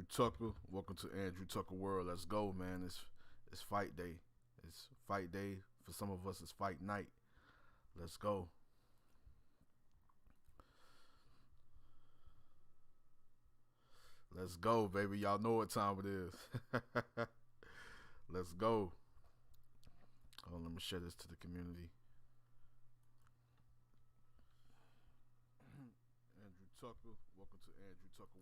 Andrew Tucker. Welcome to Andrew Tucker World. Let's go, man. It's fight day. It's fight day. For some of us, it's fight night. Let's go. Let's go, baby. Y'all know what time it is. Let's go. Oh, let me share this to the community. Andrew Tucker. Welcome to Andrew Tucker.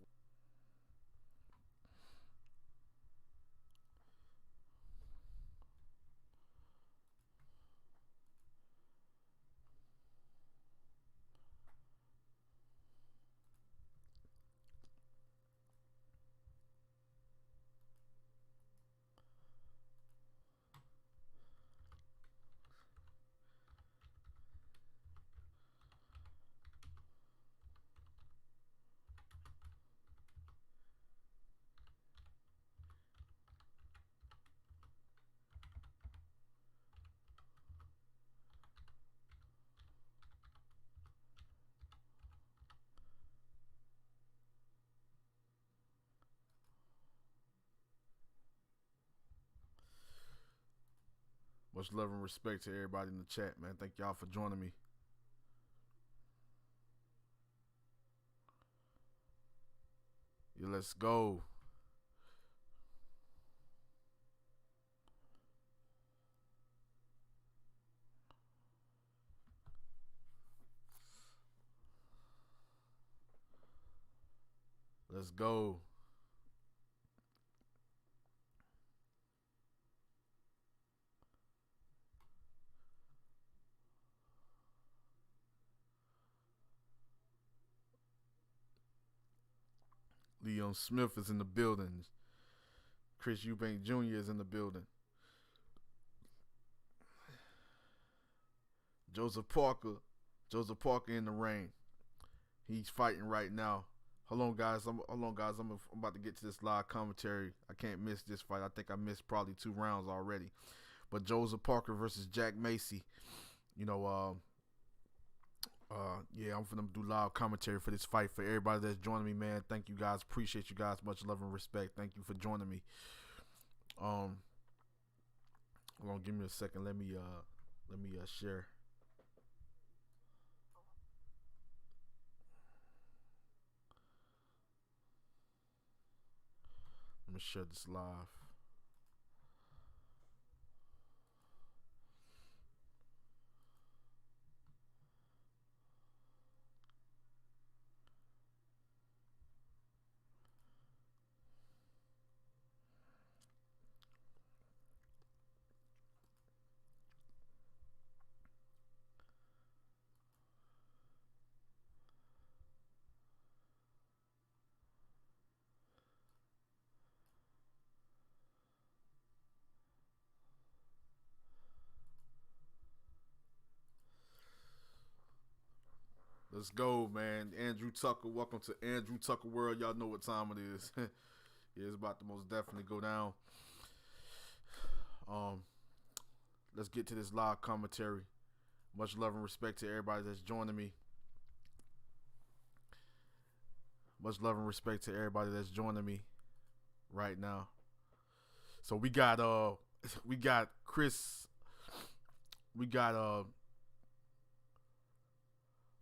Much love and respect to everybody in the chat, man. Thank y'all for joining me. Yeah, let's go. Let's go. Leon Smith is in the building. Chris Eubank Jr. is in the building. Joseph Parker in the ring. He's fighting right now. Hold on, guys. I'm about to get to this live commentary. I can't miss this fight. I think I missed probably 2 rounds already. But Joseph Parker versus Jack Macy. You know, yeah, I'm finna do live commentary for this fight. For everybody that's joining me, man, thank you guys. Appreciate you guys. Much love and respect. Thank you for joining me. Hold on, give me a second. Let me share. Let me share this live. Let's go, man. Andrew Tucker. Welcome to Andrew Tucker World. Y'all know what time it is. Yeah, it's about to most definitely go down. Let's get to this live commentary. Much love and respect to everybody that's joining me. Much love and respect to everybody that's joining me right now. So we got Chris. We got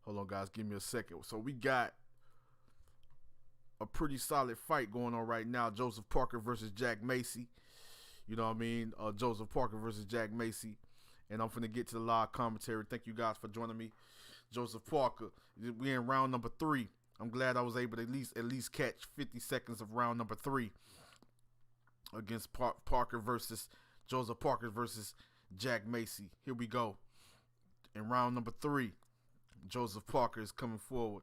hold on, guys, give me a second. So we got a pretty solid fight going on right now. Joseph Parker versus Jack Macy. You know what I mean? Joseph Parker versus Jack Macy. And I'm finna get to the live commentary. Thank you guys for joining me. Joseph Parker. We in round number 3. I'm glad I was able to at least catch 50 seconds of round number 3 against Parker versus Joseph Parker versus Jack Macy. Here we go. In round number 3, Joseph Parker is coming forward.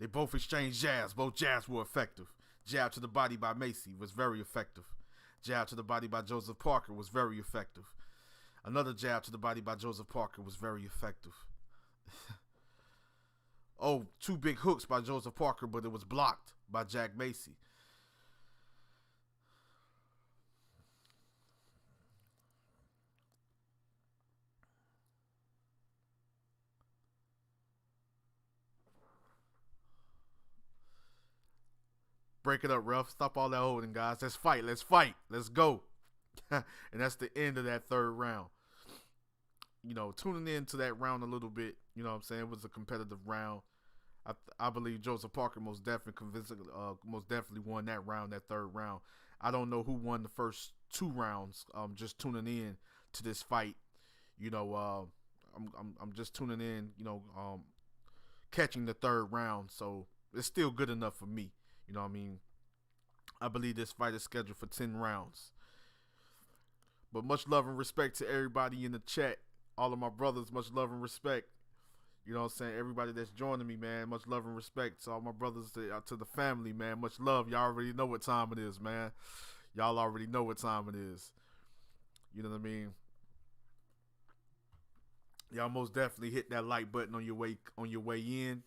They both exchanged jabs. Both jabs were effective. Jab to the body by Macy was very effective. Jab to the body by Joseph Parker was very effective. Another jab to the body by Joseph Parker was very effective. Oh, 2 big hooks by Joseph Parker, but it was blocked by Jack Macy. break it up, ref. Stop all that holding, guys. Let's fight. Let's fight. Let's go. And that's the end of that third round. You know, tuning into that round a little bit, you know what I'm saying? It was a competitive round. I believe Joseph Parker most definitely won that round, that third round. I don't know who won the first two rounds. Just tuning in to this fight. You know, I'm just tuning in, you know, catching the third round. So it's still good enough for me. You know what I mean? I believe this fight is scheduled for 10 rounds. But much love and respect to everybody in the chat. All of my brothers, much love and respect. You know what I'm saying? Everybody that's joining me, man, much love and respect. To all my brothers, to the family, man, much love. Y'all already know what time it is, man. Y'all already know what time it is. You know what I mean? Y'all most definitely hit that like button on your way in.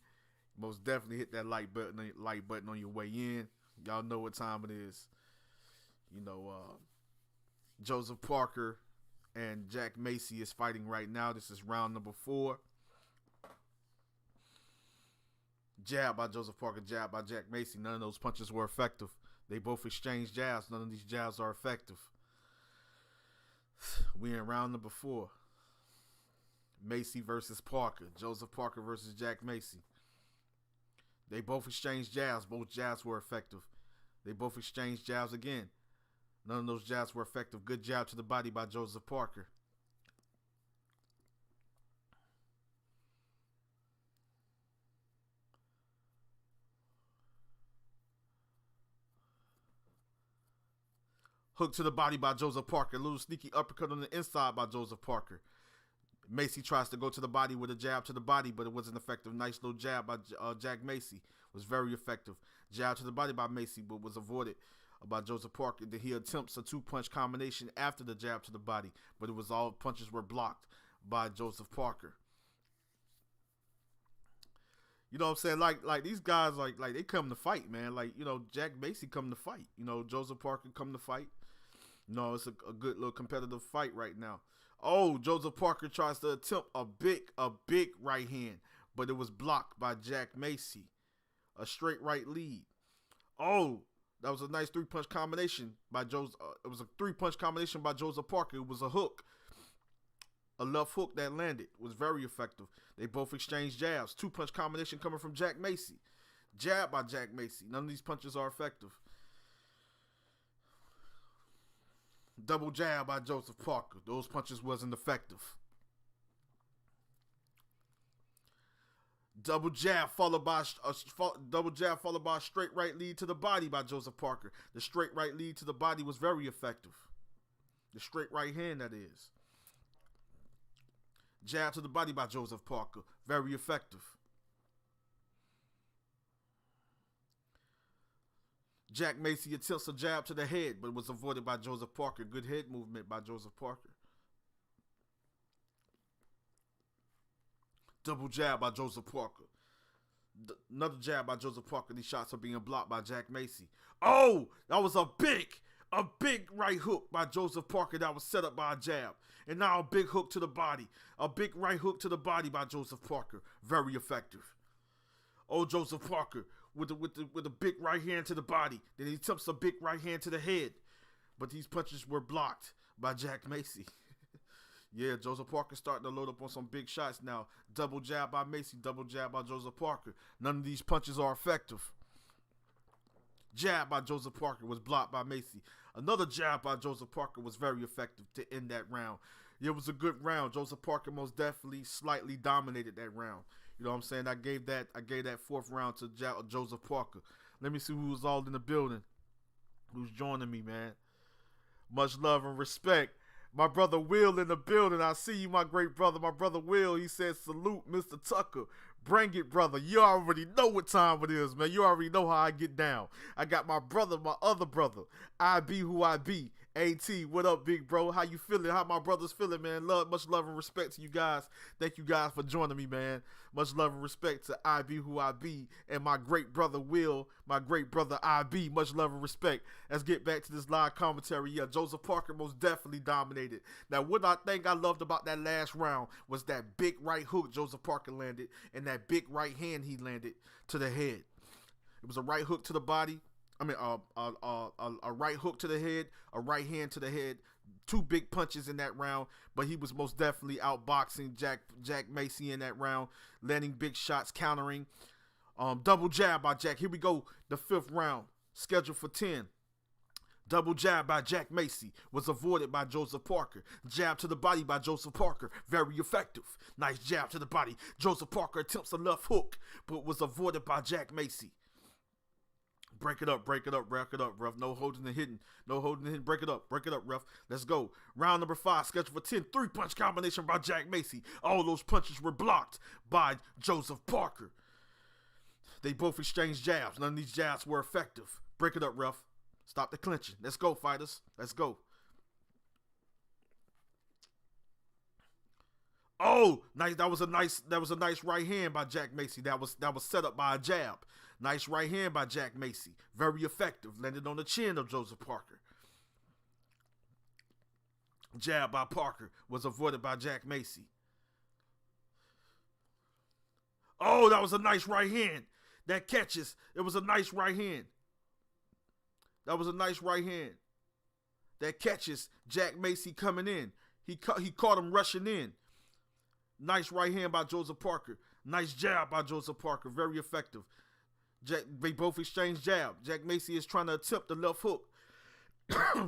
Most definitely hit that like button on your way in. Y'all know what time it is. You know, Joseph Parker and Jack Macy is fighting right now. This is round number 4. Jab by Joseph Parker, jab by Jack Macy. None of those punches were effective. They both exchanged jabs. None of these jabs are effective. We in round number 4. Macy versus Parker. Joseph Parker versus Jack Macy. They both exchanged jabs. Both jabs were effective. They both exchanged jabs again. None of those jabs were effective. Good jab to the body by Joseph Parker. Hook to the body by Joseph Parker. A little sneaky uppercut on the inside by Joseph Parker. Macy tries to go to the body with a jab to the body, but it wasn't effective. Nice little jab by Jack Macy. Was very effective. Jab to the body by Macy, but was avoided by Joseph Parker. Then he attempts a 2-punch combination after the jab to the body, but it was all punches were blocked by Joseph Parker. You know what I'm saying? Like these guys, like they come to fight, man. Like, you know, Jack Macy come to fight. You know, Joseph Parker come to fight. You know, it's a good little competitive fight right now. Oh, Joseph Parker tries to attempt a big right hand, but it was blocked by Jack Macy. A straight right lead. Oh, that was a nice 3-punch combination by Joseph. It was a 3-punch combination by Joseph Parker. It was a hook. A left hook that landed. Was very effective. They both exchanged jabs. 2-punch combination coming from Jack Macy. Jab by Jack Macy. None of these punches are effective. Double jab by Joseph Parker. Those punches wasn't effective. Double jab followed by a straight right lead to the body by Joseph Parker. The straight right lead to the body was very effective. The straight right hand, that is. Jab to the body by Joseph Parker. Very effective. Jack Macy attempts a jab to the head, but was avoided by Joseph Parker. Good head movement by Joseph Parker. Double jab by Joseph Parker. Another jab by Joseph Parker. These shots are being blocked by Jack Macy. Oh, that was a big right hook by Joseph Parker that was set up by a jab. And now a big hook to the body. A big right hook to the body by Joseph Parker. Very effective. Oh, Joseph Parker with a big right hand to the body. Then he attempts a big right hand to the head. But these punches were blocked by Jack Macy. Yeah, Joseph Parker starting to load up on some big shots now. Double jab by Macy, double jab by Joseph Parker. None of these punches are effective. Jab by Joseph Parker was blocked by Macy. Another jab by Joseph Parker was very effective to end that round. It was a good round. Joseph Parker most definitely slightly dominated that round. You know what I'm saying? I gave that 4th round to Joseph Parker. Let me see who's all in the building. Who's joining me, man? Much love and respect. My brother Will in the building. I see you, my great brother. My brother Will, he says, salute, Mr. Tucker. Bring it, brother. You already know what time it is, man. You already know how I get down. I got my brother, my other brother. I be who I be. AT, what up, big bro? How you feeling? How my brothers feeling, man? Much love and respect to you guys. Thank you guys for joining me, man. Much love and respect to I be who I be and my great brother Will, my great brother IB. Much love and respect. Let's get back to this live commentary. Yeah, Joseph Parker most definitely dominated. Now, what I think I loved about that last round was that big right hook Joseph Parker landed and that big right hand he landed to the head. It was a right hook to the body. A right hook to the head, a right hand to the head. Two big punches in that round, but he was most definitely outboxing Jack Macy in that round, landing big shots, countering. Double jab by Jack. Here we go, the 5th round, scheduled for 10. Double jab by Jack Macy was avoided by Joseph Parker. Jab to the body by Joseph Parker, very effective. Nice jab to the body. Joseph Parker attempts a left hook, but was avoided by Jack Macy. Break it up, ref. No holding and hitting. Break it up, ref. Let's go. Round number 5, scheduled for 10. 3-punch combination by Jack Macy. All those punches were blocked by Joseph Parker. They both exchanged jabs. None of these jabs were effective. Break it up, ref. Stop the clinching. Let's go, fighters. Let's go. Oh, nice. That was a nice right hand by Jack Macy. That was set up by a jab. Nice right hand by Jack Macy. Very effective. Landed on the chin of Joseph Parker. Jab by Parker was avoided by Jack Macy. Oh, that was a nice right hand. That catches. It was a nice right hand. That was a nice right hand. That catches Jack Macy coming in. He caught him rushing in. Nice right hand by Joseph Parker. Nice jab by Joseph Parker. Very effective. They both exchange jab. Jack Macy is trying to attempt the left hook,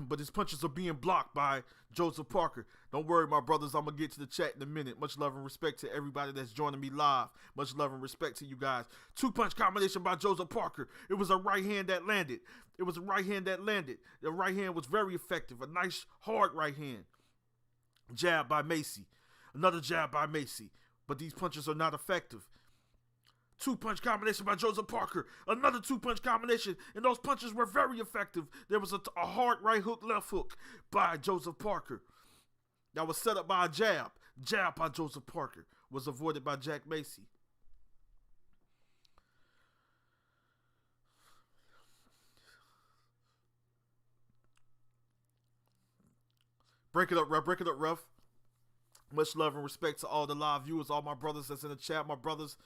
but his punches are being blocked by Joseph Parker. Don't worry, my brothers. I'm going to get to the chat in a minute. Much love and respect to everybody that's joining me live. Much love and respect to you guys. 2-punch combination by Joseph Parker. It was a right hand that landed. The right hand was very effective. A nice, hard right hand. Jab by Macy. Another jab by Macy. But these punches are not effective. 2-punch combination by Joseph Parker. Another 2-punch combination. And those punches were very effective. There was a hard right hook, left hook by Joseph Parker. That was set up by a jab. Jab by Joseph Parker was avoided by Jack Macy. Break it up, ref. Much love and respect to all the live viewers, all my brothers that's in the chat, my brothers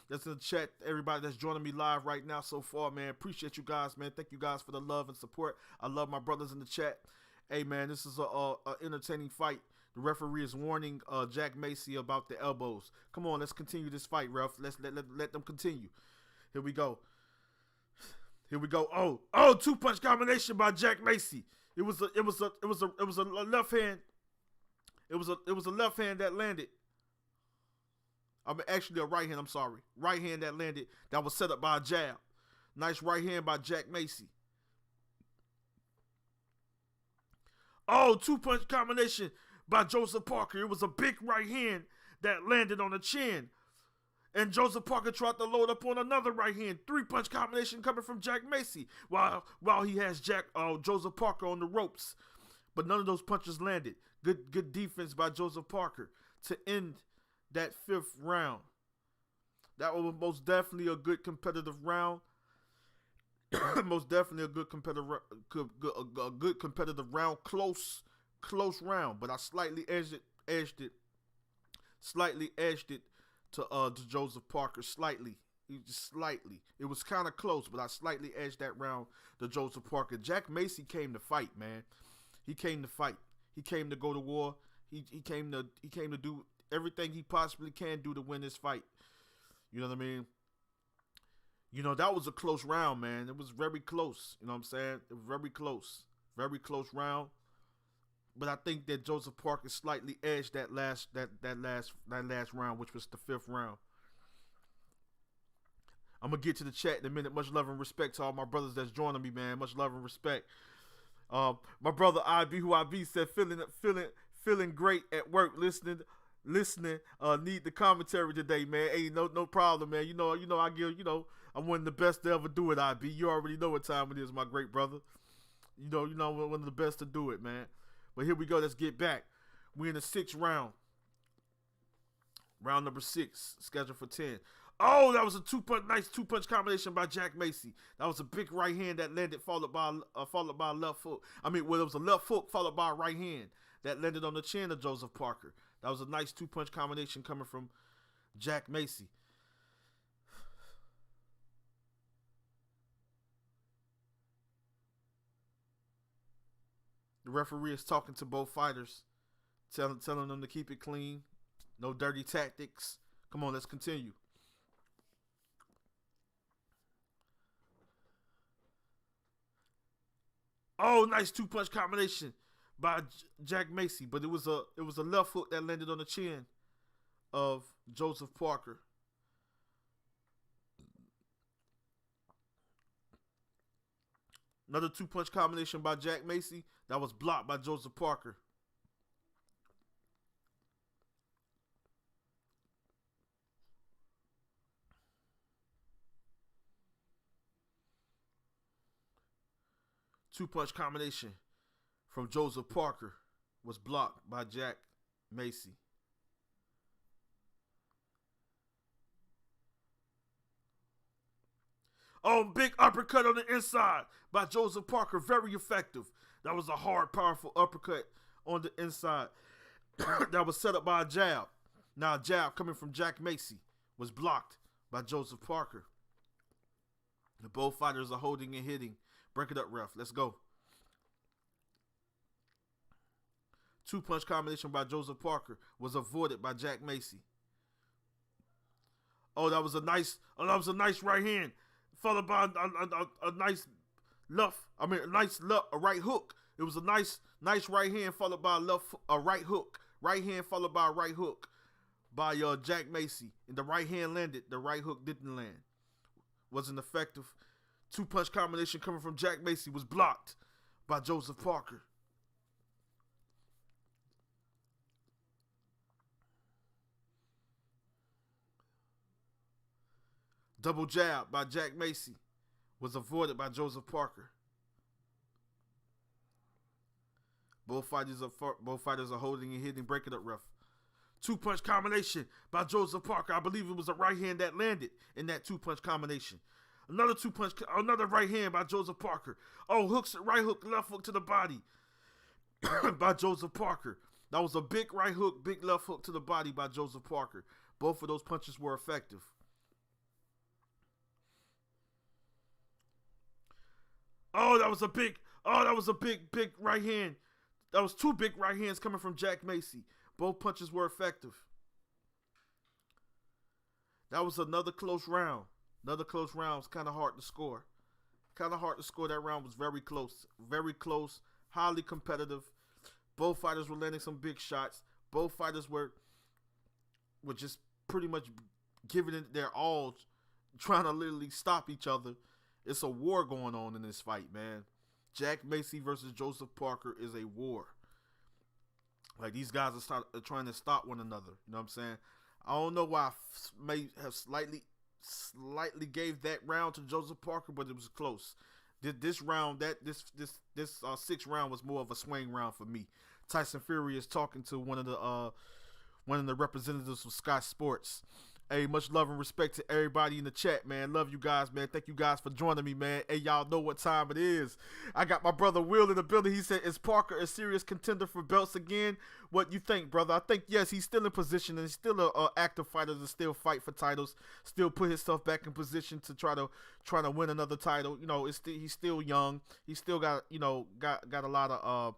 that's in the chat, everybody that's joining me live right now so far, man. Appreciate you guys, man. Thank you guys for the love and support. I love my brothers in the chat. Hey, man, this is a entertaining fight. The referee is warning Jack Macy about the elbows. Come on, let's continue this fight, ref. Let's let them continue. Here we go. Oh, 2-punch combination by Jack Macy. It was a left hand. It was a left hand that landed. Actually a right hand, I'm sorry. Right hand that landed. That was set up by a jab. Nice right hand by Jack Macy. Oh, 2-punch combination by Joseph Parker. It was a big right hand that landed on the chin. And Joseph Parker tried to load up on another right hand. 3-punch combination coming from Jack Macy while he has Joseph Parker on the ropes. But none of those punches landed. Good defense by Joseph Parker to end that 5th round. That was most definitely a good competitive round. Most definitely a good competitive round. Close round, but I slightly edged it to Joseph Parker slightly. It was kind of close, but I slightly edged that round to Joseph Parker. Jack Macy came to fight, man. He came to fight. He came to go to war. He came to do everything he possibly can do to win this fight. You know what I mean? You know, that was a close round, man. It was very close. You know what I'm saying? It was very close. Very close round. But I think that Joseph Parker slightly edged that last round, which was the 5th round. I'm gonna get to the chat in a minute. Much love and respect to all my brothers that's joining me, man. Much love and respect. My brother IB, who IB said feeling great at work, listening. Need the commentary today, man. Hey, no problem, man. You know, I'm one of the best to ever do it, IB. You already know what time it is, my great brother. You know, I'm one of the best to do it, man. But here we go. Let's get back. We're in the 6th round. Round number 6, scheduled for 10. Oh, that was a nice 2-punch combination by Jack Macy. That was a big right hand that landed, followed by a left hook. It was a left hook followed by a right hand that landed on the chin of Joseph Parker. That was a nice 2-punch combination coming from Jack Macy. The referee is talking to both fighters, telling them to keep it clean. No dirty tactics. Come on, let's continue. Oh, nice 2-punch combination by Jack Macy, but it was a left hook that landed on the chin of Joseph Parker. Another 2-punch combination by Jack Macy that was blocked by Joseph Parker. Two-punch combination from Joseph Parker was blocked by Jack Macy. Oh, big uppercut on the inside by Joseph Parker. Very effective. That was a hard, powerful uppercut on the inside that was set up by a jab. Now a jab coming from Jack Macy was blocked by Joseph Parker. The both fighters are holding and hitting. Break it up, ref. Let's go. 2-punch combination by Joseph Parker was avoided by Jack Macy. Oh, that was a nice right hand, followed by a nice left. A right hook. It was a nice right hand followed by a right hook. Right hand followed by a right hook by Jack Macy. And the right hand landed. The right hook didn't land. Wasn't effective. 2-punch combination coming from Jack Macy was blocked by Joseph Parker. Double jab by Jack Macy was avoided by Joseph Parker. Both fighters are holding and hitting. Break it up, ref. 2-punch combination by Joseph Parker. I believe it was a right hand that landed in that 2-punch combination. Another right hand by Joseph Parker. Oh, right hook, left hook to the body by Joseph Parker. That was a big right hook, big left hook to the body by Joseph Parker. Both of those punches were effective. That was a big right hand. That was 2 big right hands coming from Jack Macy. Both punches were effective. That was another close round. Another close round. Was kind of hard to score. That round was very close. Very close. Highly competitive. Both fighters were landing some big shots. Both fighters were just pretty much giving it their all, trying to literally stop each other. It's a war going on in this fight, man. Jack Macy versus Joseph Parker is a war. Like, these guys are trying to stop one another. You know what I'm saying? I don't know why I may have slightly gave that round to Joseph Parker, but it was close. This round, this 6th round was more of a swing round for me. Tyson Fury is talking to one of the representatives of Sky Sports. Hey, much love and respect to everybody in the chat, man. Love you guys, man. Thank you guys for joining me, man. Hey, y'all know what time it is. I got my brother Will in the building. He said, is Parker a serious contender for belts again? What you think, brother? I think, yes, he's still in position, and he's still an active fighter to still fight for titles, still put himself back in position to try to win another title. You know, he's still young. He's still got a lot of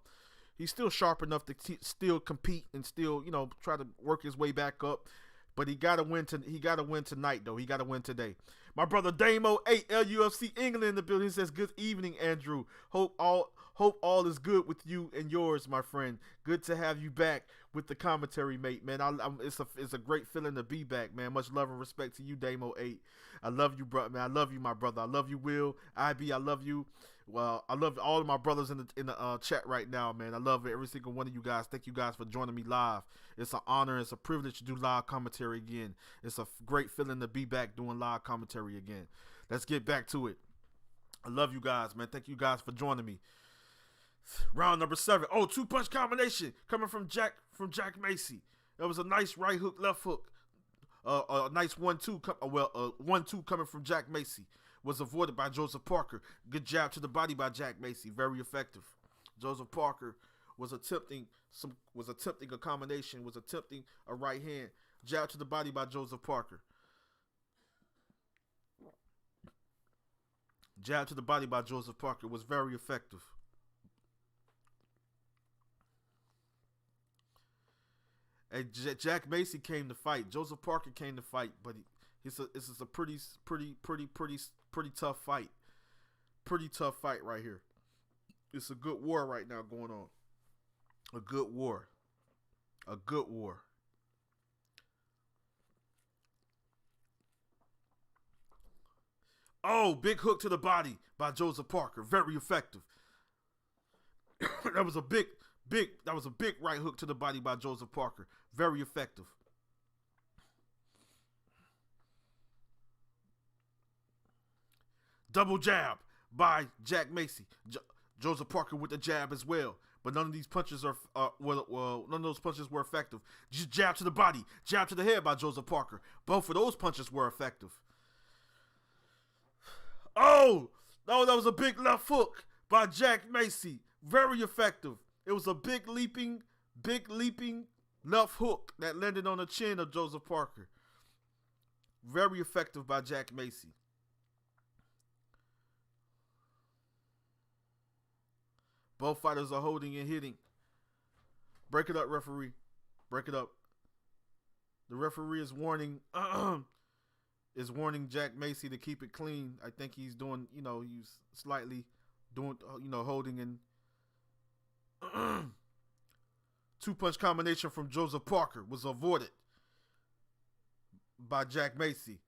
he's still sharp enough to still compete and still, try to work his way back up. But he gotta win tonight, though. He gotta win today. My brother Damo8 LUFC England in the building says, good evening, Andrew. Hope all is good with you and yours, my friend. Good to have you back with the commentary, mate, man. It's a great feeling to be back, man. Much love and respect to you, Damo8. I love you, bro, man. I love you, my brother. I love you, Will. IB, I love you. Well, I love all of my brothers in the chat right now, man. I love every single one of you guys. Thank you guys for joining me live. It's an honor. It's a privilege to do live commentary again. It's a great feeling to be back doing live commentary again. Let's get back to it. I love you guys, man. Thank you guys for joining me. Round number 7. Oh, 2-punch combination coming from Jack Macy. That was a nice right hook, left hook. A nice 1-2. 1-2 coming from Jack Macy. Was avoided by Joseph Parker. Good jab to the body by Jack Macy. Very effective. Joseph Parker was attempting a combination, was attempting a right hand. Jab to the body by Joseph Parker. Jab to the body by Joseph Parker was very effective. And Jack Macy came to fight. Joseph Parker came to fight, but this is a pretty tough fight. Pretty tough fight right here. It's a good war right now going on. A good war. A good war. Oh, big hook to the body by Joseph Parker. Very effective. That was a big right hook to the body by Joseph Parker. Very effective. Double jab by Jack Macy. Joseph Parker with the jab as well. But none of these punches are none of those punches were effective. Just jab to the body, jab to the head by Joseph Parker. Both of those punches were effective. Oh, that was a big left hook by Jack Macy. Very effective. It was a big leaping left hook that landed on the chin of Joseph Parker. Very effective by Jack Macy. Both fighters are holding and hitting. Break it up, referee. Break it up. The referee is warning Jack Macy to keep it clean. I think he's doing, he's slightly doing, holding and two-punch combination from Joseph Parker was avoided by Jack Macy.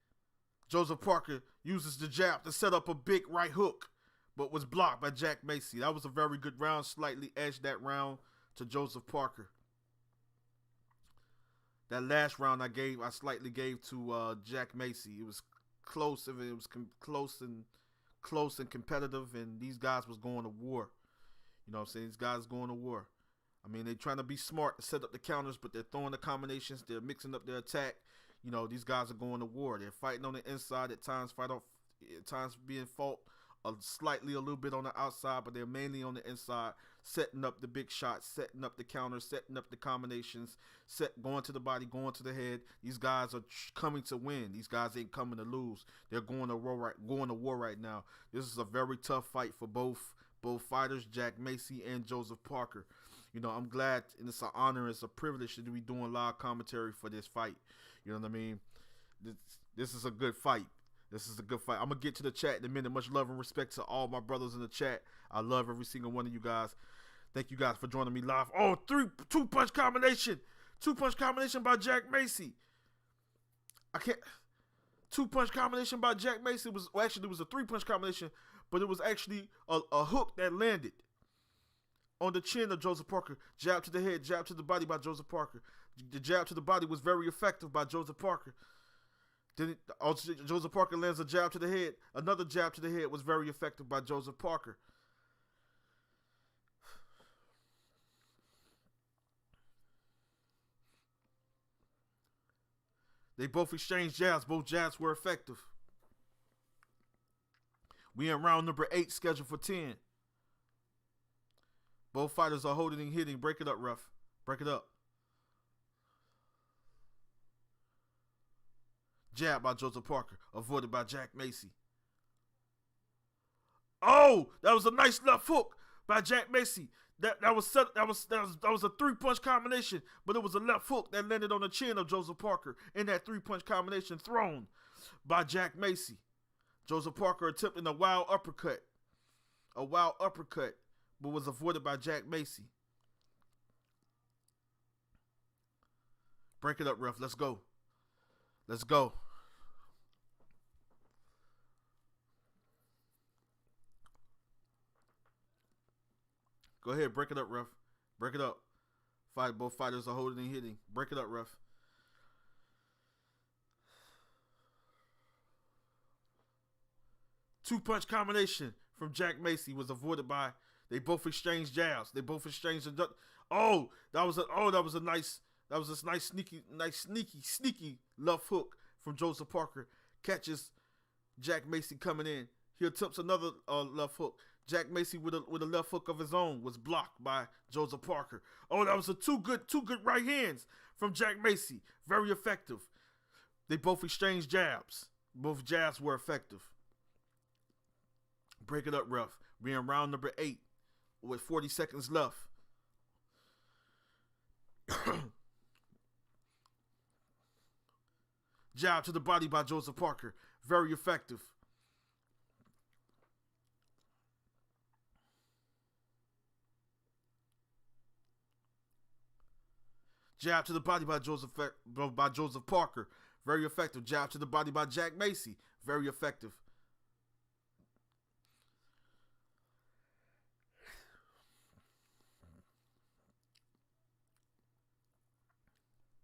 Joseph Parker uses the jab to set up a big right hook, but was blocked by Jack Macy. That was a very good round, slightly edged that round to Joseph Parker. That last round I slightly gave to Jack Macy. It was close. It was close and competitive, and these guys was going to war. You know what I'm saying? These guys going to war. I mean, they're trying to be smart to set up the counters, but they're throwing the combinations. They're mixing up their attack. These guys are going to war. They're fighting on the inside at times, being fought a little bit on the outside, but they're mainly on the inside, setting up the big shots, setting up the counters, setting up the combinations, going to the body, going to the head. These guys are coming to win. These guys ain't coming to lose. They're going to war right now. This is a very tough fight for both fighters, Jack Macy and Joseph Parker. I'm glad, and it's an honor, it's a privilege to be doing live commentary for this fight. You know what I mean? This is a good fight. This is a good fight. I'm going to get to the chat in a minute. Much love and respect to all my brothers in the chat. I love every single one of you guys. Thank you guys for joining me live. Oh, two-punch combination. Two-punch combination by Jack Macy. Two-punch combination by Jack Macy. It was a three-punch combination, but it was actually a hook that landed on the chin of Joseph Parker. Jab to the head, jab to the body by Joseph Parker. The jab to the body was very effective by Joseph Parker. Then Joseph Parker lands a jab to the head. Another jab to the head was very effective by Joseph Parker. They both exchanged jabs. Both jabs were effective. We in round number 8, scheduled for 10. Both fighters are holding and hitting. Break it up, ref. Break it up. Jab by Joseph Parker, avoided by Jack Macy. Oh, that was a nice left hook by Jack Macy. That was a three-punch combination, but it was a left hook that landed on the chin of Joseph Parker in that three-punch combination thrown by Jack Macy. Joseph Parker attempting a wild uppercut, but was avoided by Jack Macy. Break it up, ref. Let's go. Let's go. Go ahead, break it up, ref. Break it up. Both fighters are holding and hitting. Break it up, ref. Two-punch combination from Jack Macy was avoided by. They both exchanged jabs. They both exchanged. That was a nice sneaky left hook from Joseph Parker. Catches Jack Macy coming in. He attempts another left hook. Jack Macy with a left hook of his own was blocked by Joseph Parker. Oh, that was two good right hands from Jack Macy. Very effective. They both exchanged jabs. Both jabs were effective. Break it up, ref. We're in round number 8 with 40 seconds left. Jab to the body by Joseph Parker. Very effective. Jab to the body by Joseph Parker. Very effective. Jab to the body by Jack Macy. Very effective.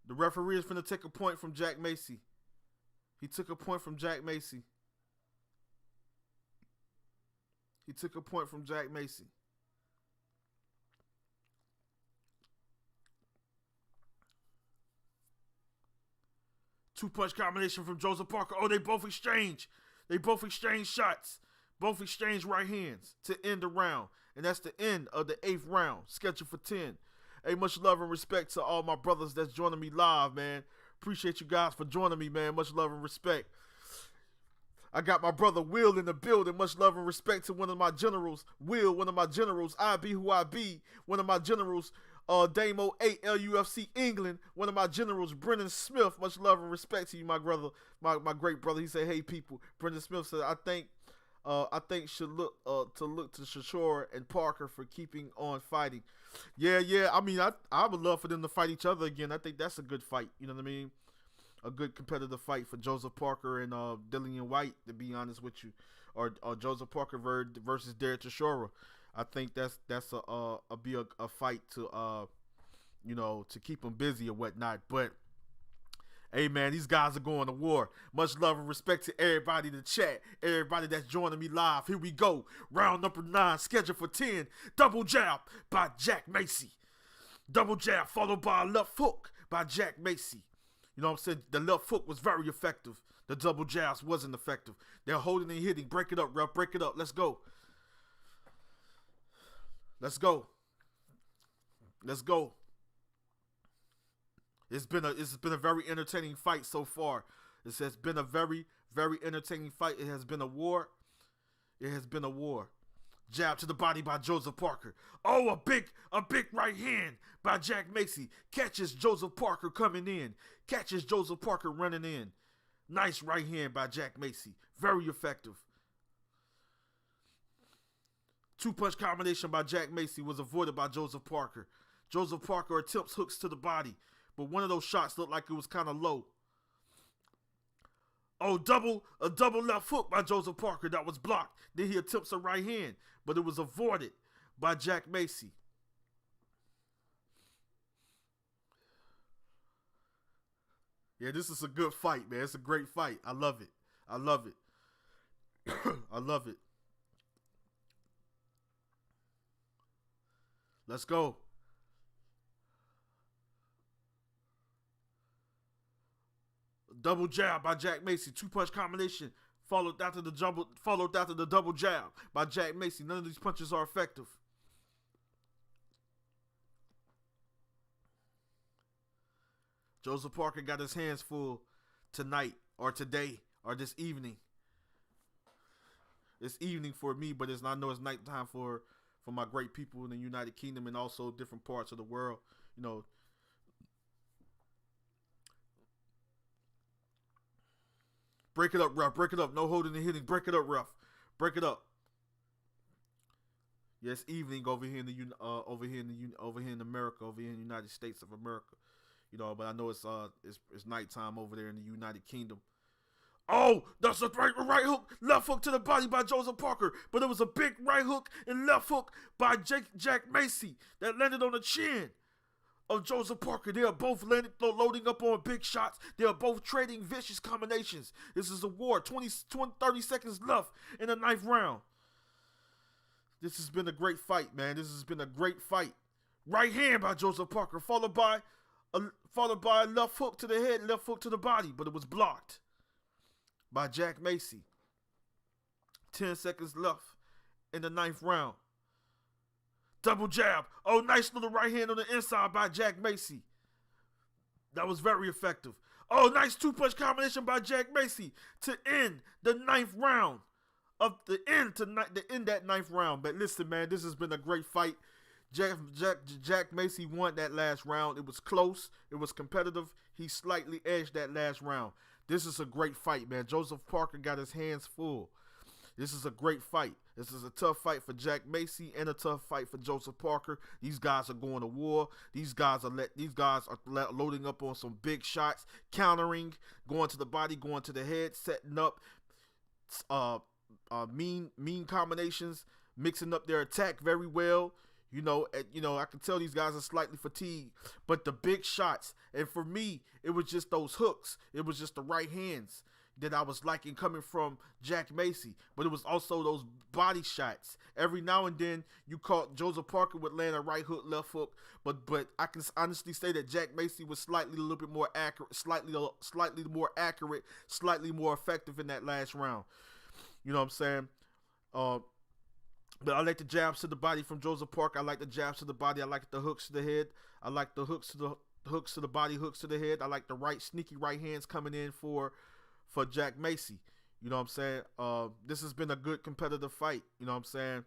The referee is finna take a point from Jack Macy. He took a point from Jack Macy. He took a point from Jack Macy. Two-punch combination from Joseph Parker. Oh, they both exchange. They both exchange shots. Both exchange right hands to end the round. And that's the end of the 8th round, scheduled for 10. Hey, much love and respect to all my brothers that's joining me live, man. Appreciate you guys for joining me, man. Much love and respect. I got my brother Will in the building. Much love and respect to one of my generals. Will, one of my generals. I be who I be. One of my generals, Damo 8 LUFC England. One of my generals, Brendan Smith. Much love and respect to you, my brother, my great brother. He said, "Hey, people." Brendan Smith said, I think should look to Shashore and Parker for keeping on fighting. Yeah. I mean, I would love for them to fight each other again. I think that's a good fight. You know what I mean? A good competitive fight for Joseph Parker and Dillian White, to be honest with you, or Joseph Parker versus Derek Chisora. I think that's a fight to to keep them busy or whatnot. But hey, man, these guys are going to war. Much love and respect to everybody in the chat, everybody that's joining me live. Here we go. Round number 9, scheduled for 10. Double jab by Jack Macy. Double jab followed by a left hook by Jack Macy. You know what I'm saying? The left hook was very effective. The double jabs wasn't effective. They're holding and hitting. Break it up, ref. Break it up. Let's go. Let's go. Let's go. It's been a very entertaining fight so far. It has been a very, very entertaining fight. It has been a war. It has been a war. Jab to the body by Joseph Parker. Oh, a big right hand by Jack Macy. Catches Joseph Parker coming in. Catches Joseph Parker running in. Nice right hand by Jack Macy. Very effective. Two-punch combination by Jack Macy was avoided by Joseph Parker. Joseph Parker attempts hooks to the body, but one of those shots looked like it was kind of low. Oh, a double left hook by Joseph Parker that was blocked. Then he attempts a right hand, but it was avoided by Jack Macy. Yeah, this is a good fight, man. It's a great fight. I love it. I love it. I love it. Let's go. Double jab by Jack Macy. Two-punch combination followed after the double jab by Jack Macy. None of these punches are effective. Joseph Parker got his hands full tonight or today or this evening. It's evening for me, but I know it's nighttime for my great people in the United Kingdom and also different parts of the world. You know, break it up, ref. Break it up. No holding and hitting. Break it up, ref. Break it up. Yes, evening over here in America, over here in the United States of America. You know, but I know it's nighttime over there in the United Kingdom. Oh, that's a right hook, left hook to the body by Joseph Parker. But it was a big right hook and left hook by Jack Macy that landed on the chin of Joseph Parker. They are both loading up on big shots. They are both trading vicious combinations. This is a war. 30 seconds left in the 9th round. This has been a great fight, man. This has been a great fight. Right hand by Joseph Parker, followed by a left hook to the head, left hook to the body, but it was blocked by Jack Macy. 10 seconds left in the 9th round. Double jab. Oh, nice little right hand on the inside by Jack Macy. That was very effective. Oh, nice two-punch combination by Jack Macy to end the 9th round. To end that 9th round. But listen, man, this has been a great fight. Jack Macy won that last round. It was close. It was competitive. He slightly edged that last round. This is a great fight, man. Joseph Parker got his hands full. This is a great fight. This is a tough fight for Jack Macy and a tough fight for Joseph Parker. These guys are going to war. These guys are loading up on some big shots, countering, going to the body, going to the head, setting up mean combinations, mixing up their attack very well. I can tell these guys are slightly fatigued, but the big shots, and for me, it was just those hooks. It was just the right hands that I was liking coming from Jack Macy, but it was also those body shots. Every now and then, you caught Joseph Parker would land a right hook, left hook, but I can honestly say that Jack Macy was slightly a little bit more accurate, slightly more accurate, slightly more effective in that last round. You know what I'm saying? But I like the jabs to the body from Joseph Parker. I like the jabs to the body. I like the hooks to the head. I like the hooks to the body, hooks to the head. I like the sneaky right hands coming in for Jack Macy. You know what I'm saying? This has been a good competitive fight. You know what I'm saying?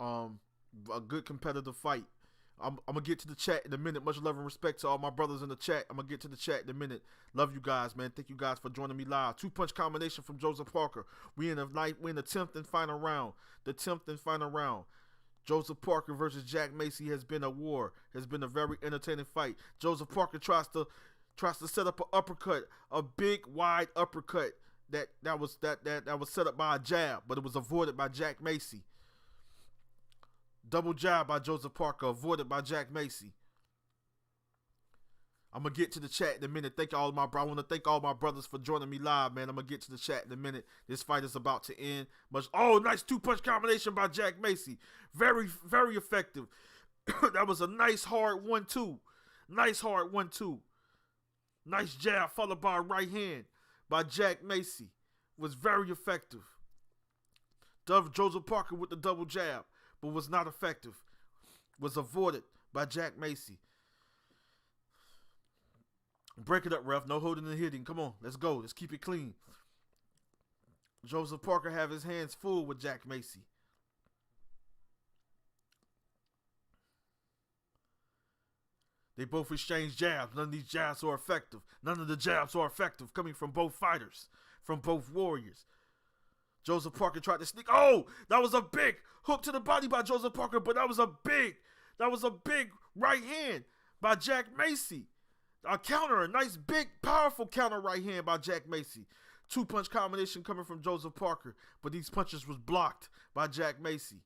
A good competitive fight. I'm going to get to the chat in a minute. Much love and respect to all my brothers in the chat. I'm going to get to the chat in a minute. Love you guys, man. Thank you guys for joining me live. 2-punch combination from Joseph Parker. We're in the 10th and final round. The 10th and final round. Joseph Parker versus Jack Macy has been a war. Has been a very entertaining fight. Joseph Parker tries to set up an uppercut, a big wide uppercut that was set up by a jab, but it was avoided by Jack Macy. Double jab by Joseph Parker, avoided by Jack Macy. I'm going to get to the chat in a minute. I want to thank all my brothers for joining me live, man. I'm going to get to the chat in a minute. This fight is about to end. Nice 2-punch combination by Jack Macy. Very, very effective. That was a nice hard 1-2. Nice hard 1-2. Nice jab followed by a right hand by Jack Macy. Was very effective. Joseph Parker with the double jab, but was not effective. Was avoided by Jack Macy. Break it up, ref. No holding and hitting. Come on, let's go. Let's keep it clean. Joseph Parker have his hands full with Jack Macy. They both exchange jabs. None of these jabs are effective. None of the jabs are effective coming from both fighters, from both warriors. Joseph Parker tried to sneak. Oh, that was a big hook to the body by Joseph Parker, but that was a big right hand by Jack Macy. A nice, big, powerful counter right hand by Jack Macy. 2-punch combination coming from Joseph Parker, but these punches was blocked by Jack Macy.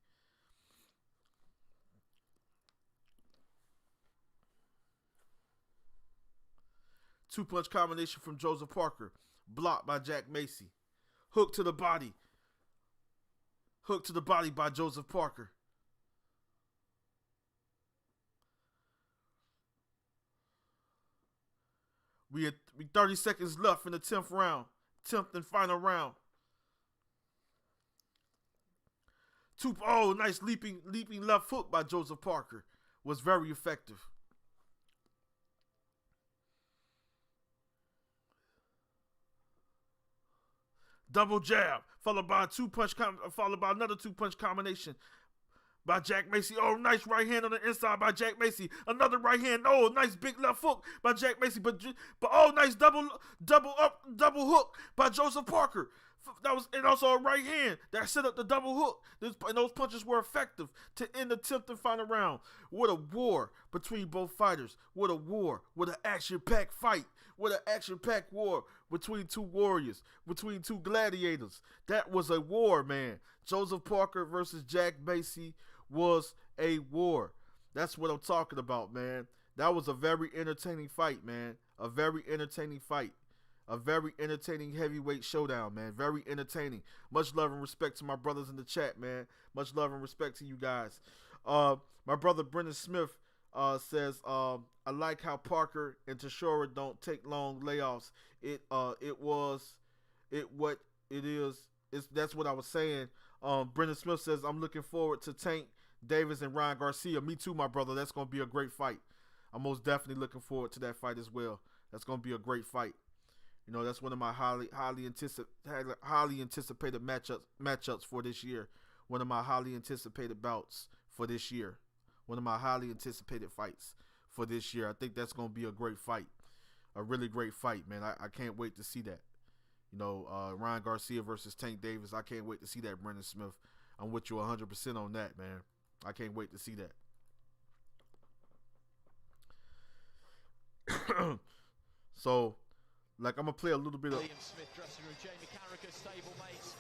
Two-punch combination from Joseph Parker, blocked by Jack Macy. Hook to the body. Hook to the body by Joseph Parker. We 30 seconds left in the 10th round. 10th and final round. Nice leaping left hook by Joseph Parker. Was very effective. Double jab, followed by another 2-punch combination by Jack Macy. Oh, nice right hand on the inside by Jack Macy. Another right hand. Oh, nice big left hook by Jack Macy. But nice double hook by Joseph Parker. And also a right hand that set up the double hook. And those punches were effective to end the 10th and final round. What a war between both fighters. What a war. What an action-packed fight. What an action-packed war between two warriors, between two gladiators. That was a war, man. Joseph Parker versus Jack Macy was a war. That's what I'm talking about, man. That was a very entertaining fight, man. A very entertaining fight. A very entertaining heavyweight showdown, man. Very entertaining. Much love and respect to my brothers in the chat, man. Much love and respect to you guys. My brother Brendan Smith says, I like how Parker and Teixeira don't take long layoffs. That's what I was saying. Brendan Smith says, I'm looking forward to Tank Davis and Ryan Garcia. Me too, my brother. That's going to be a great fight. I'm most definitely looking forward to that fight as well. That's going to be a great fight. You know, that's one of my highly anticipated matchups for this year. One of my highly anticipated bouts for this year. One of my highly anticipated fights for this year. I think that's going to be a great fight. a really great fight, man. I can't wait to see that. You know, Ryan Garcia versus Tank Davis. I can't wait to see that, Brendan Smith. I'm with you 100% on that, man. I can't wait to see that. So, like, I'm gonna play a little bit of.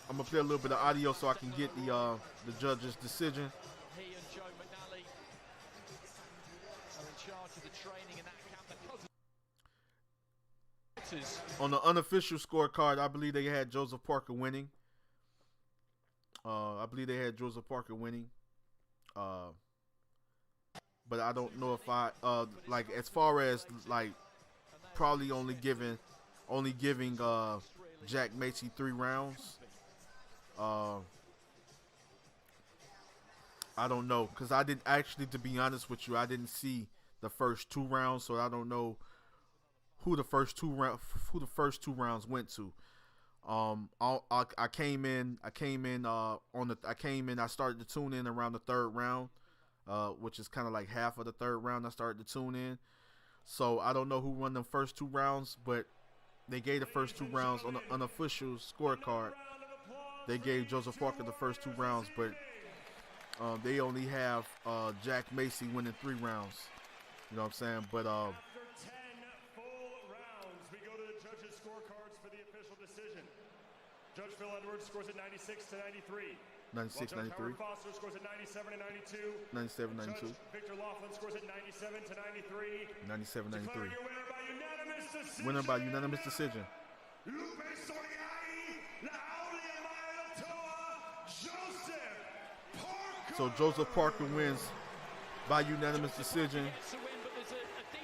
I'm gonna play a little bit of audio so I can get the judge's decision. He and Joe McNally are in charge of the training in that camp. On the unofficial scorecard, I believe they had Joseph Parker winning. But I don't know if I like, as far as like probably only giving Jack Macy 3 rounds. I don't know, because I didn't actually, to be honest with you, I didn't see the first 2 rounds, so I don't know who the first two rounds went to. I started to tune in around the 3rd round, which is kind of like half of the 3rd round. I started to tune in, so I don't know who won the first 2 rounds, but they gave the first 2 rounds on the unofficial scorecard. They gave Joseph Parker the first 2 rounds, but they only have Jack Macy winning 3 rounds. You know what I'm saying? But after 10 full rounds, we go to the judges' scorecards for the official decision. Judge Phil Edwards scores at 96-93. 96-93. Foster scores at 97-92. 97-92. Victor Laughlin scores at 97-93. 97-93. Winner by unanimous decision. So Joseph Parker wins by unanimous decision,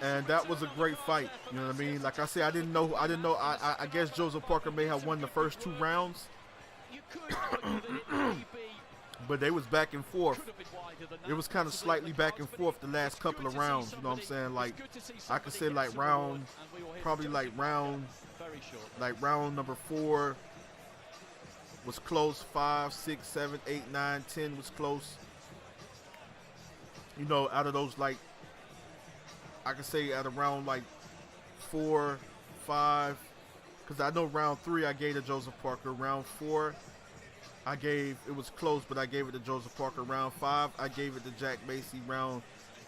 and that was a great fight. You know what I mean? Like I said, I didn't know. I guess Joseph Parker may have won the first 2 rounds, but they was back and forth. It was kind of slightly back and forth the last couple of rounds. You know what I'm saying? Like I could say like round number 4 was close. 5, 6, 7, 8, 9, 10 was close. You know, out of those, like, I could say at around like 4, 5, because I know round 3 I gave to Joseph Parker. Round 4 it was close, but I gave it to Joseph Parker. Round 5 I gave it to Jack Macy. Round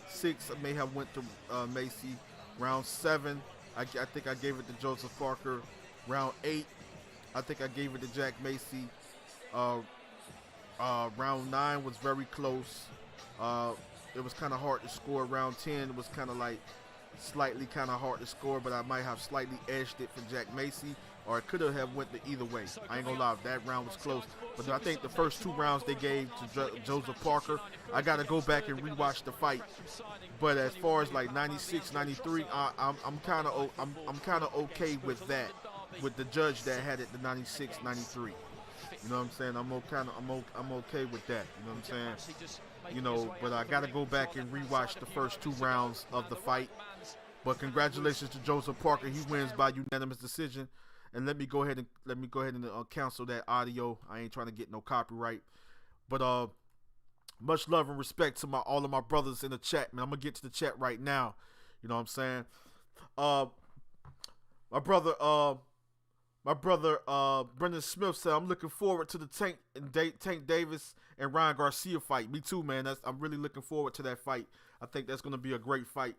6 I may have went to Macy. Round 7 I think I gave it to Joseph Parker. Round 8 I think I gave it to Jack Macy. Round 9 was very close. It was kind of hard to score. Round 10 was kind of like slightly kind of hard to score, but I might have slightly edged it for Jack Macy, or it could have went the either way. I ain't gonna lie, that round was close. But I think the first 2 rounds they gave to Joseph Parker. I gotta go back and rewatch the fight. But as far as like 96, 93, I'm kind of okay with that. With the judge that had it to 96, 93. You know what I'm saying? I'm okay with that. You know what I'm saying? You know, but I gotta go back and rewatch the first 2 rounds of the fight. But congratulations to Joseph Parker. He wins by unanimous decision. And let me go ahead and cancel that audio. I ain't trying to get no copyright. But much love and respect to all of my brothers in the chat, man. I'm gonna get to the chat right now. You know what I'm saying? My brother Brendan Smith said, I'm looking forward to the Tank Davis and Ryan Garcia fight. Me too, man. I'm really looking forward to that fight. I think that's going to be a great fight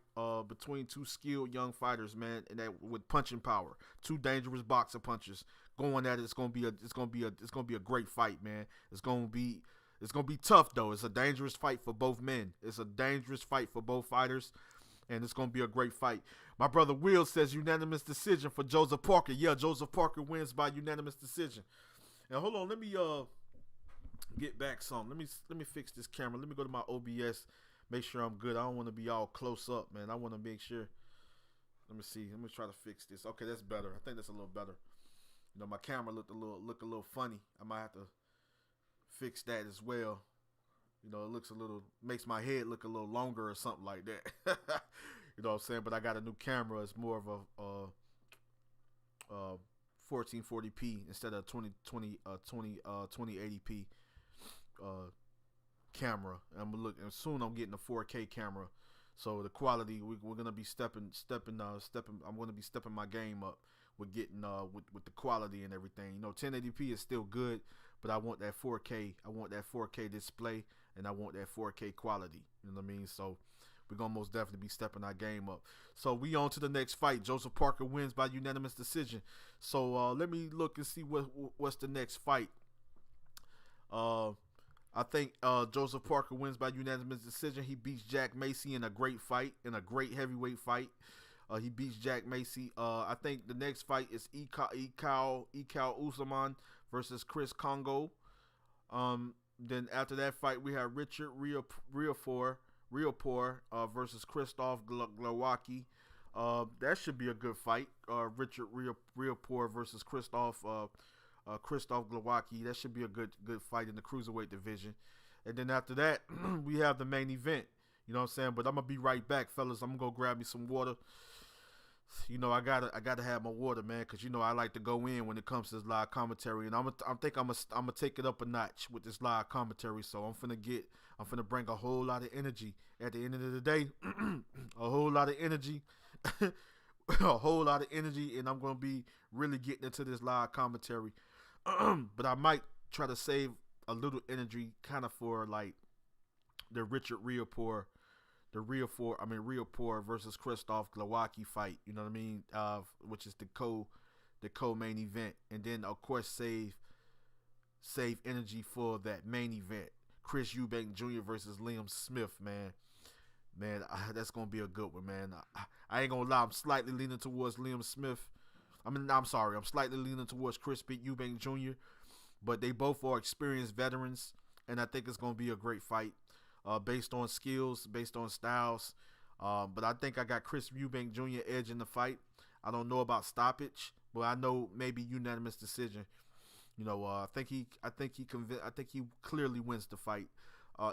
between 2 skilled young fighters, man, and that with punching power. 2 dangerous boxer punchers going at it. It's going to be a great fight, man. It's going to be tough though. It's a dangerous fight for both men. It's a dangerous fight for both fighters. And it's going to be a great fight. My brother Will says unanimous decision for Joseph Parker. Yeah, Joseph Parker wins by unanimous decision. And hold on, let me get back some. Let me fix this camera. Let me go to my OBS, make sure I'm good. I don't want to be all close up, man. I want to make sure. Let me see. Let me try to fix this. Okay, that's better. I think that's a little better. You know, my camera look a little funny. I might have to fix that as well. You know, it makes my head look a little longer or something like that. You know what I'm saying? But I got a new camera. It's more of a 1440p instead of 2080p camera. And soon I'm getting a 4K camera. So the quality, we're gonna be stepping. I'm gonna be stepping my game up with getting with the quality and everything. 1080p is still good, but I want that 4K. I want that 4K display, and I want that 4K quality. You know what I mean? So we're gonna most definitely be stepping our game up. So we on to the next fight. Joseph Parker wins by unanimous decision. So let me look and see what's the next fight. I think Joseph Parker wins by unanimous decision. He beats Jack Macy in a great fight, in a great heavyweight fight. He beats Jack Macy. I think the next fight is Ikao Usman versus Chris Kongo. Then after that fight, we have Richard Riopor versus Krzysztof Glowacki. That should be a good fight. Richard Riopor versus Krzysztof Glowacki. That should be a good fight in the cruiserweight division. And then after that, we have the main event. You know what I'm saying? But I'm gonna be right back, fellas. I'm gonna go grab me some water. I gotta have my water, man, because I like to go in when it comes to this live commentary, and I'm gonna take it up a notch with this live commentary. So I'm finna bring a whole lot of energy at the end of the day, a whole lot of energy, a whole lot of energy, and I'm gonna be really getting into this live commentary. But I might try to save a little energy, kind of for like the Richard Riopor versus Krzysztof Glowacki fight. You know what I mean? Which is the co-main event, and then of course save energy for that main event, Chris Eubank Jr. versus Liam Smith. Man, that's gonna be a good one, man. I ain't gonna lie, I'm slightly leaning towards Liam Smith. I'm slightly leaning towards Chris Eubank Jr., but they both are experienced veterans, and I think it's gonna be a great fight. Based on skills, based on styles. But I think I got Chris Eubank Jr. edge in the fight. I don't know about stoppage, but I know maybe unanimous decision. I think he clearly wins the fight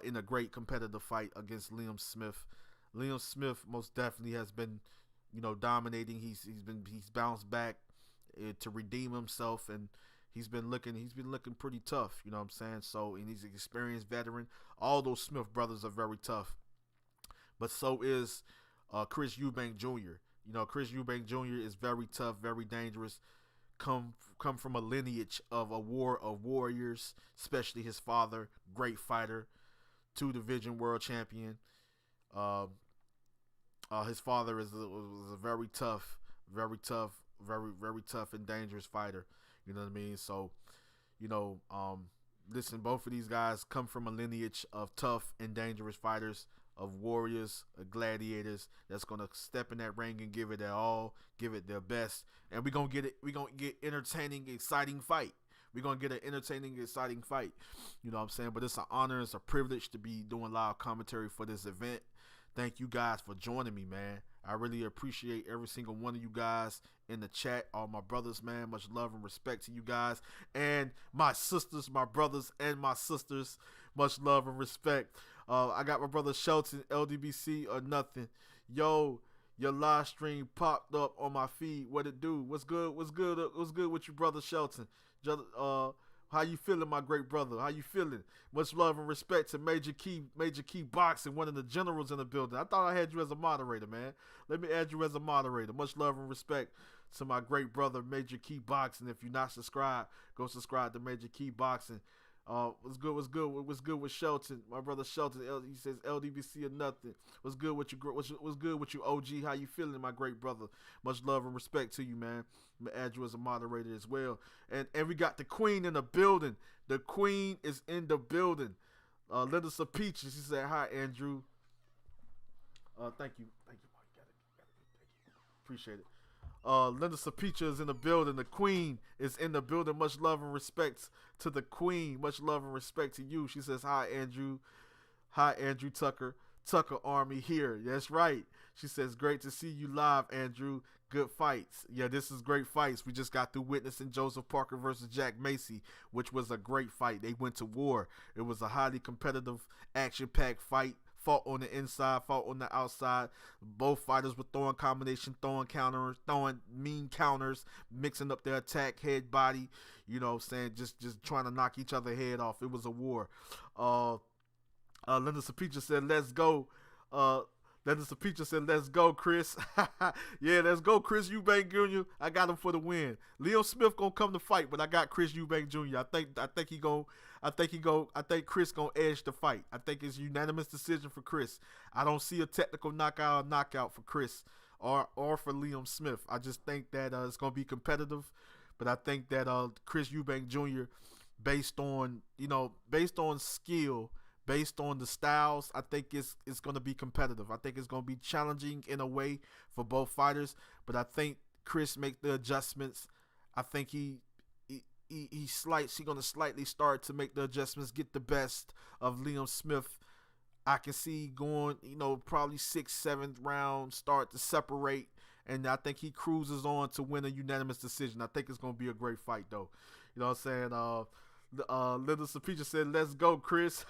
in a great competitive fight against Liam Smith. Liam Smith most definitely has been, dominating. He's bounced back to redeem himself, and he's been looking pretty tough, you know what I'm saying? So, and he's an experienced veteran. All those Smith brothers are very tough. But so is Chris Eubank Jr. Chris Eubank Jr. is very tough, very dangerous. Come from a lineage of a war of warriors, especially his father, great fighter, 2-division world champion. His father was a very tough and dangerous fighter. You know what I mean? So, listen, both of these guys come from a lineage of tough and dangerous fighters, of warriors, of gladiators that's gonna step in that ring and give it their all, give it their best, and we're gonna get entertaining, exciting fight. We're gonna get an entertaining, exciting fight. You know what I'm saying? But it's an honor, it's a privilege to be doing live commentary for this event. Thank you guys for joining me, man. I really appreciate every single one of you guys in the chat. All my brothers, man. Much love and respect to you guys. And my sisters, my brothers and my sisters. Much love and respect. I got my brother Shelton, LDBC or nothing. Yo, your live stream popped up on my feed. What it do? What's good? What's good with you, brother Shelton? How you feeling, my great brother? How you feeling? Much love and respect to Major Key Boxing, one of the generals in the building. I thought I had you as a moderator, man. Let me add you as a moderator. Much love and respect to my great brother, Major Key Boxing. If you're not subscribed, go subscribe to Major Key Boxing. What's good with Shelton? My brother Shelton, he says LDBC or nothing. What's good with you? What's good with you, OG? How you feeling, my great brother? Much love and respect to you, man. I'm gonna add you as a moderator as well. And we got the queen in the building. The queen is in the building. Linda Peaches. She said, "Hi, Andrew." Thank you. Thank you. Appreciate it. Linda Sapicha is in the building. The queen is in the building. Much love and respect to the queen. Much love and respect to you. She says, "Hi, Andrew. Hi, Andrew Tucker. Tucker Army here." That's right. She says, "Great to see you live, Andrew. Good fights." Yeah, this is great fights. We just got through witnessing Joseph Parker versus Jack Macy, which was a great fight. They went to war. It was a highly competitive, action-packed fight. Fought on the inside, fought on the outside. Both fighters were throwing combination, throwing counters, throwing mean counters, mixing up their attack, head, body. You know what I'm saying? Just trying to knock each other head off. It was a war. Linda Sapicha said, "Let's go. That is the Peacher said, let's go, Chris. Yeah, let's go, Chris Eubank Jr. I got him for the win. Liam Smith gonna come to fight, but I got Chris Eubank Jr. I think Chris gonna edge the fight. I think it's a unanimous decision for Chris. I don't see a technical knockout for Chris or for Liam Smith. I just think that it's gonna be competitive, but I think that Chris Eubank Jr. based on skill, based on the styles, I think it's going to be competitive. I think it's going to be challenging in a way for both fighters, but I think Chris make the adjustments. I think he's going to slightly start to make the adjustments, get the best of Liam Smith. I can see going, probably 6th, 7th round, start to separate, and I think he cruises on to win a unanimous decision. I think it's going to be a great fight, though. You know what I'm saying? Linda Sapicha said, let's go, Chris.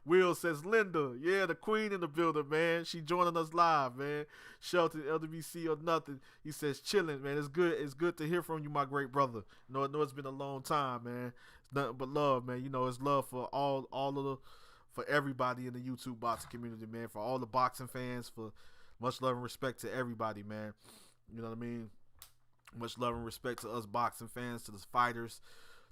Will says, Linda, yeah, the queen in the building, man. She joining us live, man. Shelton, LWC or nothing. He says, chilling, man. It's good to hear from you, my great brother. I know it's been a long time, man. It's nothing but love, man. It's love for for everybody in the YouTube boxing community, man. For all the boxing fans, for much love and respect to everybody, man. You know what I mean? Much love and respect to us boxing fans, to the fighters,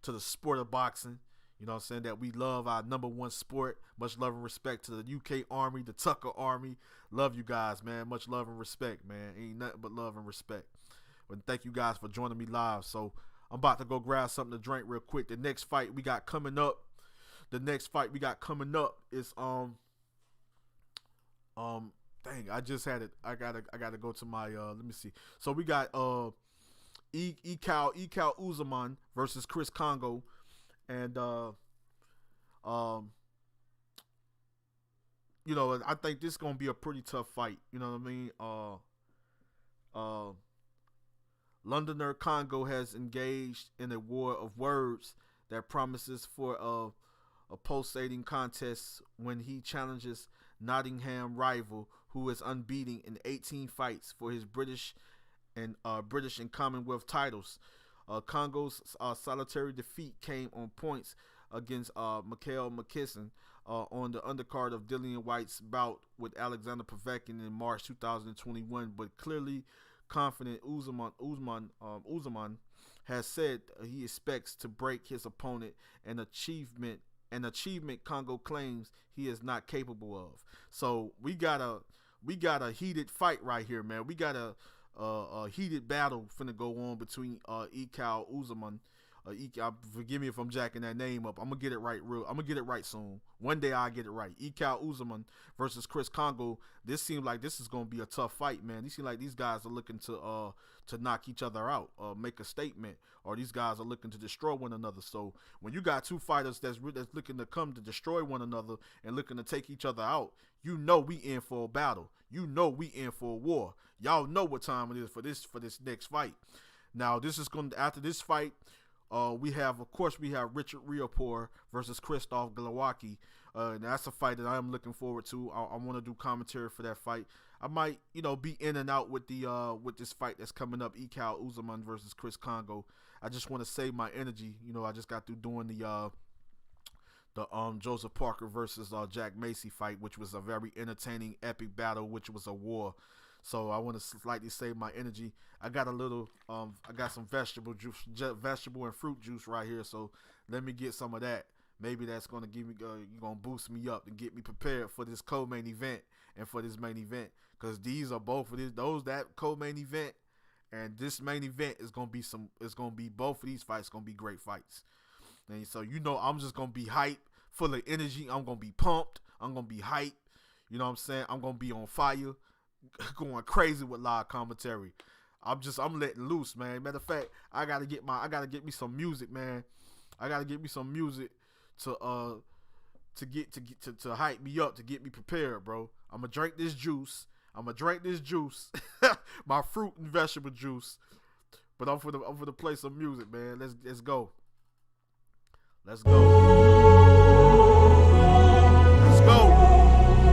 to the sport of boxing. You know what I'm saying? That we love our number one sport. Much love and respect to the UK Army, the Tucker Army. Love you guys, man. Much love and respect, man. Ain't nothing but love and respect. But thank you guys for joining me live. So I'm about to go grab something to drink real quick. The next fight we got coming up is dang, I just had it. I gotta go to my let me see. So we got Ekal Uzman versus Chris Kongo, and I think this is gonna be a pretty tough fight. You know what I mean? Londoner Kongo has engaged in a war of words that promises for a pulsating contest when he challenges Nottingham rival who is unbeaten in 18 fights for his British and Commonwealth titles. Kongo's solitary defeat came on points against Mikhail McKisson on the undercard of Dillian White's bout with Alexander Povetkin in March 2021, but clearly confident Uzman has said he expects to break his opponent, an achievement Kongo claims he is not capable of. So we got a heated fight right here, man. We got a heated battle finna go on between Ekal Uzman. Forgive me if I'm jacking that name up. I'm gonna get it right soon. One day I'll get it right. Ekal Uzman versus Chris Kongo. This seems like this is gonna be a tough fight, man. These seem like these guys are looking to knock each other out, make a statement, or these guys are looking to destroy one another. So when you got two fighters that's looking to come to destroy one another and looking to take each other out, you know we in for a battle. You know we in for a war. Y'all know what time it is for this next fight. Now this is going to, after this fight, we have Richard Riopor versus Krzysztof Glowacki. And that's a fight that I am looking forward to. I want to do commentary for that fight. I might, be in and out with with this fight that's coming up, Ekal Uzman versus Chris Kongo. I just want to save my energy. I just got through doing the Joseph Parker versus Jack Macy fight, which was a very entertaining, epic battle, which was a war. So I want to slightly save my energy. I got a little, I got some vegetable and fruit juice right here. So let me get some of that. Maybe that's going to give me, gonna boost me up and get me prepared for this co-main event and for this main event. Because these are both of that co-main event and this main event is going to be both of these fights going to be great fights. And so, I'm just going to be hyped, full of energy. I'm going to be pumped. I'm going to be hyped. You know what I'm saying? I'm going to be on fire, going crazy with live commentary. I'm letting loose, man. Matter of fact, I got to get me some music, man. I got to get me some music to hype me up, to get me prepared, bro. I'm going to drink this juice. My fruit and vegetable juice. But I'm for the play some music, man. Let's go. Let's go. Let's go.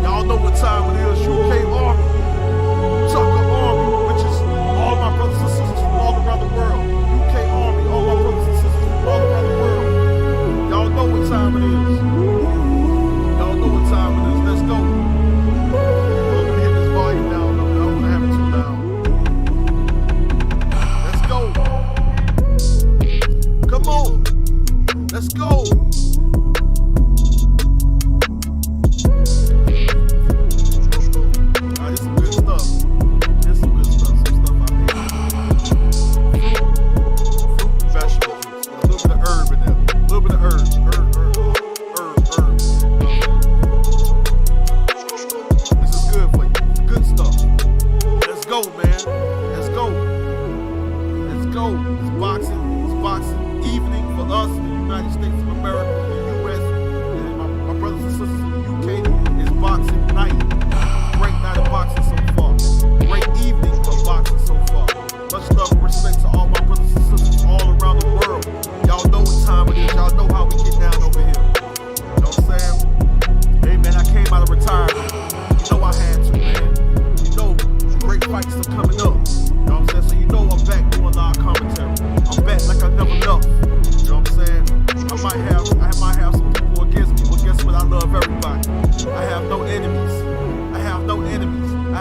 Y'all know what time it is. UK Army, Tucker Army, which is all my brothers and sisters from all around the world. UK Army, all my brothers and sisters from all around the world. Y'all know what time it is. Y'all know what time it is. Let's go. Let me hit this volume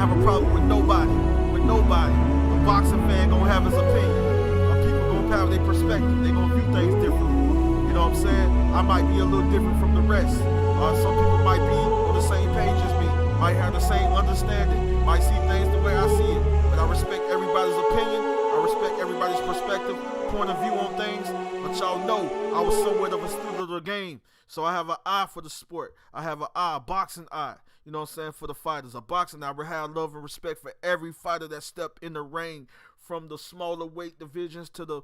have a problem with nobody. With nobody. A boxing fan gonna have his opinion. People gonna have their perspective. They gonna view things differently. You know what I'm saying? I might be a little different from the rest. Some people might be on the same page as me. Might have the same understanding. Might see things the way I see it. But I respect everybody's opinion. I respect everybody's perspective, point of view on things. But y'all know I was somewhat of a student of the game. So I have an eye for the sport. I have an eye, a boxing eye. You know what I'm saying, for the fighters. A boxing eye. I have love and respect for every fighter that stepped in the ring, from the smaller weight divisions to the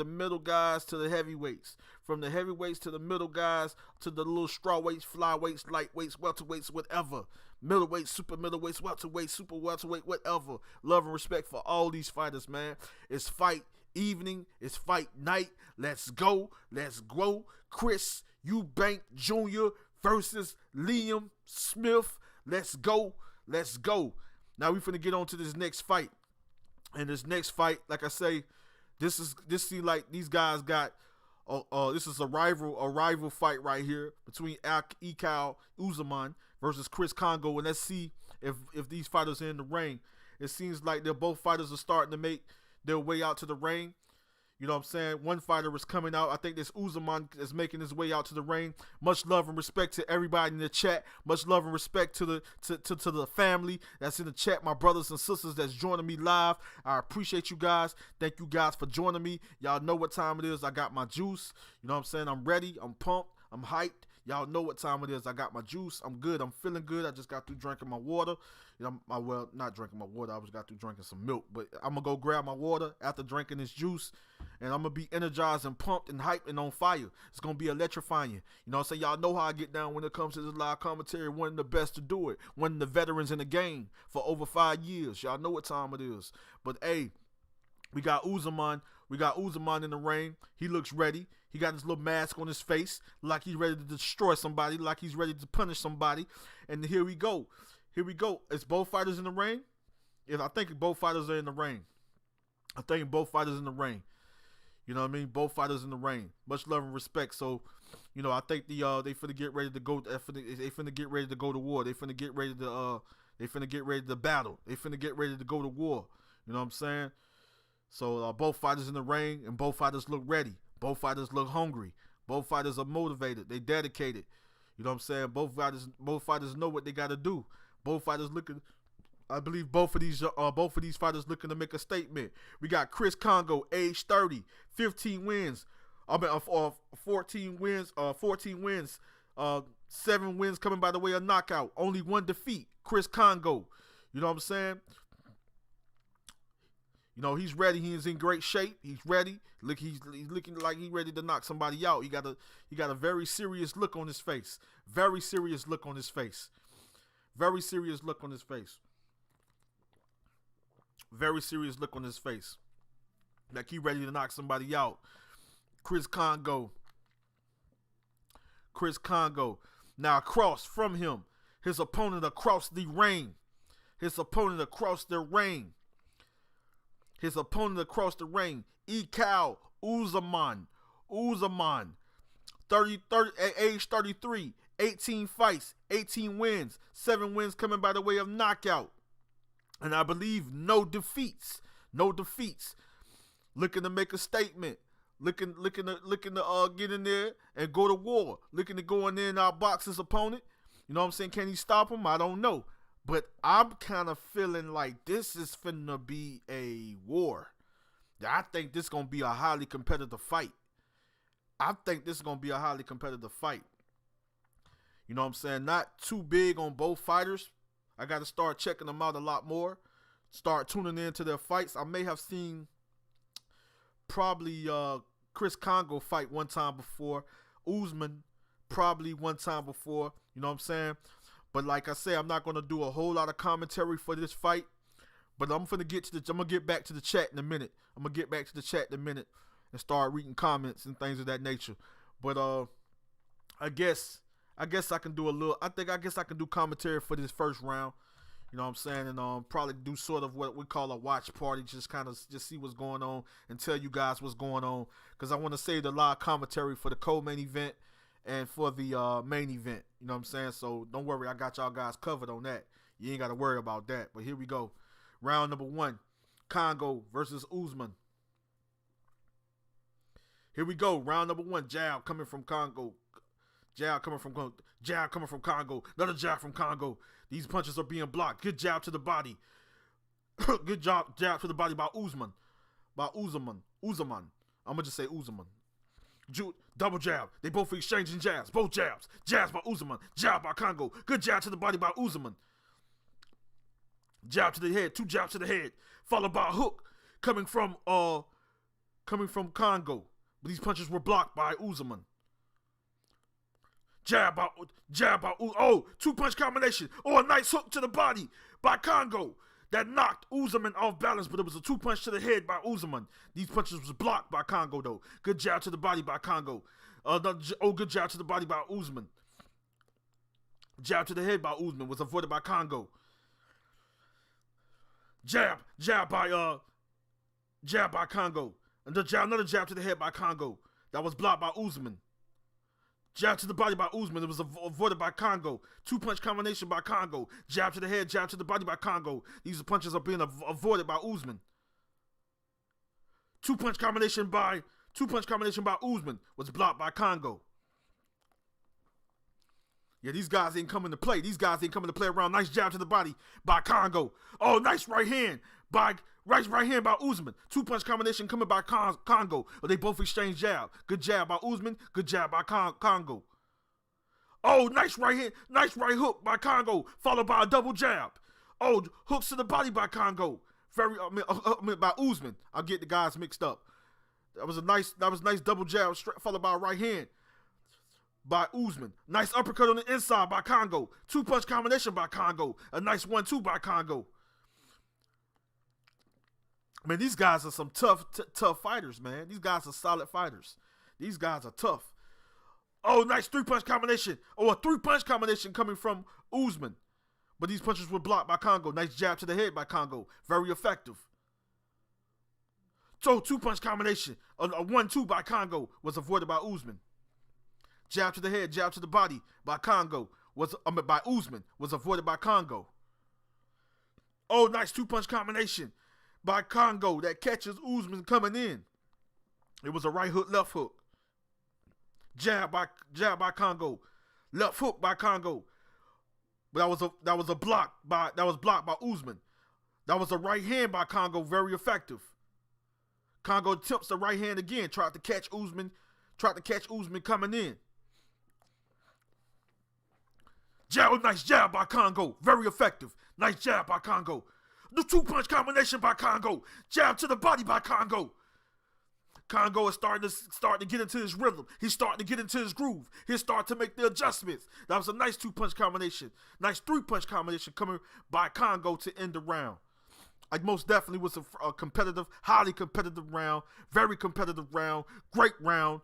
middle guys to the heavyweights. From the heavyweights to the middle guys to the little straw weights, flyweights, lightweights, welterweights, whatever. Middleweight, super middleweights, welterweight, super welterweight, whatever. Love and respect for all these fighters, man. It's fight evening. It's fight night. Let's go. Let's grow. Chris Eubank Jr. versus Liam Smith. Let's go. Let's go. Now we finna get on to this next fight. And this next fight, like I say, this seems like these guys got this is a rival fight right here between Ikao Uzman versus Chris Kongo, and let's see if these fighters are in the ring. It seems like they're both fighters are starting to make their way out to the ring. You know what I'm saying? One fighter is coming out. I think this Uzman is making his way out to the ring. Much love and respect to everybody in the chat. Much love and respect to the family that's in the chat, my brothers and sisters that's joining me live. I appreciate you guys. Thank you guys for joining me. Y'all know what time it is. I got my juice. You know what I'm saying? I'm ready. I'm pumped. I'm hyped. Y'all know what time it is. I got my juice. I'm good. I'm feeling good. I just got through drinking my water. You know, well, not drinking my water. I just got through drinking some milk. But I'm going to go grab my water after drinking this juice. And I'm going to be energized and pumped and hyped and on fire. It's going to be electrifying. You know what I'm saying? Y'all know how I get down when it comes to this live commentary. One of the best to do it. One of the veterans in the game for over 5 years. Y'all know what time it is. But, hey, we got Uzman. We got Uzman in the ring. He looks ready. He got his little mask on his face like he's ready to destroy somebody, like he's ready to punish somebody. And here we go. Here we go. Is both fighters in the ring? Yeah, I think both fighters are in the ring. I think both fighters in the ring. You know what I mean? Both fighters in the ring. Much love and respect. So, you know, I think they finna get ready to go. They finna get ready to go to war. They finna get ready to battle. They finna get ready to go to war. You know what I'm saying? So both fighters in the ring, and both fighters look ready. Both fighters look hungry. Both fighters are motivated. They dedicated. You know what I'm saying? Both fighters know what they got to do. Both fighters looking. I believe both of these fighters looking to make a statement. We got Chris Kongo, age 30, 15 wins. 14 wins. 7 wins coming by the way of knockout. Only 1 defeat. Chris Kongo. You know what I'm saying? You know, he's ready. He is in great shape. He's ready. Look, he's looking like he's ready to knock somebody out. He got a very serious look on his face. Very serious look on his face. Very serious look on his face. Very serious look on his face. Like he ready to knock somebody out. Chris Kongo. Chris Kongo. Now across from him, his opponent across the ring. His opponent across the ring. His opponent across the ring, Ikao Uzman. Age 33, 18 fights, 18 wins, 7 wins coming by the way of knockout. And I believe no defeats. No defeats. Looking to make a statement. Looking to get in there and go to war. Looking to go in there and outbox his opponent. You know what I'm saying? Can he stop him? I don't know. But I'm kind of feeling like this is finna be a war. I think this is going to be a highly competitive fight. You know what I'm saying? Not too big on both fighters. I got to start checking them out a lot more. Start tuning into their fights. I may have seen probably Chris Kongo fight one time before. Uzman probably one time before. You know what I'm saying? But like I say, I'm not going to do a whole lot of commentary for this fight. But I'm going to get back to the chat in a minute. And start reading comments and things of that nature. But I guess I can do a little. I guess I can do commentary for this first round. You know what I'm saying? And probably do sort of what we call a watch party. Just see what's going on and tell you guys what's going on. Because I want to save the live commentary for the co-main event and for the main event. You know what I'm saying? So don't worry, I got y'all guys covered on that. You ain't got to worry about that. But here we go. Round number 1. Congo versus Usman. Here we go. Round number 1. Jab coming from Congo. Jab coming from Congo. Another jab from Congo. These punches are being blocked. Good jab to the body. Good jab to the body by Usman. Usman. I'm going to just say Usman. Double jab. They both exchanging jabs. Both jabs. Jabs by Usman. Jab by Congo. Good jab to the body by Usman. Jab to the head. 2 jabs to the head. Followed by a hook coming from Congo. But these punches were blocked by Usman. Jab by 2-punch combination. A nice hook to the body by Congo. That knocked Usman off balance, but it was a 2-punch to the head by Usman. These punches was blocked by Congo, though. Good jab to the body by Congo. Good jab to the body by Usman. Jab to the head by Usman was avoided by Congo. Jab by Congo. Another jab to the head by Congo. That was blocked by Usman. Jab to the body by Usman. It was avoided by Congo. 2-punch combination by Congo. Jab to the head, jab to the body by Congo. These punches are being avoided by Usman. 2-punch combination by Usman was blocked by Congo. Yeah, these guys ain't coming to play. These guys ain't coming to play around. Nice jab to the body by Congo. Nice right hand by Usman. 2-punch combination coming by Congo. They both exchange jab. Good jab by Usman. Good jab by Congo. Nice right hand. Nice right hook by Congo. Followed by a double jab. Hooks to the body by Congo. By Usman. I'll get the guys mixed up. That was nice double jab followed by a right hand by Usman. Nice uppercut on the inside by Congo. 2-punch combination by Congo. A nice 1-2 by Congo. Man, these guys are some tough fighters, man. These guys are solid fighters. These guys are tough. Nice 3-punch combination. A 3-punch combination coming from Usman. But these punches were blocked by Congo. Nice jab to the head by Congo. Very effective. 2-punch combination. A 1-2 by Congo was avoided by Usman. Jab to the head, jab to the body by by Usman was avoided by Congo. Nice 2-punch combination by Congo that catches Usman coming in. It was a right hook, left hook. Jab by Congo. Left hook by Congo. But that was blocked by Usman. That was a right hand by Congo, very effective. Congo attempts the right hand again, tried to catch Usman coming in. Nice jab by Congo, very effective. Nice jab by Congo. The 2-punch combination by Congo. Jab to the body by Congo. Congo is starting to get into his rhythm. He's starting to get into his groove. He's starting to make the adjustments. That was a nice 2-punch combination. Nice 3-punch combination coming by Congo to end the round. Like most definitely was a competitive, highly competitive round. Very competitive round. Great round.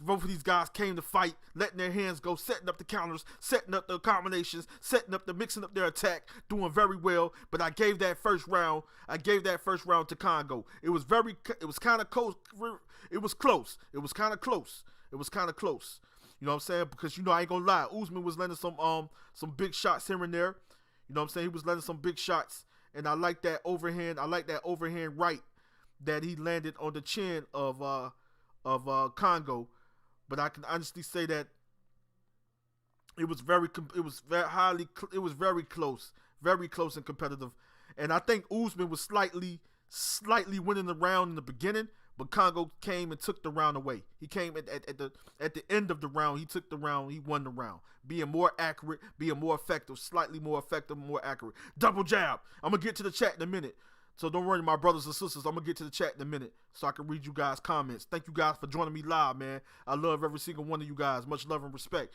Both of these guys came to fight, letting their hands go, setting up the counters, setting up the combinations, mixing up their attack, doing very well. But I gave that first round to Congo. It was kind of close. It was close. You know what I'm saying? Because I ain't gonna lie, Usman was landing some big shots here and there. You know what I'm saying? He was landing some big shots, and I like that overhand. Right that he landed on the chin of Congo, but I can honestly say that it was very close and competitive, and I think Usman was slightly winning the round in the beginning, but Congo came and took the round away. He came at the end of the round. He took the round. He won the round, being more accurate, being more effective, slightly more effective, more accurate. Double jab. I'm gonna get to the chat in a minute. So don't worry, my brothers and sisters. I'm going to get to the chat in a minute so I can read you guys' comments. Thank you guys for joining me live, man. I love every single one of you guys. Much love and respect.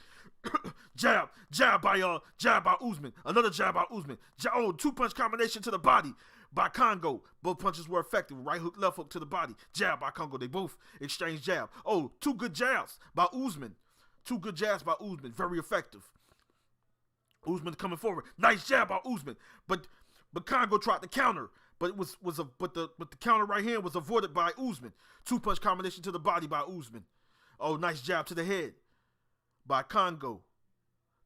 Jab by Usman. Another jab by Usman. 2-punch combination to the body by Congo. Both punches were effective. Right hook, left hook to the body. Jab by Congo. They both exchanged jab. 2 good jabs by Usman. Very effective. Usman coming forward. Nice jab by Usman. But Congo tried to counter. But the counter right hand was avoided by Usman. 2-punch combination to the body by Usman. Nice jab to the head by Congo.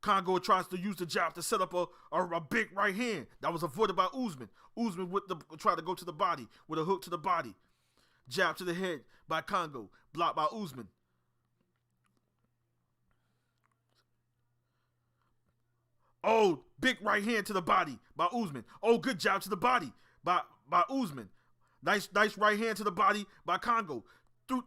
Congo tries to use the jab to set up a big right hand. That was avoided by Usman. Usman tried to go to the body with a hook to the body. Jab to the head by Congo. Blocked by Usman. Oh, big right hand to the body by Usman. Oh, good jab to the body by Usman. Nice right hand to the body by Congo.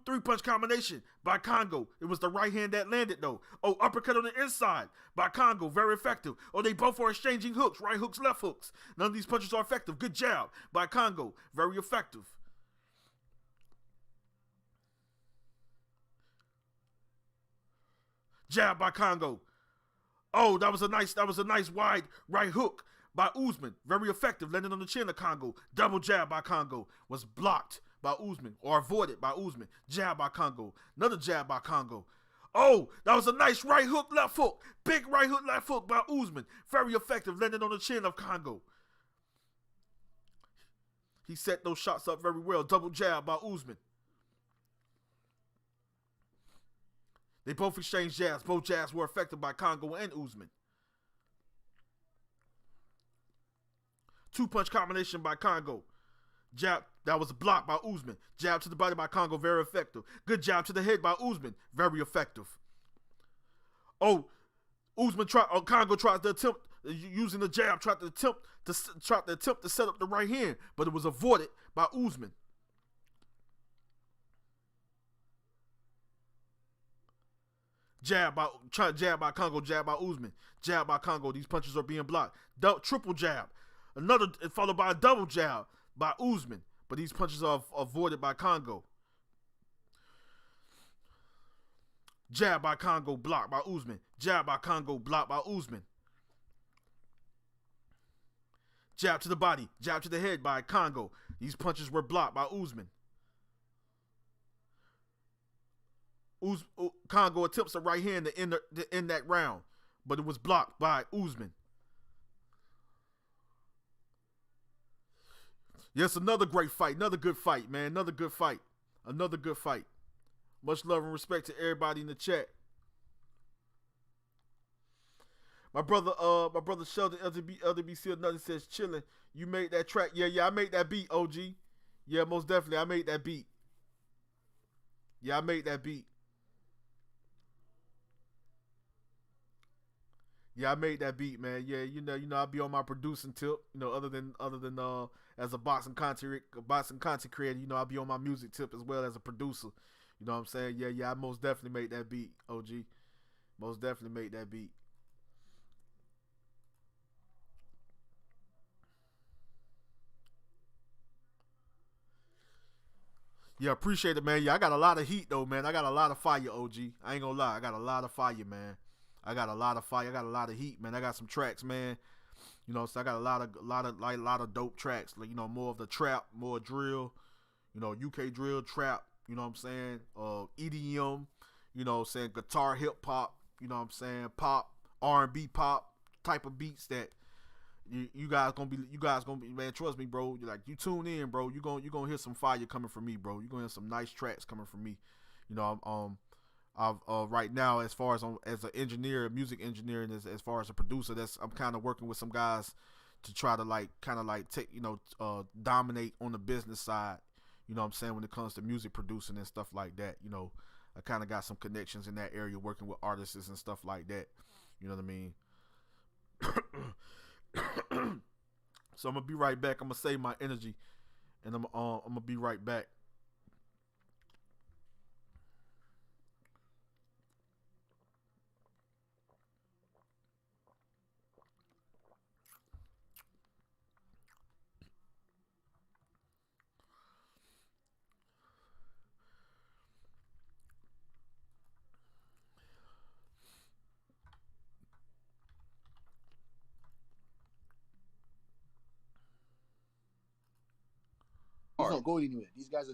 Three-punch combination by Congo. It was the right hand that landed, though. Oh, uppercut on the inside by Congo. Very effective. Oh, they both are exchanging hooks. Right hooks, left hooks. None of these punches are effective. Good jab by Congo. Very effective. Jab by Congo. Oh, that was a nice wide right hook by Usman. Very effective. Landing on the chin of Congo. Double jab by Congo. Was blocked by Usman or avoided by Usman. Jab by Congo. Another jab by Congo. Oh, that was a nice right hook, left hook. Big right hook, left hook by Usman. Very effective. Landing on the chin of Congo. He set those shots up very well. Double jab by Usman. They both exchanged jabs. Both jabs were effective by Congo and Usman. Two-punch combination by Congo. Jab, that was blocked by Usman. Jab to the body by Congo, very effective. Good jab to the head by Usman, very effective. Oh, Congo tried to attempt, using the jab, tried to attempt to set up the right hand, but it was avoided by Usman. Jab by Congo, jab by Usman. Jab by Congo. These punches are being blocked. Triple jab. Another followed by a double jab by Usman. But these punches are avoided by Congo. Jab by Congo, blocked by Usman. Jab by Congo, blocked by Usman. Jab to the body. Jab to the head by Congo. These punches were blocked by Usman. Congo attempts a right hand to end that round, but it was blocked by Usman. Yes, another great fight. Another good fight, man. Another good fight. Another good fight. Much love and respect to everybody in the chat. My brother Sheldon LDBC or nothing says chilling. You made that track. Yeah, I made that beat, OG. Yeah, most definitely. I made that beat. Yeah, I made that beat. Yeah, I made that beat, man. Yeah, you know, I'll be on my producing tip. You know, other than as a boxing content creator, you know, I'll be on my music tip as well as a producer. You know what I'm saying? Yeah, I most definitely made that beat, OG. Most definitely made that beat. Yeah, appreciate it, man. Yeah, I got a lot of heat though, man. I got a lot of fire, OG. I ain't gonna lie, I got a lot of fire, man. I got a lot of fire. I got a lot of heat, man. I got some tracks, man. You know, so I got a lot of dope tracks. Like, you know, more of the trap, more drill. You know, UK drill, trap. You know what I'm saying? EDM. You know what I'm saying? Guitar, hip hop. You know what I'm saying? Pop, R&B, pop type of beats that you guys gonna be, man. Trust me, bro. You tune in, bro. You gonna hear some fire coming from me, bro. You gonna hear some nice tracks coming from me. You know, I've right now, as far as an engineer, music engineer, and as far as a producer, I'm kind of working with some guys to try to take, you know, dominate on the business side. You know what I'm saying, when it comes to music producing and stuff like that. You know, I kind of got some connections in that area, working with artists and stuff like that. You know what I mean? So I'm gonna be right back. I'm gonna save my energy, and I'm gonna be right back. He's not going anywhere. These guys are.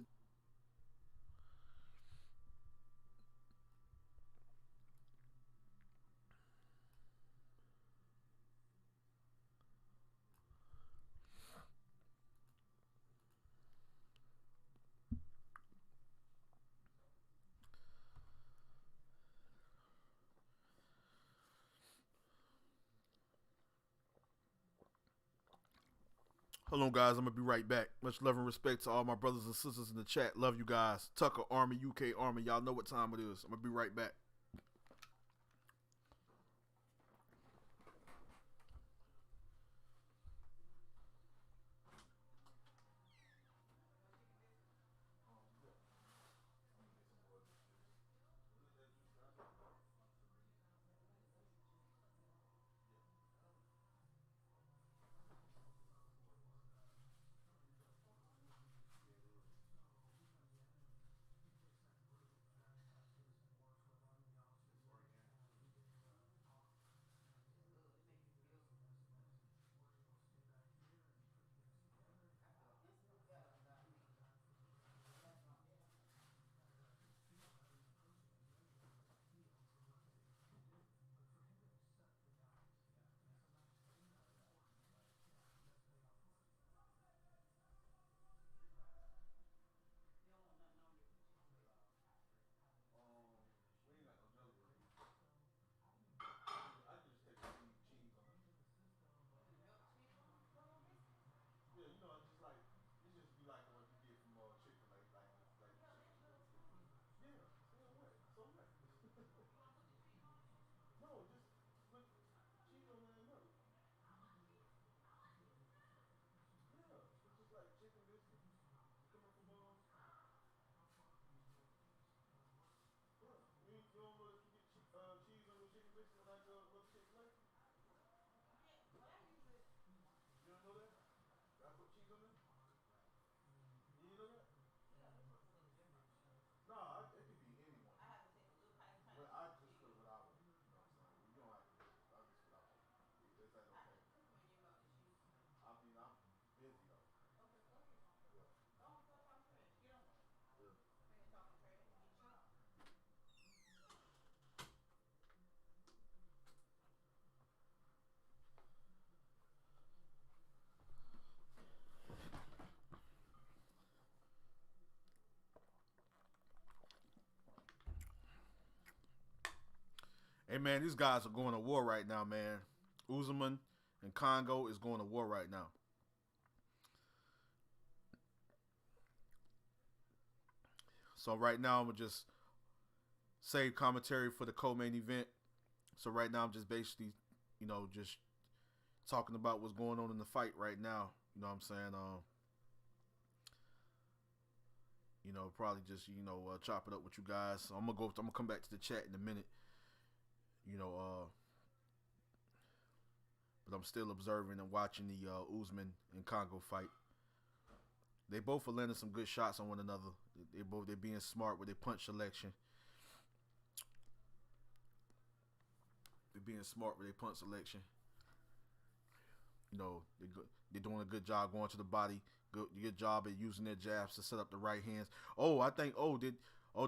Hold on, guys. I'm going to be right back. Much love and respect to all my brothers and sisters in the chat. Love you guys. Tucker Army, UK Army. Y'all know what time it is. I'm going to be right back. Hey, man, these guys are going to war right now, man. Usman and Congo is going to war right now. So right now, I'm going to just save commentary for the co-main event. So right now, I'm just basically, just talking about what's going on in the fight right now. You know what I'm saying? Probably just, chop it up with you guys. So I'm going to come back to the chat in a minute. But I'm still observing and watching the Usman and Congo fight. They both are landing some good shots on one another. They're being smart with their punch selection. They're doing a good job going to the body. Good job at using their jabs to set up the right hands.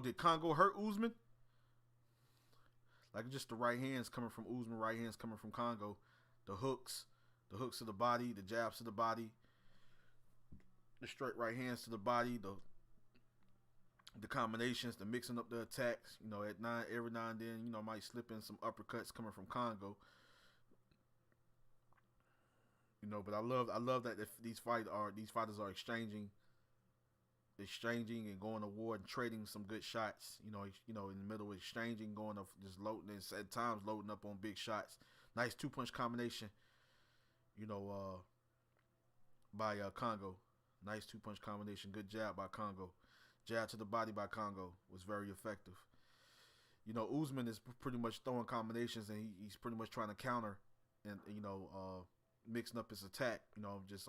Did Congo hurt Usman? Like just the right hands coming from Usman, right hands coming from Congo. The hooks to the body, the jabs to the body, the straight right hands to the body, the combinations, the mixing up the attacks. Every now and then, might slip in some uppercuts coming from Congo. But I love that these fighters are exchanging and going to war and trading some good shots. In the middle of exchanging, going up, just loading, and at times loading up on big shots. Nice 2-punch combination, by Congo. Nice 2-punch combination. Good jab by Congo. Jab to the body by Congo was very effective. Usman is pretty much throwing combinations, and he's pretty much trying to counter and mixing up his attack. Just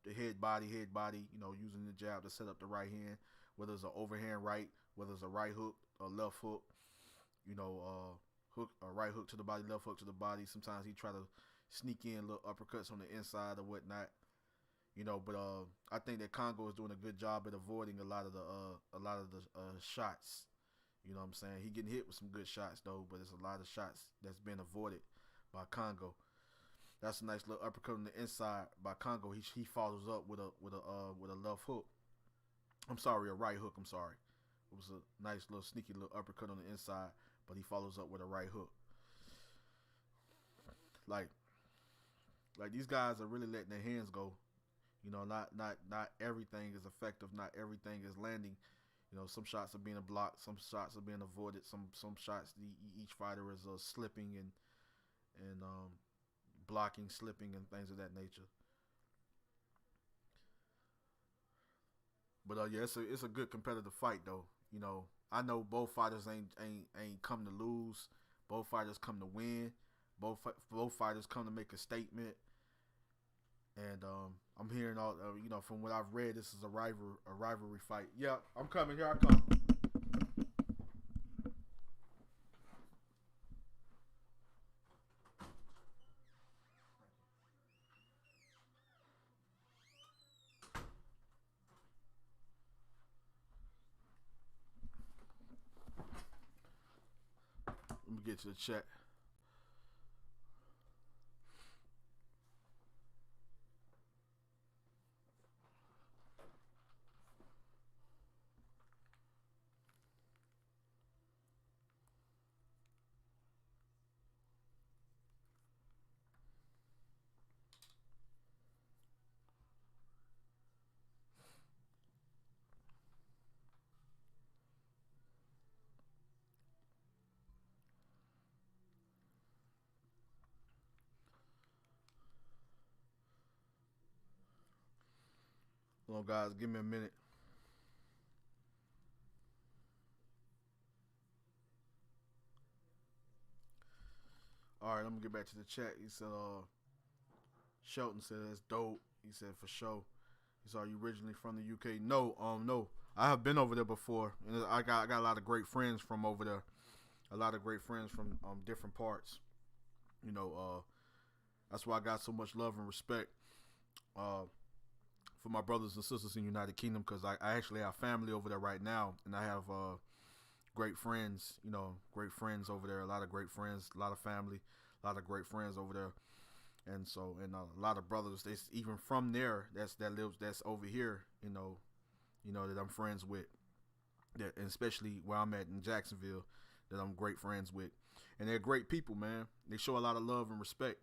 the head body, using the jab to set up the right hand, whether it's an overhand right, whether it's a right hook, a left hook, a right hook to the body, left hook to the body. Sometimes he try to sneak in little uppercuts on the inside or whatnot. But I think that Congo is doing a good job at avoiding a lot of the shots. You know what I'm saying? He getting hit with some good shots though, but it's a lot of shots that's been avoided by Congo. That's a nice little uppercut on the inside by Congo. He follows up with a left hook. A right hook. It was a nice little sneaky little uppercut on the inside, but he follows up with a right hook. Like these guys are really letting their hands go. You know, not everything is effective. Not everything is landing. You know, some shots are being blocked, some shots are being avoided, some shots each fighter is slipping and blocking, slipping, and things of that nature. But yeah, it's a good competitive fight though. You know, I know both fighters ain't come to lose. Both fighters come to win. Both fighters come to make a statement. And I'm hearing all you know, from what I've read, this is a rivalry fight. Yeah, I'm coming. Here I come. Let me get to the chat. Hold on, guys. Give me a minute. All right, I'm gonna get back to the chat. He said, Shelton said that's dope. He said for sure. He said, are you originally from the UK? No, no. I have been over there before, and I got a lot of great friends from over there. A lot of great friends from different parts. You know, that's why I got so much love and respect for my brothers and sisters in the United Kingdom, because I actually have family over there right now, and I have great friends. You know, great friends over there. A lot of great friends, a lot of family, a lot of great friends over there. And so, and a lot of brothers that's even from there that's over here, you know that I'm friends with, that, and especially where I'm at in Jacksonville, that I'm great friends with, and they're great people, man. They show a lot of love and respect.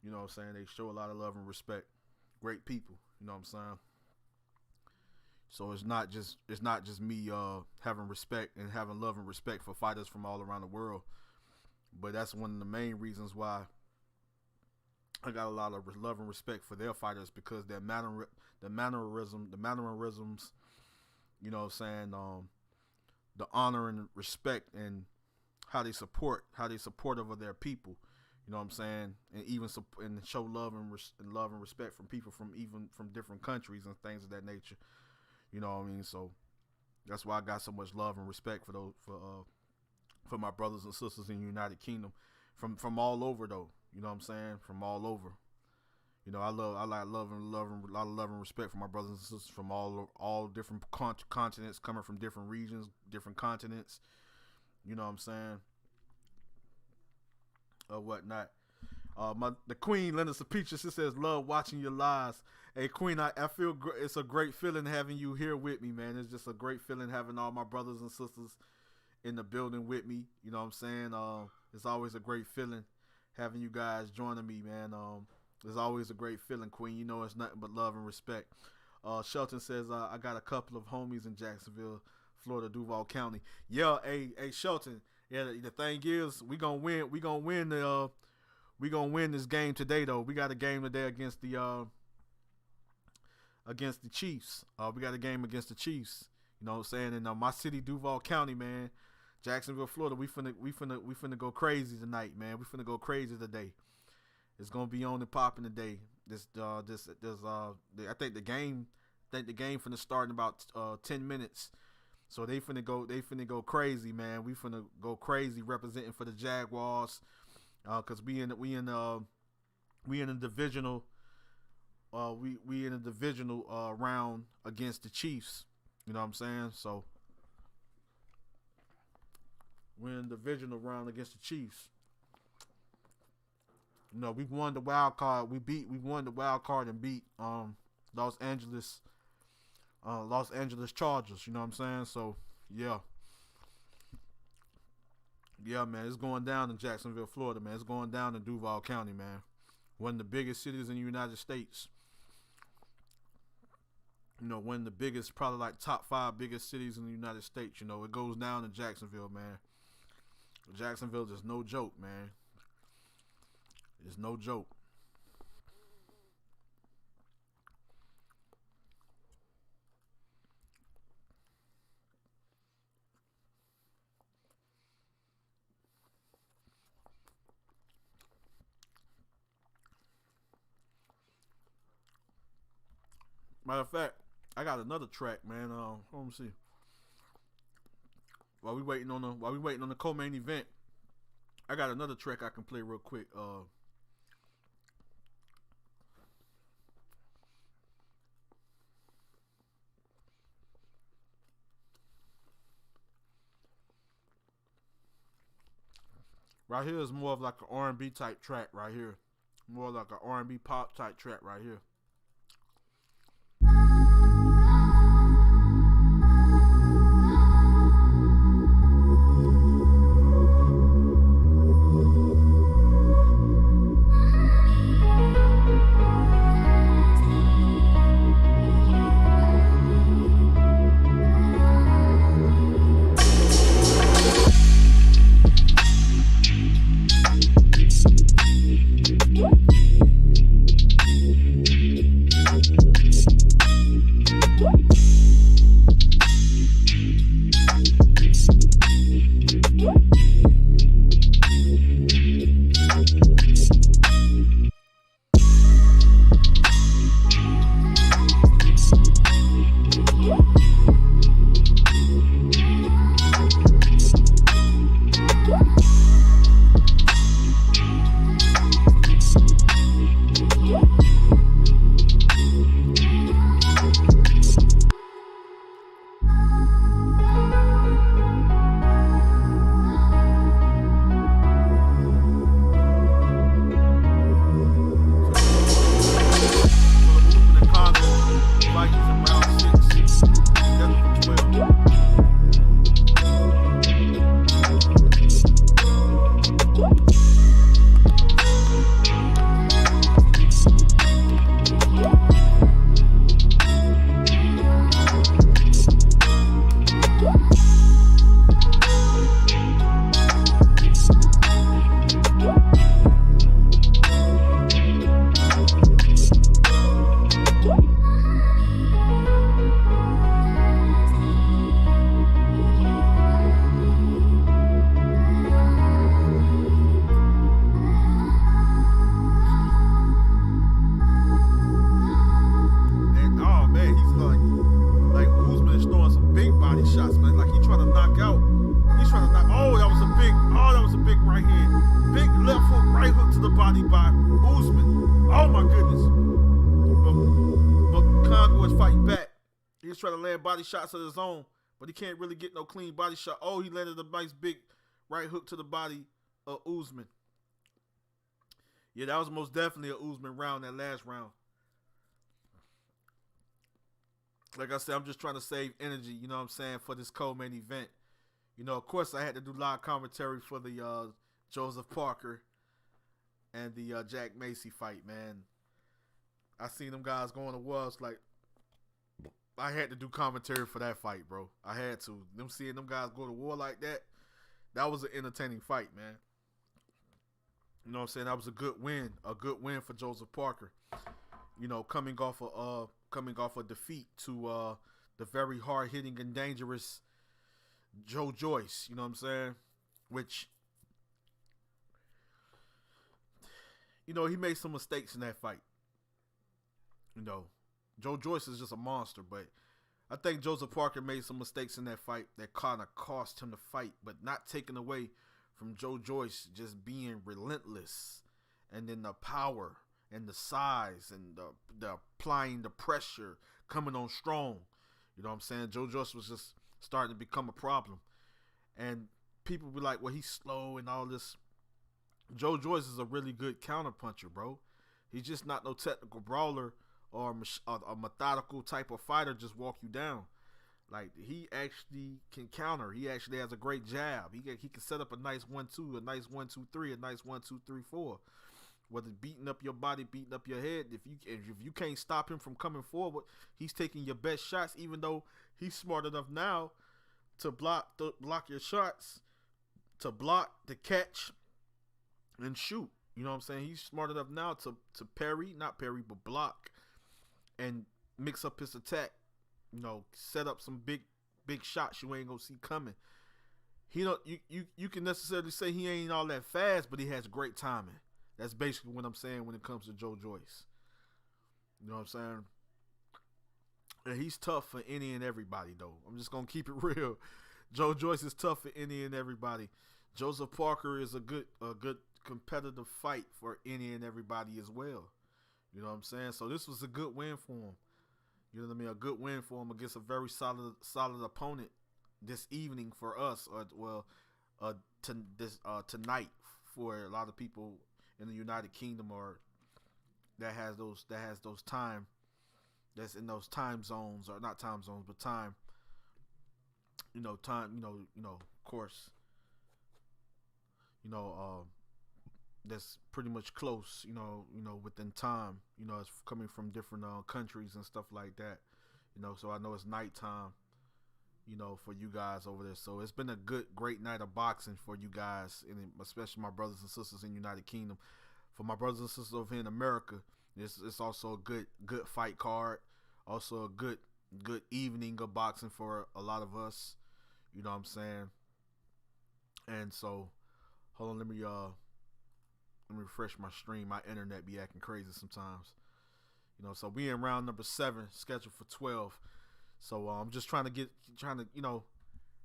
You know what I'm saying? They show a lot of love and respect. Great people. You know what I'm saying? So it's not just me having respect and having love and respect for fighters from all around the world, but that's one of the main reasons why I got a lot of love and respect for their fighters, because their mannerisms, you know what I'm saying, the honor and respect, and how they support over their people, you know what I'm saying, and even and show love and respect from people from different countries and things of that nature, you know what I mean. So that's why I got so much love and respect for those for my brothers and sisters in the United Kingdom, from all over though. You know what I'm saying? From all over. You know, I like love and respect for my brothers and sisters from all different continents, coming from different regions, different continents. You know what I'm saying? Or whatnot. The Queen, Linda Sapicha, she says, love watching your lives. Hey, Queen, I feel it's a great feeling having you here with me, man. It's just a great feeling having all my brothers and sisters in the building with me. You know what I'm saying? It's always a great feeling having you guys joining me, man. It's always a great feeling, Queen. You know, it's nothing but love and respect. Shelton says, I got a couple of homies in Jacksonville, Florida, Duval County. Yeah, hey, Shelton. Yeah, the thing is, we gonna win. We gonna win this game today, though. We got a game today against the Chiefs. We got a game against the Chiefs. You know what I'm saying? In my city, Duval County, man. Jacksonville, Florida, we finna go crazy tonight, man. We finna go crazy today. It's gonna be on and popping today. I think the game finna start in about 10 minutes. So they finna go crazy, man. We finna go crazy representing for the Jaguars, cause we in a divisional round against the Chiefs. You know what I'm saying? So we're in the divisional round against the Chiefs. You know, we won the wild card. We won the wild card and beat Los Angeles Chargers. You know what I'm saying? So yeah, man, it's going down in Jacksonville, Florida, man. It's going down in Duval County, man. One of the biggest cities in the United States. one of the biggest, probably like top 5 biggest cities in the United States. It goes down in Jacksonville, man. Jacksonville is no joke, man. It's no joke. Matter of fact, I got another track, man. Let me see. While we waiting on the co-main event, I got another track I can play real quick. Right here is more of like an R&B type track right here. More like an R&B pop type track right here. Trying to land body shots of his own, but he can't really get no clean body shot. Oh, he landed a nice big right hook to the body of Usman. Yeah, that was most definitely a Usman round, that last round. Like I said, I'm just trying to save energy, you know what I'm saying, for this co-main event. Of course, I had to do live commentary for the Joseph Parker and the Jack Macy fight, man. I seen them guys going to war. It's like, I had to do commentary for that fight, bro. I had to. Seeing them guys go to war like that, that was an entertaining fight, man. You know what I'm saying? That was a good win for Joseph Parker. Coming off a defeat to the very hard hitting and dangerous Joe Joyce. You know what I'm saying? Which, he made some mistakes in that fight. Joe Joyce is just a monster, but I think Joseph Parker made some mistakes in that fight that kind of cost him the fight, but not taken away from Joe Joyce just being relentless, and then the power and the size and the applying the pressure, coming on strong. You know what I'm saying? Joe Joyce was just starting to become a problem, and people be like, well, he's slow and all this. Joe Joyce is a really good counterpuncher, bro. He's just not no technical brawler or a methodical type of fighter, just walk you down. Like, he actually can counter. He actually has a great jab. He can set up a nice 1-2, a nice 1-2-3, a nice 1-2-3-4. whether beating up your body, beating up your head. If you can't stop him from coming forward, he's taking your best shots. Even though he's smart enough now to block your shots, to block, to catch, and shoot. You know what I'm saying? He's smart enough now to parry, not parry, but block, and mix up his attack. You know, set up some big shots you ain't gonna see coming. He don't. You can necessarily say he ain't all that fast, but he has great timing. That's basically what I'm saying when it comes to Joe Joyce. You know what I'm saying? And he's tough for any and everybody, though. I'm just gonna keep it real. Joe Joyce is tough for any and everybody. Joseph Parker is a good competitive fight for any and everybody as well. You know what I'm saying? So this was a good win for him. You know what I mean? A good win for him against a very solid opponent this evening for us, tonight for a lot of people in the United Kingdom, or that has those time, that's in those time zones, or not time zones, but time. Time. Of course. That's pretty much close. Within time. It's coming from different countries and stuff like that. So I know it's nighttime. For you guys over there. So it's been a great night of boxing for you guys, and especially my brothers and sisters in the United Kingdom. For my brothers and sisters over here in America, it's also a good fight card. Also a good evening of boxing for a lot of us. You know what I'm saying? And so, hold on, let me refresh my stream. My internet be acting crazy sometimes. So we in round number 7, scheduled for 12. So I'm just trying to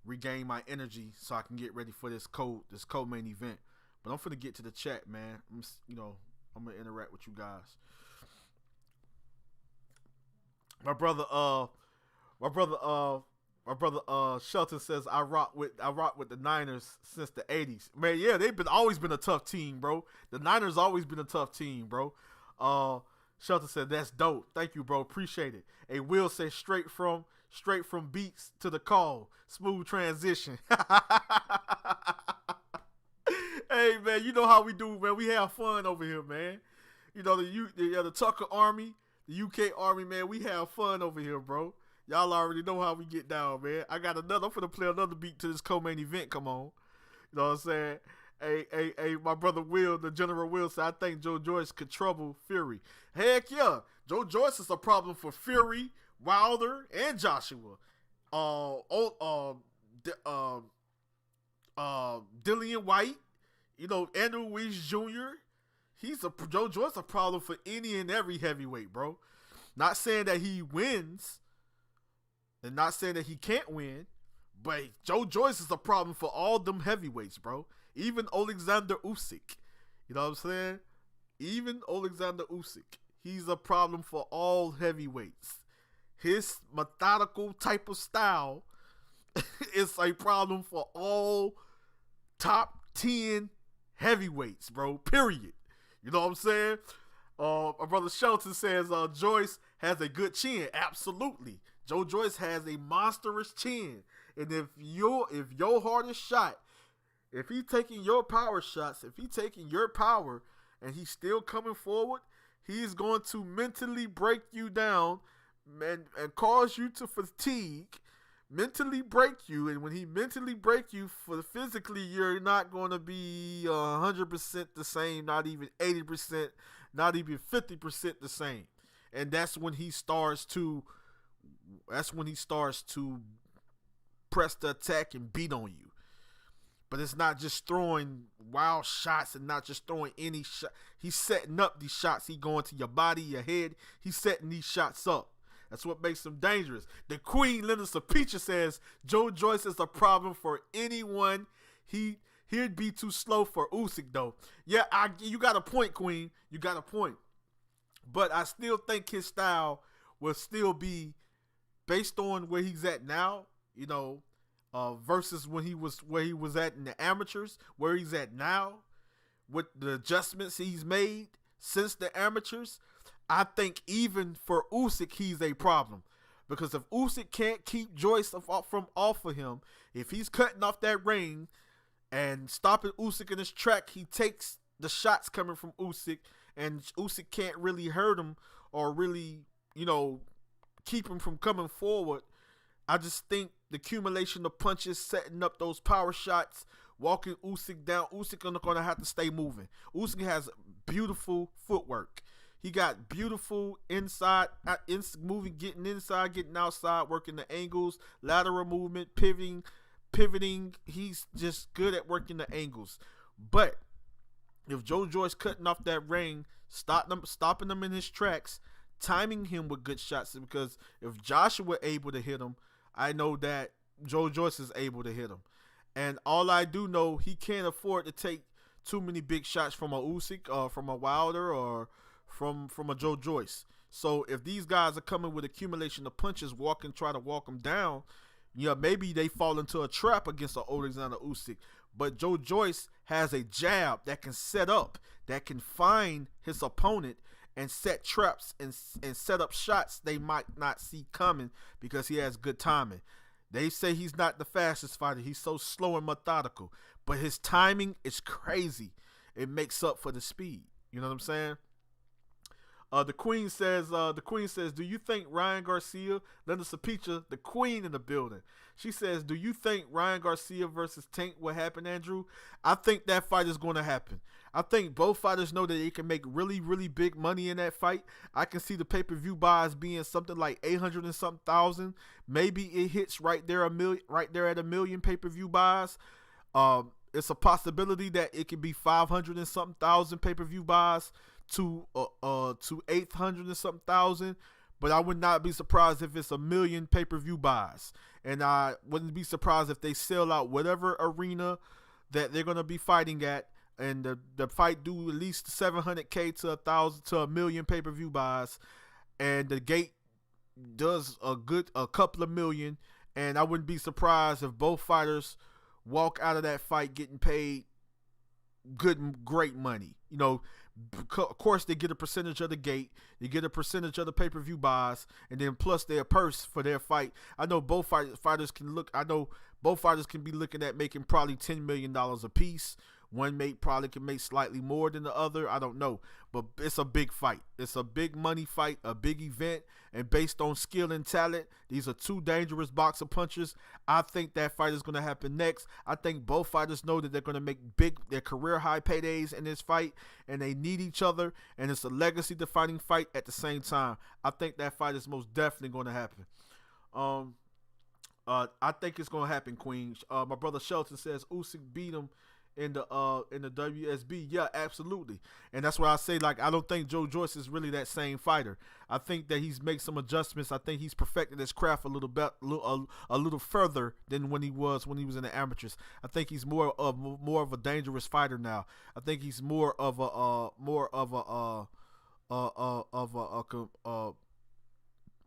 regain my energy so I can get ready for this co-main event. But I'm finna get to the chat, man. I'm gonna interact with you guys. My brother Shelton says I rock with the Niners since the 80s. Man, yeah, they've always been a tough team, bro. The Niners always been a tough team, bro. Shelton said that's dope. Thank you, bro. Appreciate it. Hey, Will says straight from beats to the call. Smooth transition. Hey, man, you know how we do, man. We have fun over here, man. The Tucker Army, the UK Army, man. We have fun over here, bro. Y'all already know how we get down, man. I'm finna play another beat to this co-main event. Come on. You know what I'm saying? Hey, my brother Will, the General Will, said, I think Joe Joyce could trouble Fury. Heck yeah. Joe Joyce is a problem for Fury, Wilder, and Joshua. Dillian White, Andrew Weiss Jr. Joe Joyce a problem for any and every heavyweight, bro. Not saying that he wins, and not saying that he can't win, but Joe Joyce is a problem for all them heavyweights, bro. Even Alexander Usyk. You know what I'm saying? Even Alexander Usyk. He's a problem for all heavyweights. His methodical type of style is a problem for all top 10 heavyweights, bro. Period. You know what I'm saying? My brother Shelton says Joyce has a good chin. Absolutely. Joe Joyce has a monstrous chin. And if your hardest shot, if he's taking your power shots, if he's taking your power and he's still coming forward, he's going to mentally break you down and cause you to fatigue, mentally break you. And when he mentally break you, physically, you're not going to be 100% the same, not even 80%, not even 50% the same. And that's when he starts to press the attack and beat on you. But it's not just throwing wild shots and not just throwing any shot. He's setting up these shots. He going to your body, your head. He's setting these shots up. That's what makes him dangerous. The Queen Linda Sapicha says Joe Joyce is a problem for anyone. He'd be too slow for Usyk though. Yeah, you got a point, Queen. You got a point. But I still think his style will still be based on where he's at now. Versus where he was at in the amateurs, where he's at now, with the adjustments he's made since the amateurs. I think even for Usyk, he's a problem. Because if Usyk can't keep Joyce from off of him, if he's cutting off that ring and stopping Usyk in his track, he takes the shots coming from Usyk, and Usyk can't really hurt him or really, keep him from coming forward. I just think the accumulation of punches, setting up those power shots, walking Usyk down. Usyk going to have to stay moving. Usyk has beautiful footwork. He got beautiful inside moving, getting inside, getting outside, working the angles, lateral movement, pivoting. He's just good at working the angles. But if Joe Joyce cutting off that ring, stopping him in his tracks, timing him with good shots, because if Joshua able to hit him, I know that Joe Joyce is able to hit him. And all I do know, he can't afford to take too many big shots from a Usyk or from a Wilder or from a Joe Joyce. So if these guys are coming with accumulation of punches, try to walk them down, maybe they fall into a trap against an Alexander Usyk. But Joe Joyce has a jab that can set up, that can find his opponent and set traps and set up shots they might not see coming because he has good timing. They say he's not the fastest fighter. He's so slow and methodical. But his timing is crazy. It makes up for the speed. You know what I'm saying? The Queen says, do you think Ryan Garcia, Linda Sapicha, the Queen in the building. She says, do you think Ryan Garcia versus Tank will happen, Andrew? I think that fight is going to happen. I think both fighters know that they can make really, really big money in that fight. I can see the pay-per-view buys being something like 800 and something thousand. Maybe it hits right there at $1 million pay-per-view buys. It's a possibility that it could be 500 and something thousand pay-per-view buys to 800 and something thousand. But I would not be surprised if it's 1 million pay-per-view buys. And I wouldn't be surprised if they sell out whatever arena that they're going to be fighting at. And the fight do at least 700K to 1,000 to 1 million pay-per-view buys. And the gate does a couple of million. And I wouldn't be surprised if both fighters walk out of that fight getting paid great money. Of course, they get a percentage of the gate, they get a percentage of the pay-per-view buys, and then plus their purse for their fight. I know both fighters can be looking at making probably $10 million a piece. One probably can make slightly more than the other. I don't know. But it's a big fight. It's a big money fight, a big event. And based on skill and talent, these are two dangerous boxer punchers. I think that fight is going to happen next. I think both fighters know that they're going to make their career high paydays in this fight. And they need each other. And it's a legacy defining fight at the same time. I think that fight is most definitely going to happen. I think it's going to happen, Queen. My brother Shelton says Usyk beat him in the WSB. Yeah, absolutely. And that's why I say, I don't think Joe Joyce is really that same fighter. I think that he's made some adjustments. I think he's perfected his craft a little further than when he was in the amateurs. I think he's more of a dangerous fighter now. I think he's more of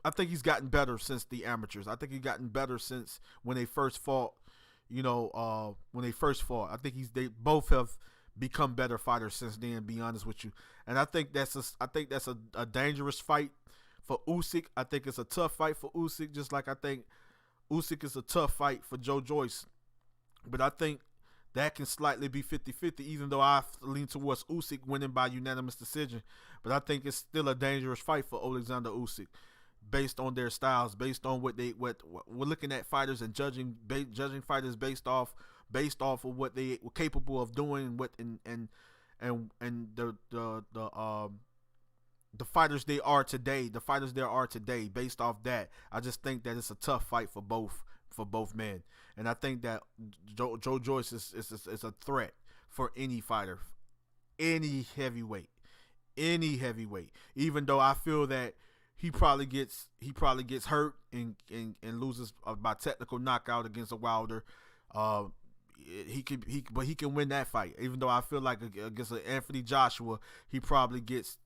I think he's gotten better since the amateurs. I think he's gotten better since when they first fought. When they first fought, I think they both have become better fighters since then. Be honest with you, and I think that's a dangerous fight for Usyk. I think it's a tough fight for Usyk, just like I think Usyk is a tough fight for Joe Joyce. But I think that can slightly be 50-50, even though I lean towards Usyk winning by unanimous decision. But I think it's still a dangerous fight for Alexander Usyk, based on their styles, based on what we're looking at fighters and judging fighters based off of what they were capable of doing, and the fighters they are today, based off that. I just think that it's a tough fight for both men, and I think that Joe Joyce is a threat for any fighter, any heavyweight, even though I feel that he probably gets hurt and loses by technical knockout against a Wilder. He can win that fight. Even though I feel like against Anthony Joshua, he probably gets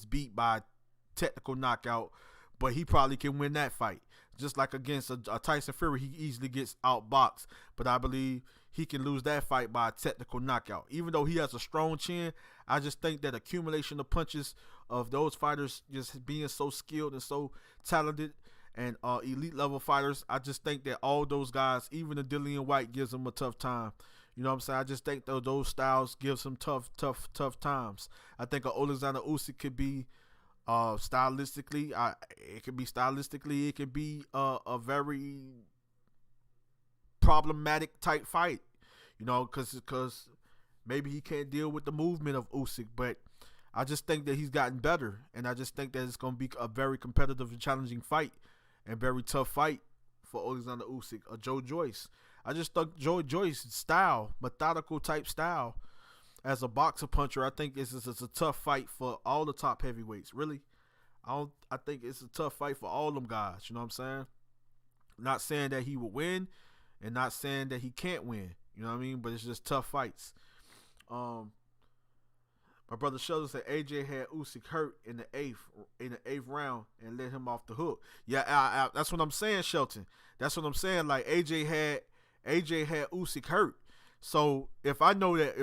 beat by technical knockout, but he probably can win that fight. Just like against a Tyson Fury, he easily gets outboxed, but I believe he can lose that fight by a technical knockout. Even though he has a strong chin, I just think that accumulation of punches of those fighters just being so skilled and so talented and elite level fighters, I just think that all those guys, even the Dillian White, gives them a tough time. You know what I'm saying? I just think those styles give some tough times. I think Alexander Usyk could be stylistically. It could be stylistically. It could be a very problematic type fight. You know, because maybe he can't deal with the movement of Usyk, but I just think that he's gotten better, and I just think that it's going to be a very competitive and challenging fight and very tough fight for Alexander Usyk or Joe Joyce. I just think Joe Joyce's style, methodical type style, as a boxer puncher, I think it's a tough fight for all the top heavyweights. Really, I think it's a tough fight for all them guys. You know what I'm saying? Not saying that he will win, and not saying that he can't win. You know what I mean? But it's just tough fights. My brother Sheldon said AJ had Usyk hurt in the eighth round and let him off the hook. Yeah, that's what I'm saying, Shelton. That's what I'm saying. Like AJ had Usyk hurt. So if I know that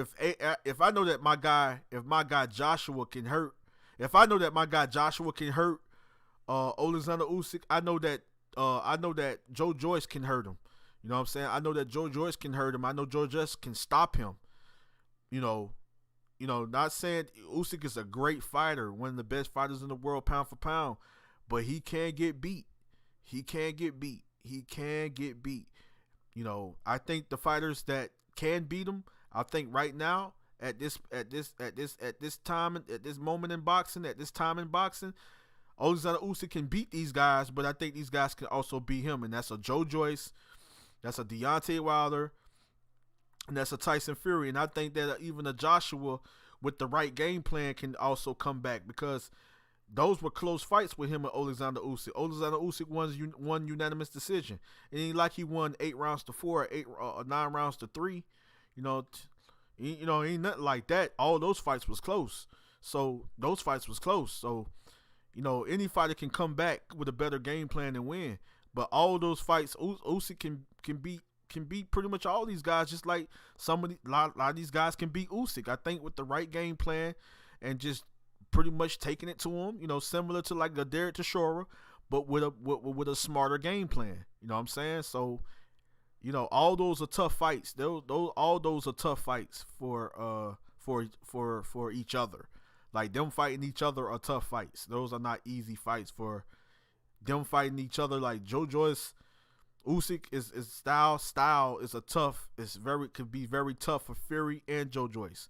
if my guy Joshua can hurt, Alexander Usyk, I know that Joe Joyce can hurt him. You know what I'm saying? I know that Joe Joyce can hurt him. I know Joe Joyce can stop him. You know, not saying Usyk is a great fighter, one of the best fighters in the world, pound for pound, but he can get beat. He can get beat. You know, I think the fighters that can beat him, I think right now at this moment in boxing, Alexander Usyk can beat these guys, but I think these guys can also beat him, and that's a Joe Joyce, that's a Deontay Wilder, and that's a Tyson Fury. And I think that even a Joshua with the right game plan can also come back, because those were close fights with him and Alexander Usyk. Alexander Usyk won unanimous decision. It ain't like he won 8 rounds to 4 or 9 rounds to 3. You know, ain't nothing like that. All those fights was close. So you know, any fighter can come back with a better game plan and win. But all those fights, Usyk can beat pretty much all these guys, just like a lot of these guys can beat Usyk. I think with the right game plan and just pretty much taking it to him, you know, similar to like a Derek Chisora, but with a smarter game plan. You know what I'm saying? So, you know, all those are tough fights. All those are tough fights for each other. Like them fighting each other are tough fights. Those are not easy fights for them fighting each other. Like Joe Joyce, Usyk is style is could be very tough for Fury and Joe Joyce.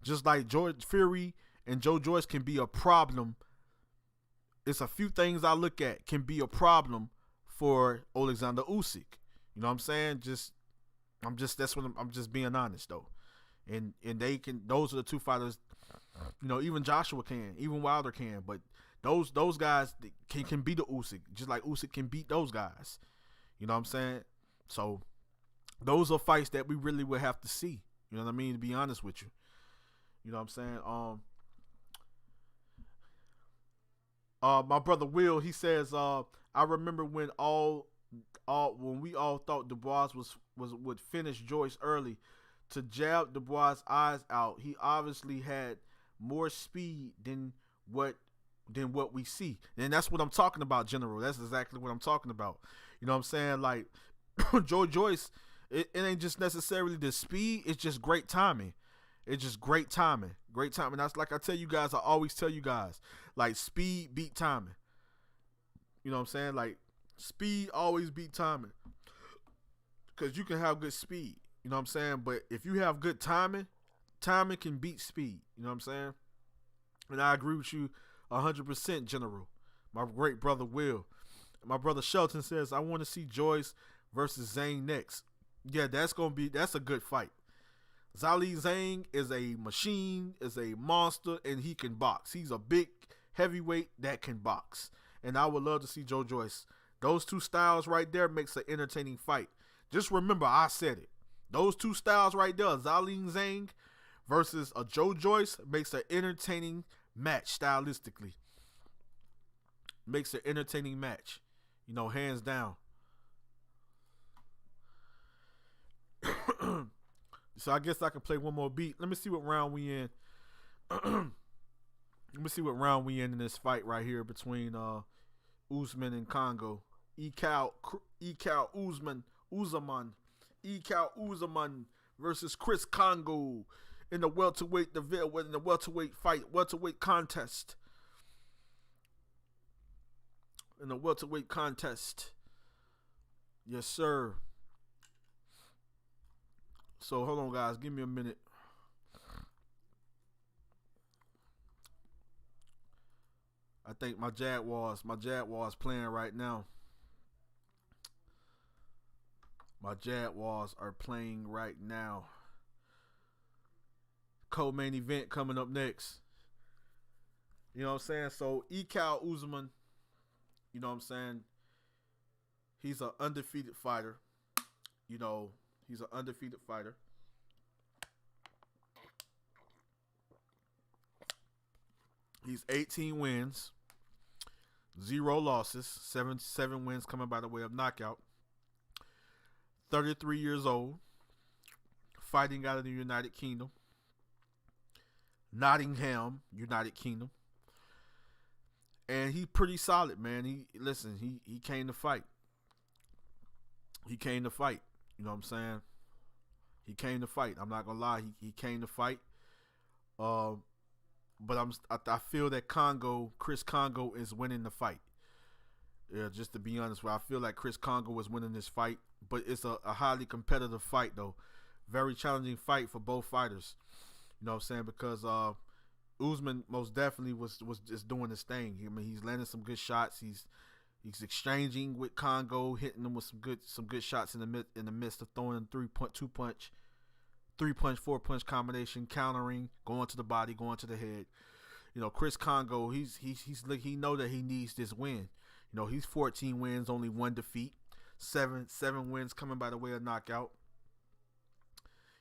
Just like Fury and Joe Joyce can be a problem. It's a few things I look at can be a problem for Alexander Usyk. You know what I'm saying? I'm just being honest though. And those are the two fighters, you know, even Joshua can, even Wilder can, but those guys can beat the Usyk, just like Usyk can beat those guys. You know what I'm saying? So those are fights that we really would have to see. You know what I mean? To be honest with you. You know what I'm saying? My brother Will, he says, I remember when we all thought Dubois would finish Joyce early to jab Dubois' eyes out. He obviously had more speed than what we see. And that's what I'm talking about, General. That's exactly what I'm talking about. You know what I'm saying? Like Joe Joyce, it ain't just necessarily the speed, it's just great timing. It's just great timing. Great timing. That's like I always tell you guys, like speed beat timing. You know what I'm saying? Like speed always beat timing. Because you can have good speed. You know what I'm saying? But if you have good timing, timing can beat speed. You know what I'm saying? And I agree with you 100%, General. My great brother Will. My brother Shelton says, I want to see Joyce versus Zhang next. Yeah, that's a good fight. Zhang Zhang is a machine, is a monster, and he can box. He's a big heavyweight that can box. And I would love to see Joe Joyce. Those two styles right there makes an entertaining fight. Just remember, I said it. Those two styles right there, Zhang Zhang versus a Joe Joyce, makes an entertaining match stylistically. Makes an entertaining match. You know, hands down. So I guess I can play one more beat. Let me see what round we in. Let me see what round we in this fight right here between Usman and Congo. Usman versus Chris Congo in the welterweight welterweight contest. In the welterweight contest. Yes, sir. So hold on, guys. Give me a minute. I think my Jaguars playing right now. My Jaguars are playing right now. Co-main event coming up next. You know what I'm saying? So Ekal Usman, you know what I'm saying? He's an undefeated fighter. You know, he's an undefeated fighter. He's 18 wins, 0 losses, seven wins coming by the way of knockout. 33 years old, fighting out of the United Kingdom. Nottingham, United Kingdom. And he pretty solid, man. He came to fight. He came to fight. You know what I'm saying? He came to fight. I'm not gonna lie. He came to fight. But I feel that Chris Congo is winning the fight. Yeah, just to be honest, I feel like Chris Congo is winning this fight. But it's a highly competitive fight, though. Very challenging fight for both fighters. You know what I'm saying? Because Usman most definitely was just doing his thing. I mean, he's landing some good shots. He's exchanging with Congo, hitting him with some good shots in the midst of throwing him 3-punch, 4-punch combination, countering, going to the body, going to the head. You know, Chris Congo, he know that he needs this win. You know, he's 14 wins, only 1 defeat, seven wins coming by the way of knockout.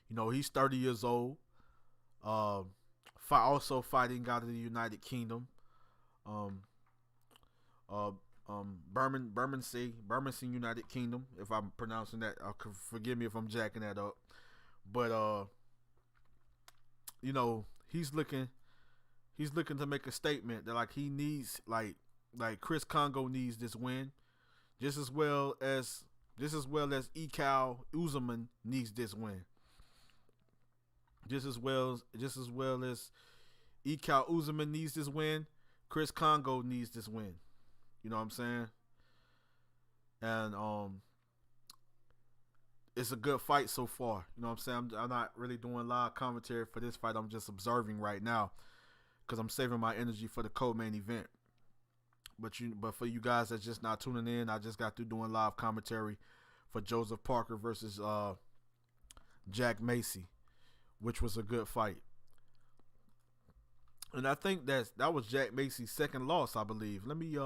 You know, he's 30 years old. Also fighting out of the United Kingdom. Bermondsey, United Kingdom. If I'm pronouncing that, forgive me if I'm jacking that up. But you know, he's looking to make a statement that like he needs like Chris Congo needs this win, just as well as Ekal Usman needs this win. Just as well as Ekal Usman needs this win, Chris Congo needs this win. You know what I'm saying? And it's a good fight so far. You know what I'm saying? I'm not really doing live commentary for this fight. I'm just observing right now because I'm saving my energy for the co-main event. But for you guys that's just not tuning in, I just got through doing live commentary for Joseph Parker versus Jack Macy, which was a good fight. And I think that was Jack Macy's second loss, I believe. Let me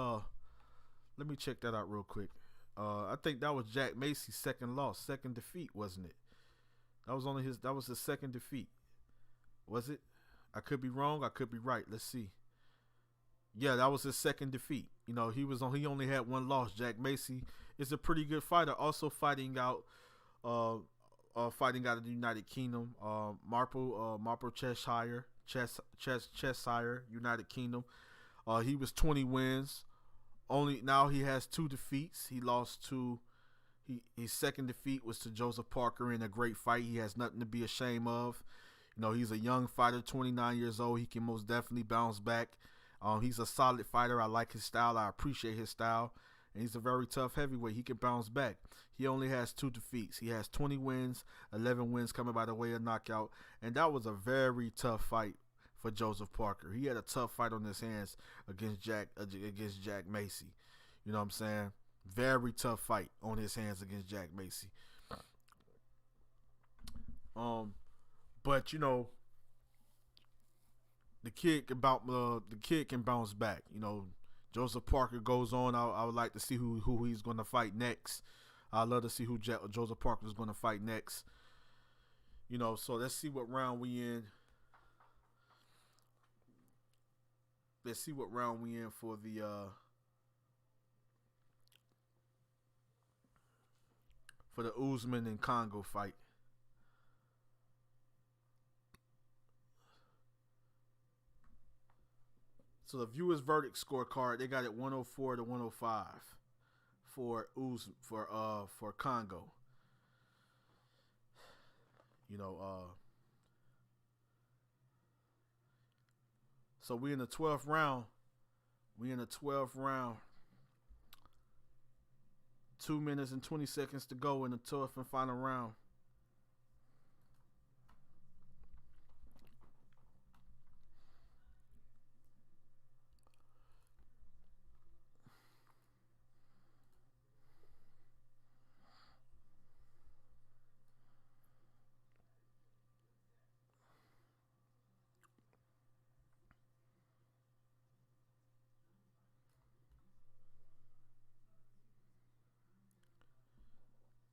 check that out real quick. I think that was Jack Macy's second defeat, wasn't it? That was his second defeat. Was it? I could be wrong, I could be right. Let's see. Yeah, that was his second defeat. You know, he only had 1 loss. Jack Macy is a pretty good fighter, also fighting out of the United Kingdom. Marple Cheshire, United Kingdom. He was 20 wins. Now he has 2 defeats. He lost to his second defeat was to Joseph Parker in a great fight. He has nothing to be ashamed of. You know, he's a young fighter, 29 years old. He can most definitely bounce back. He's a solid fighter. I like his style. I appreciate his style. And he's a very tough heavyweight. He can bounce back. He only has 2 defeats. He has 20 wins, 11 wins coming by the way of knockout. And that was a very tough fight for Joseph Parker. He had a tough fight on his hands against Jack Macy. You know what I'm saying? Very tough fight on his hands against Jack Macy. But you know, the kid can bounce back. You know, Joseph Parker goes on. I would like to see who he's going to fight next. I'd love to see who Joseph Parker is going to fight next. You know, so let's see what round we in. Let's see what round we in for the Usman and Congo fight. So the viewers' verdict scorecard, they got it 104 to 105 for Congo. You know, so we in the 12th round. 2 minutes and 20 seconds to go in the 12th and final round.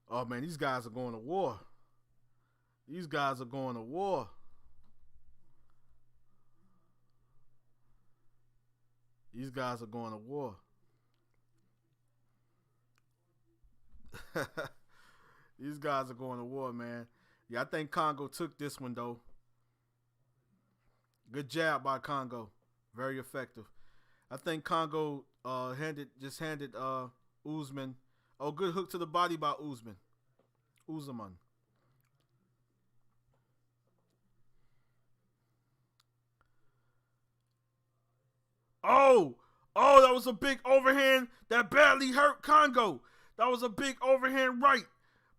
Oh, man, these guys are going to war. These guys are going to war. These guys are going to war. These guys are going to war, man. Yeah, I think Congo took this one, though. Good jab by Congo. Very effective. I think Congo handed Usman. Oh, good hook to the body by Usman. Oh, that was a big overhand that badly hurt Congo. That was a big overhand right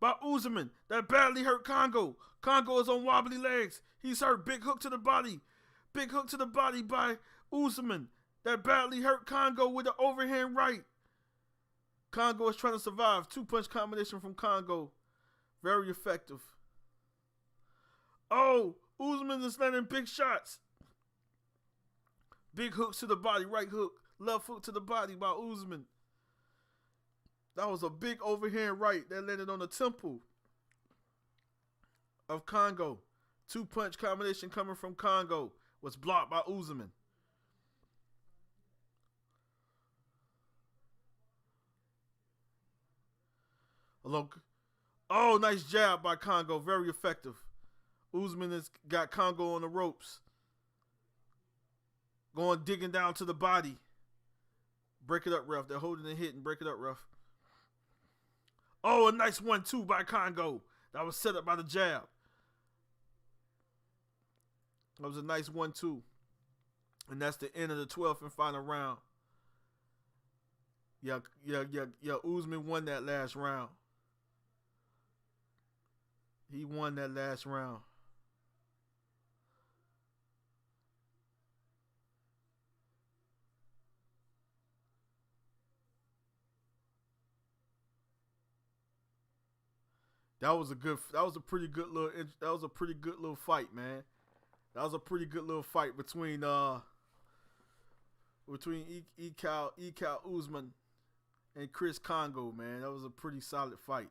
by Usman that badly hurt Congo. Congo is on wobbly legs. He's hurt. Big hook to the body. Big hook to the body by Usman that badly hurt Congo with the overhand right. Congo is trying to survive. 2-punch combination from Congo. Very effective. Oh, Usman is landing big shots. Big hooks to the body. Right hook. Left hook to the body by Usman. That was a big overhand right that landed on the temple of Congo. 2-punch combination coming from Congo was blocked by Usman. Oh, nice jab by Congo. Very effective. Usman has got Congo on the ropes. Going digging down to the body. Break it up, ref. They're holding the hit and break it up, ref. Oh, a nice 1-2 by Congo. That was set up by the jab. That was a nice 1-2. And that's the end of the 12th and final round. Yeah, Usman won that last round. He won that last round. That was a pretty good little fight, man. That was a pretty good little fight between Ekal Usman and Chris Congo, man. That was a pretty solid fight.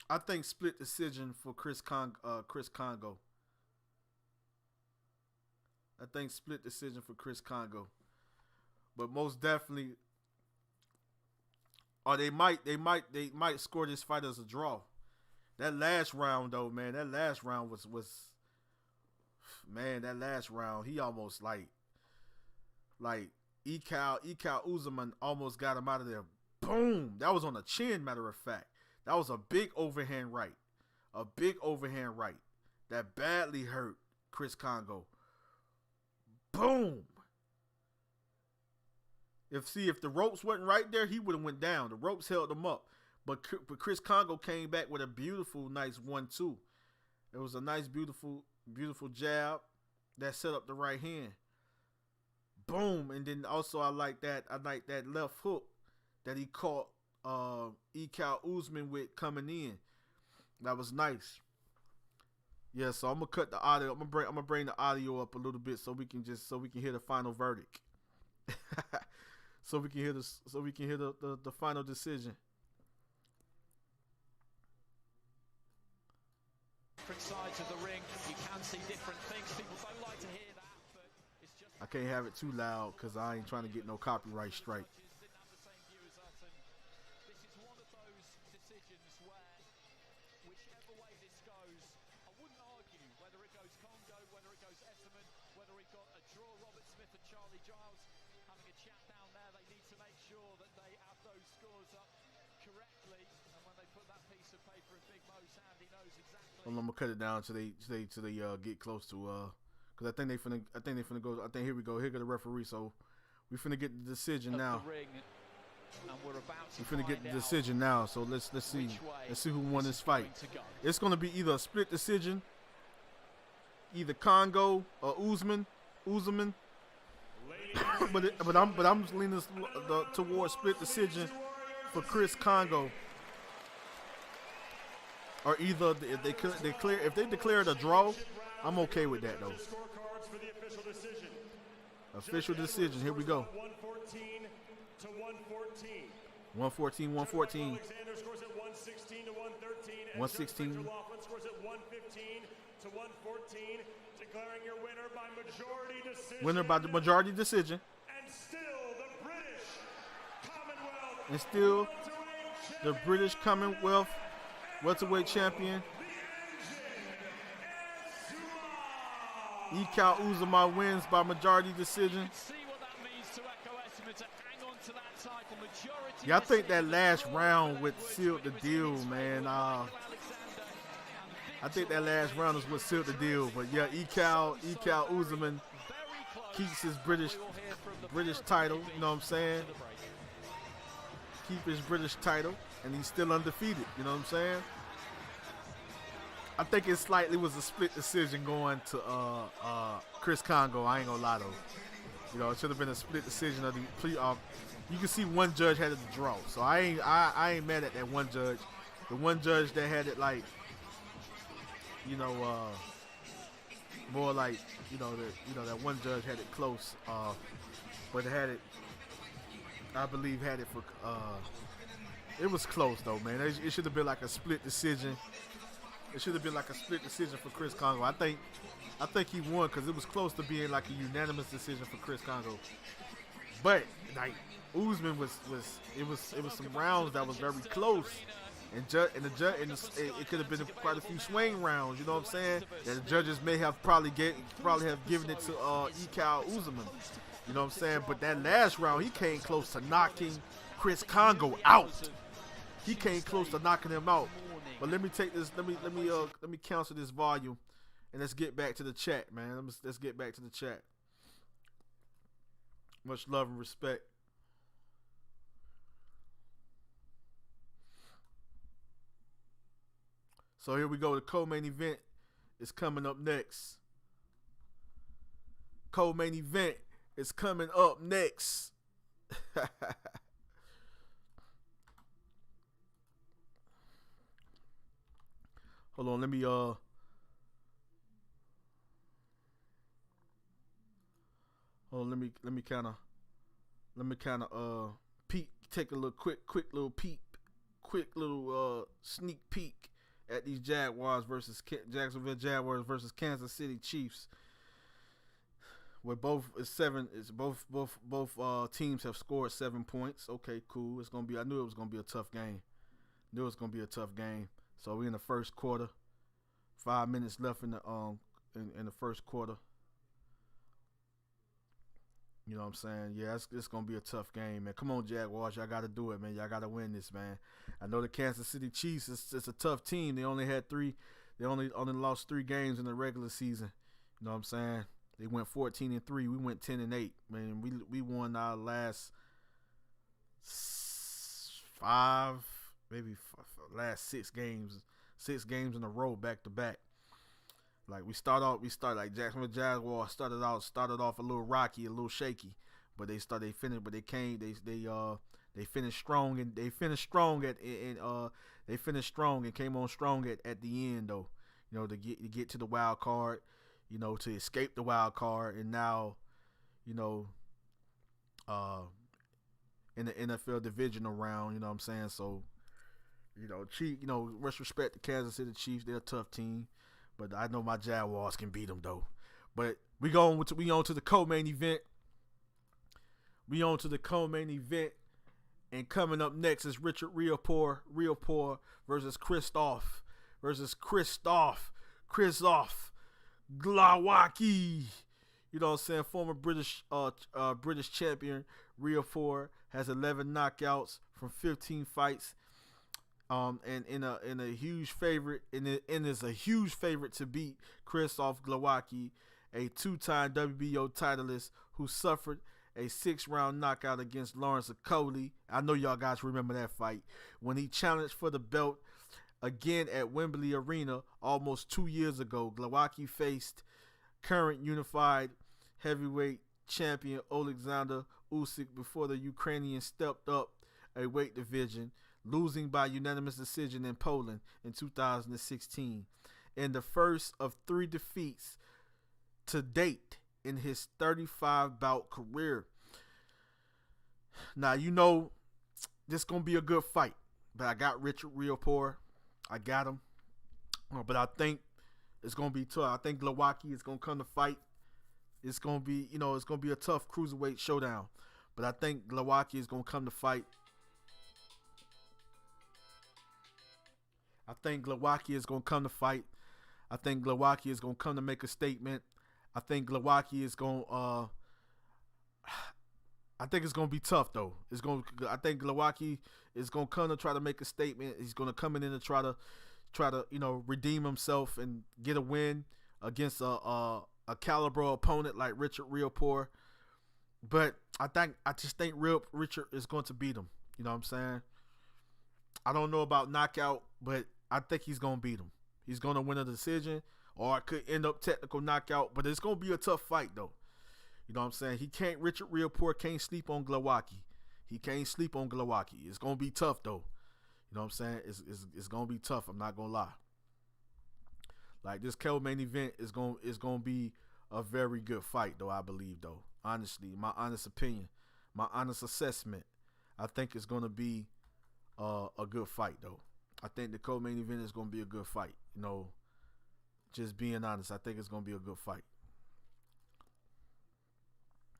I think split decision for Chris Congo. I think split decision for Chris Congo. But most definitely, or they might score this fight as a draw. That last round though, man, that last round was man, that last round, he almost like Ekal Usman almost got him out of there. Boom! That was on the chin, matter of fact. That was a big overhand right. A big overhand right that badly hurt Chris Congo. Boom! If the ropes wasn't right there, he would have went down. The ropes held him up. But Chris Congo came back with a beautiful, nice 1-2. It was a nice, beautiful jab that set up the right hand. Boom! And then also I like that left hook that he caught Ekal Usman with coming in. That was nice. Yeah, so I'm gonna cut the audio. I'm gonna bring the audio up a little bit so we can hear the final verdict. so we can hear the final decision. Different sides of the ring, you can see different things. People don't like to hear that, but it's just. I can't have it too loud because I ain't trying to get no copyright strike. Didn't have the same view as us, and this is one of those decisions where, whichever way this goes, I wouldn't argue whether it goes Congo, whether it goes Esserman, whether it got a draw. Robert Smith and Charlie Giles having a chat down there. They need to make sure that they add those scores up. correctly, and when they put that piece of paper in Big Mo's hand, he knows exactly. I'm gonna cut it down till they get close to because I think they finna go. I think here we go. Here go the referee. So we finna get the decision now. We finna get the decision now. So let's see who won this fight. It's gonna be either a split decision, either Congo or Usman. but I'm leaning towards split decision for Chris Congo. Or either if they declare it a draw, I'm okay with that though. Official decision. Here we go. 114 to 114. 114. Alexander scores at 116 to 113. 116. Laughlin scores at 115 to 114. Declaring your winner by majority decision. Winner by the majority decision. And still the British Commonwealth. And still the British Commonwealth welterweight champion. Ikaw Uzuma wins by majority decision. Yeah, I think that last round would seal the deal, man. I think that last round is what sealed the deal. But yeah, Ikaw Uzman keeps his British title. You know what I'm saying? Keep his British title, and he's still undefeated. You know what I'm saying? I think it slightly was a split decision going to Chris Congo. I ain't gonna lie though. You know, it should have been a split decision of the plea. You can see one judge had it to draw, so I ain't mad at that one judge. The one judge that had it like, you know, more like, that one judge had it close, but it had it. I believe had it for. It was close though, man. It should have been like a split decision. It should have been like a split decision for Chris Congo. I think he won because it was close to being like a unanimous decision for Chris Congo. But like Usman was some rounds that was very close, and it could have been quite a few swing rounds. You know what I'm saying? That the judges may have probably have given it to Ikaw Usman. You know what I'm saying? But that last round, he came close to knocking Chris Congo out. He came close to knocking him out. But let me take this. Let me cancel this volume, and let's get back to the chat, man. Let's get back to the chat. Much love and respect. So here we go. The co-main event is coming up next. Co-main event is coming up next. Hold on, let me kind of peek, take a little quick little peep, sneak peek at these Jacksonville Jaguars versus Kansas City Chiefs. Where both teams have scored 7 points. Okay, cool. I knew it was gonna be a tough game. So we're in the first quarter. 5 minutes left in the first quarter. You know what I'm saying? Yeah, it's going to be a tough game, man. Come on, Jaguars. Y'all got to do it, man. Y'all got to win this, man. I know the Kansas City Chiefs, it's a tough team. They only lost 3 games in the regular season. You know what I'm saying? They went 14-3. We went 10-8. Man, we won our last 6 games. 6 games in a row, back to back. Like we started like Jacksonville Jaguars started off a little rocky, a little shaky, but they finished strong and came on strong at the end though. You know, to get to the wild card, you know, to escape the wild card, and now, you know, in the NFL divisional round, you know what I'm saying? So, much respect to Kansas City Chiefs. They're a tough team, but I know my Jaguars can beat them though. But we on to the co-main event. And coming up next is Richard Riopor versus Christoph Glowacki. You know what I'm saying? Former British champion Riopor has 11 knockouts from 15 fights. And in a huge favorite, and is a huge favorite to beat Krzysztof Glowacki, a 2-time WBO titleist who suffered a 6-round knockout against Lawrence Okolie. I know y'all guys remember that fight when he challenged for the belt again at Wembley Arena almost 2 years ago. Glowacki faced current unified heavyweight champion Alexander Usyk before the Ukrainian stepped up a weight division, losing by unanimous decision in Poland in 2016, in the first of 3 defeats to date in his 35-bout career. Now, you know this is going to be a good fight, but I got Richard Riopore. I got him. But I think it's going to be tough. I think Glowacki is going to come to fight. It's going to be, it's going to be a tough cruiserweight showdown. But I think Glowacki is going to come to fight. I think Glowacki is going to come to fight. I think Glowacki is going to come to make a statement. I think Glowacki is going I think it's going to be tough though. I think Glowacki is going to come to try to make a statement. He's going to come in and try to redeem himself and get a win against a caliber opponent like Richard Riopore. But I just think Richard is going to beat him. You know what I'm saying? I don't know about knockout, but I think he's going to beat him. He's going to win a decision, or it could end up technical knockout, but it's going to be a tough fight, though. You know what I'm saying? Richard Riopore can't sleep on Glowacki. He can't sleep on Glowacki. It's going to be tough, though. You know what I'm saying? It's going to be tough. I'm not going to lie. Like, this co-main event is going to be a very good fight, though, I believe, though. Honestly, my honest opinion, my honest assessment, I think it's going to be a good fight, though. I think the co-main event is going to be a good fight. Just being honest, I think it's going to be a good fight.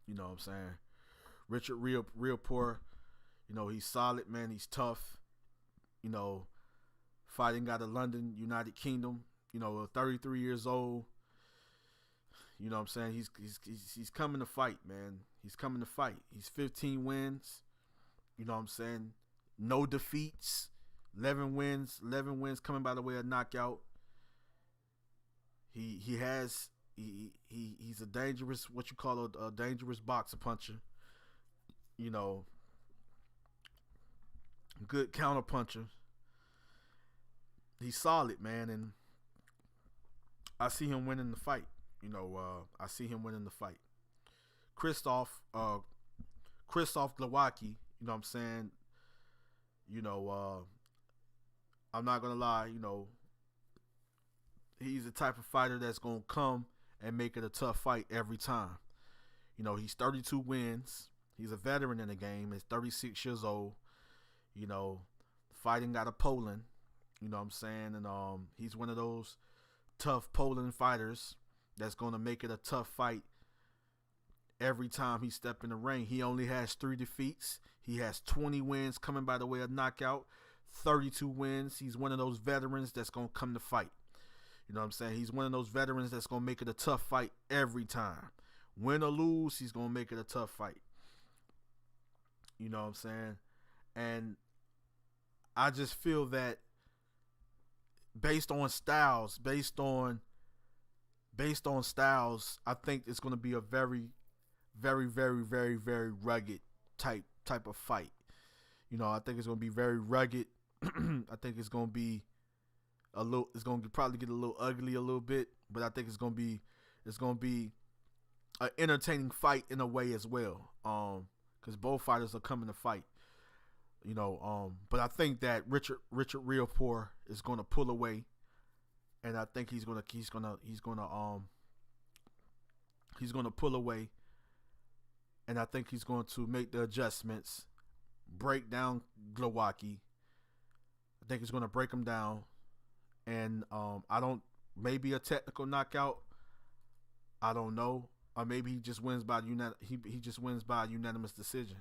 You know what I'm saying? Richard Riopore, he's solid, man. He's tough. Fighting out of London, United Kingdom. 33 years old. You know what I'm saying? He's coming to fight, man. He's coming to fight. He's 15 wins. You know what I'm saying? No defeats. 11 wins coming by the way of knockout. He's a dangerous, what you call a dangerous boxer puncher. Good counter puncher. He's solid, man, and I see him winning the fight. I see him winning the fight. Krzysztof Glowacki, you know what I'm saying? I'm not gonna lie, he's the type of fighter that's gonna come and make it a tough fight every time. He's 32 wins. He's a veteran in the game. He's 36 years old. Fighting out of Poland. You know what I'm saying? And he's one of those tough Poland fighters that's gonna make it a tough fight every time he step in the ring. He only has 3 defeats. He has 20 wins coming by the way of knockout. 32 wins. He's one of those veterans that's going to come to fight. You know what I'm saying? He's one of those veterans that's going to make it a tough fight every time. Win or lose, he's going to make it a tough fight. You know what I'm saying? And I just feel that based on styles, I think it's going to be a very, very, very, very, very rugged type of fight. I think it's going to be very rugged. I think it's going to be it's going to probably get a little ugly a little bit, but I think it's going to be an entertaining fight in a way as well. Because both fighters are coming to fight. But I think that Richard Riopore is going to pull away, and I think he's going to pull away, and I think he's going to make the adjustments, break down Glowacki. I think he's going to break him down, and maybe a technical knockout. I don't know, or maybe he just wins by unanimous decision.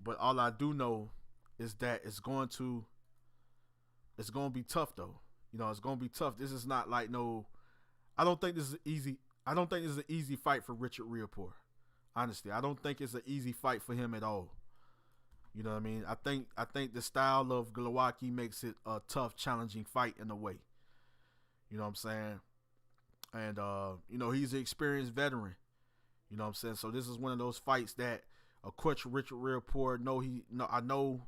But all I do know is that it's going to be tough though. It's going to be tough. This is not like I don't think this is easy. I don't think this is an easy fight for Richard Riopore. Honestly, I don't think it's an easy fight for him at all. You know what I mean? I think the style of Glowacki makes it a tough, challenging fight in a way. You know what I'm saying? And you know, he's an experienced veteran. You know what I'm saying? So this is one of those fights that, of course, Richard Riorport, I know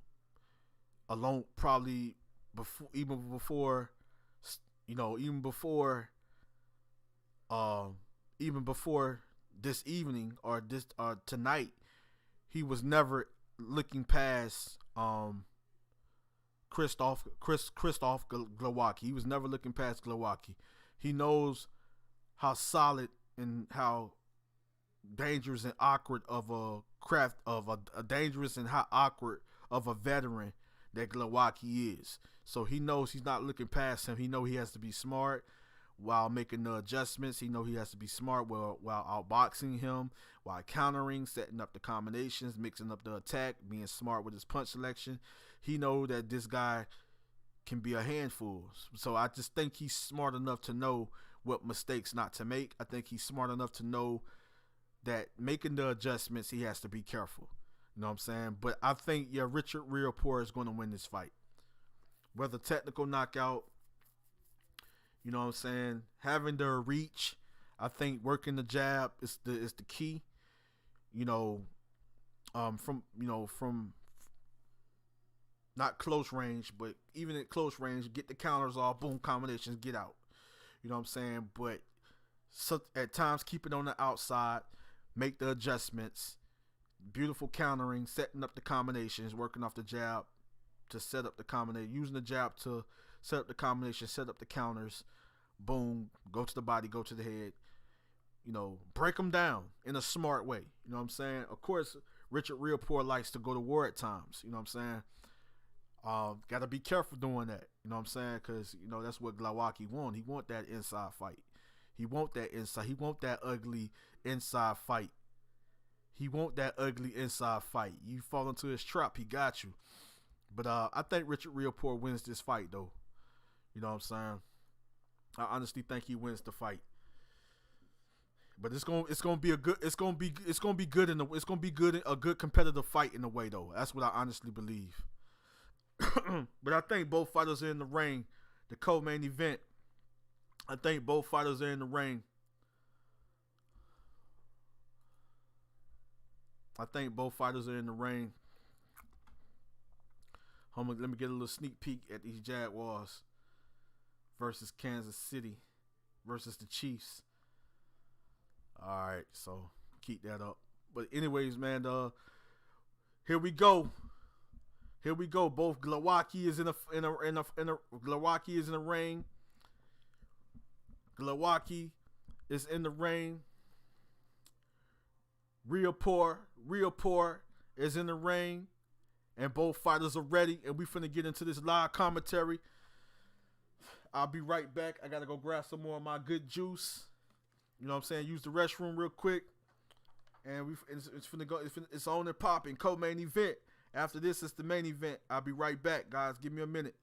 alone probably before, even before this evening or this tonight, he was never looking past Christoph Glowacki. He was never looking past Glowacki. He knows how solid and how dangerous and awkward of a dangerous and how awkward of a veteran that Glowacki is. So he knows he's not looking past him. He knows he has to be smart while making the adjustments. He knows he has to be smart while outboxing him, while countering, setting up the combinations, mixing up the attack, being smart with his punch selection. He knows that this guy can be a handful. So I just think he's smart enough to know what mistakes not to make. I think he's smart enough to know that making the adjustments, he has to be careful. You know what I'm saying? But I think, Richard Riorport is going to win this fight. Whether technical knockout, you know what I'm saying, having the reach, I think working the jab is the key. From not close range, but even at close range, get the counters off, boom, combinations, get out. You know what I'm saying? But at times, keep it on the outside, make the adjustments, beautiful countering, setting up the combinations, working off the jab to set up the combination, using the jab to set up the combination, set up the counters, boom, go to the body, go to the head, break them down in a smart way. You know what I'm saying? Of course, Richard Riorport likes to go to war at times. You know what I'm saying? Got to be careful doing that. You know what I'm saying? Because, that's what Glowacki want. He want that inside fight. He want that inside. He want that ugly inside fight. He want that ugly inside fight. You fall into his trap, he got you. But I think Richard Riorport wins this fight, though. You know what I'm saying? I honestly think he wins the fight. But it's gonna be a good competitive fight in a way, though. That's what I honestly believe. But I think both fighters are in the ring. The co-main event, I think both fighters are in the ring. Let me get a little sneak peek at these Jaguars versus Kansas City versus the Chiefs. All right, so keep that up. But anyways, man, here we go. Both Glowacki is in a Glowacki is in the ring. Glowacki is in the ring. Riorport is in the ring. And both fighters are ready. And we finna get into this live commentary. I'll be right back. I gotta go grab some more of my good juice. You know what I'm saying? Use the restroom real quick. And it's finna go. It's on and popping. Co-main event. After this, it's the main event. I'll be right back, guys. Give me a minute.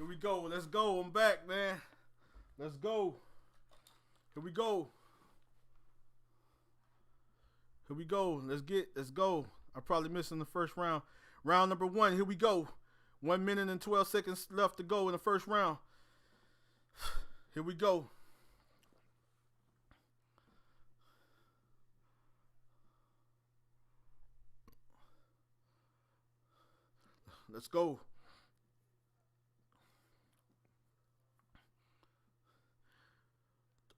Here we go. Let's go. I'm back, man. Let's go. Here we go. Here we go. Let's go. I probably missed in the first round. Round number 1. Here we go. 1 minute and 12 seconds left to go in the first round. Here we go. Let's go.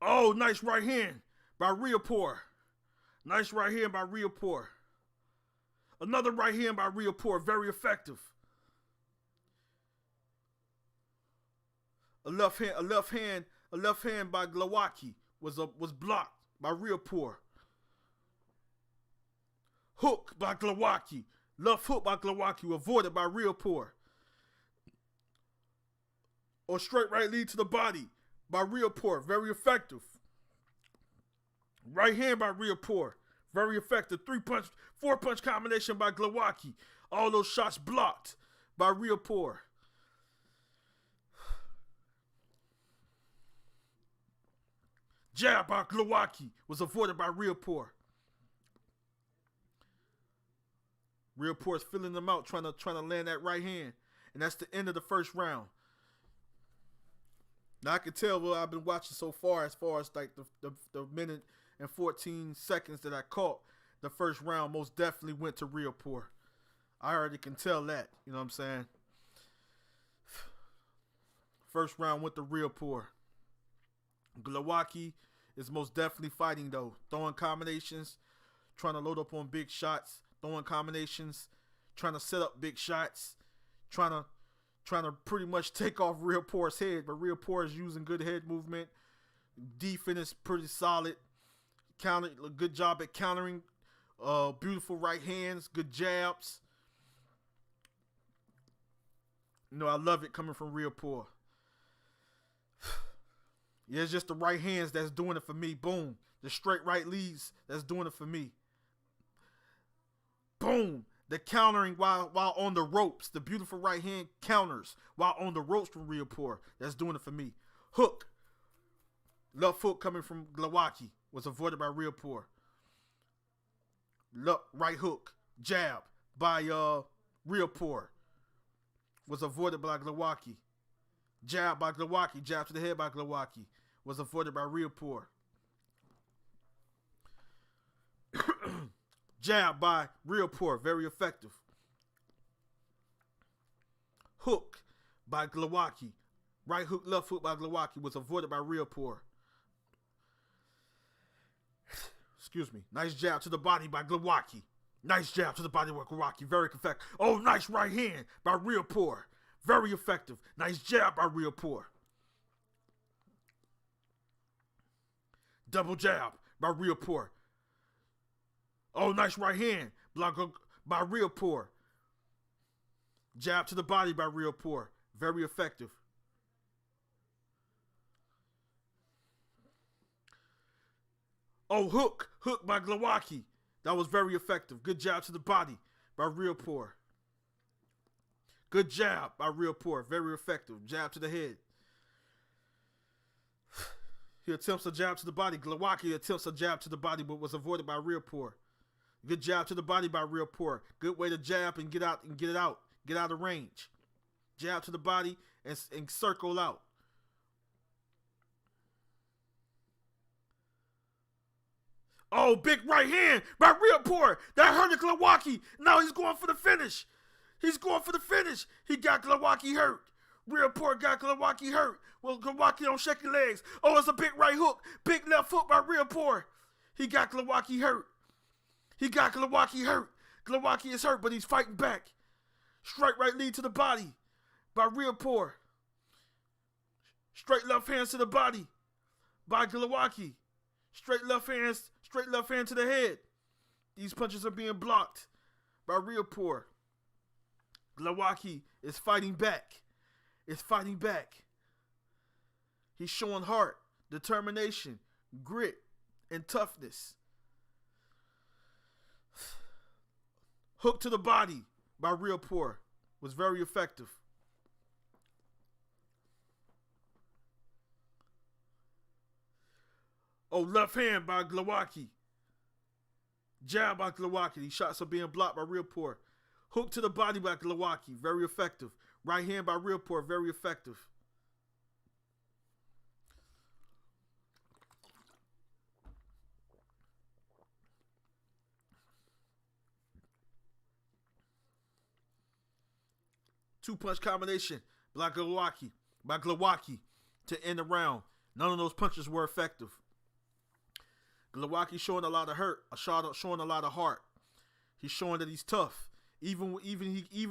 Oh, nice right hand by Riapor. Nice right hand by Riapor. Another right hand by Riapor, very effective. A left hand by Glowacki was blocked by Riapor. Hook by Glowacki. Left hook by Glowacki avoided by Riapor. Or straight right lead to the body by Riapor, very effective. Right hand by Riapor, very effective. 4-punch combination by Glowacki. All those shots blocked by Riapor. Jab by Glowacki was avoided by Riapor. Riapor is filling them out, trying to land that right hand. And that's the end of the first round. Now I can tell what I've been watching so far as like the minute and 14 seconds that I caught. The first round most definitely went to Riapor. I already can tell that. You know what I'm saying? First round went to Riapor. Glowacki is most definitely fighting though. Throwing combinations, trying to load up on big shots, throwing combinations, trying to set up big shots, trying to pretty much take off Riapor's head, but Riapor is using good head movement. Defense is pretty solid. Good job at countering. Beautiful right hands, good jabs. You know, I love it coming from Riapor. Yeah, it's just the right hands that's doing it for me. Boom. The straight right leads that's doing it for me. Boom. The countering while on the ropes. The beautiful right hand counters while on the ropes from Riapor. That's doing it for me. Hook. Left hook coming from Glowacki was avoided by Riapor. Right hook. Jab by Riapor was avoided by Glowacki. Jab by Glowacki. Jab to the head by Glowacki was avoided by Riapor. Jab by Riapor, very effective. Hook by Glowacki. Right hook, left hook by Glowacki was avoided by Riapor. Excuse me. Nice jab to the body by Glowacki. Nice jab to the body by Glowacki, very effective. Oh, nice right hand by Riapor. Very effective. Nice jab by Riapor. Double jab by Riapor. Oh, nice right hand by Riapor. Jab to the body by Riapor. Very effective. Oh, hook. Hook by Glowacki. That was very effective. Good jab to the body by Riapor. Good jab by Riapor. Very effective. Jab to the head. He attempts a jab to the body. Glowacki attempts a jab to the body, but was avoided by Riapor. Good jab to the body by Riapor. Good way to jab and get out and get it out. Get out of range. Jab to the body and circle out. Oh, big right hand by Riapor. That hurt Glowacki. Now he's going for the finish. He's going for the finish. He got Glowacki hurt. Riapor got Glowacki hurt. Well, Glowacki on shaky legs. Oh, it's a big right hook. Big left hook by Riapor. He got Glowacki hurt. He got Glowacki hurt. Glowacki is hurt, but he's fighting back. Straight right lead to the body by Riapor. Straight left hands to the body by Glowacki. Straight left hand to the head. These punches are being blocked by Riapor. Glowacki is fighting back. He's showing heart, determination, grit, and toughness. Hook to the body by Riapor was very effective. Oh, left hand by Glowacki. Jab by Glowacki. These shots are being blocked by Realport. Hook to the body by Glowacki. Very effective. Right hand by Realport. Very effective. Two-punch combination by Glowacki to end the round. None of those punches were effective. Glowacki showing a lot of hurt, showing a lot of heart. He's showing that he's tough. Even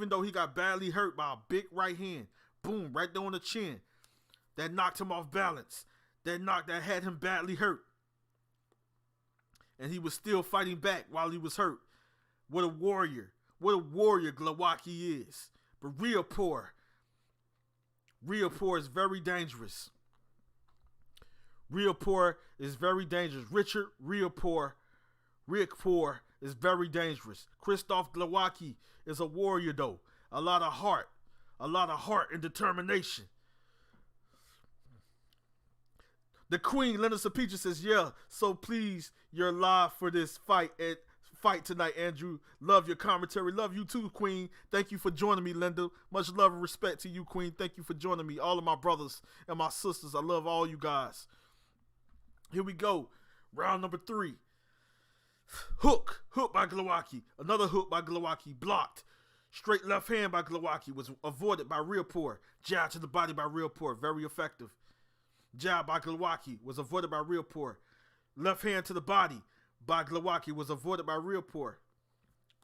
though he got badly hurt by a big right hand, boom, right there on the chin, that knocked him off balance. That had him badly hurt. And he was still fighting back while he was hurt. What a warrior. What a warrior Glowacki is. But Realport is very dangerous. Realport is very dangerous. Richard Realport is very dangerous. Krzysztof Glowacki is a warrior though. A lot of heart and determination. The Queen, Linda Sapicha, says, yeah, so please, you're live for this fight tonight, Andrew. Love your commentary. Love you too, Queen. Thank you for joining me, Linda. Much love and respect to you, Queen. Thank you for joining me. All of my brothers and my sisters, I love all you guys. Here we go. Round number 3. Hook by Glowacki. Another hook by Glowacki. Blocked. Straight left hand by Glowacki was avoided by Realport. Jab to the body by Realport. Very effective. Jab by Glowacki was avoided by Realport. Left hand to the body by Glowacki was avoided by Realport.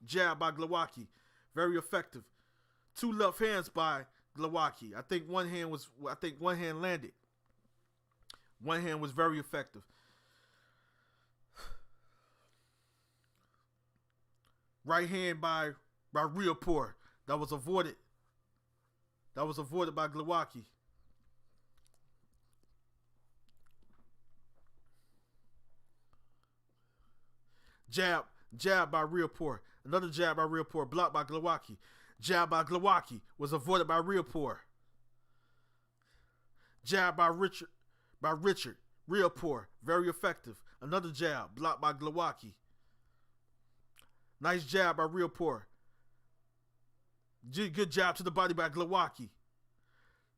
Jab by Glowacki. Very effective. 2 left hands by Glowacki. I think one hand landed. One hand was very effective. Right hand by Realport. That was avoided by Glowacki. Jab by Realport. Another jab by Realport, blocked by Glowacki. Jab by Glowacki was avoided by Realport. Jab by Richard Realport, very effective. Another jab, blocked by Glowacki. Nice jab by Realport. Good jab to the body by Glowacki.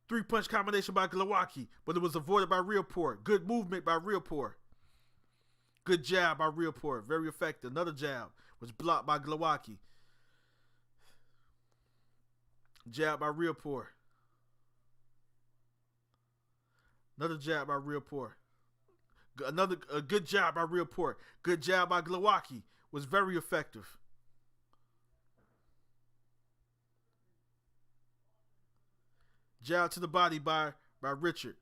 3-punch combination by Glowacki, but it was avoided by Realport. Good movement by Realport. Good jab by Realport, very effective. Another jab was blocked by Glowacki. Jab by Realport. Another jab by Realport. A good jab by Realport. Good jab by Glowacki was very effective. Jab to the body by Richard.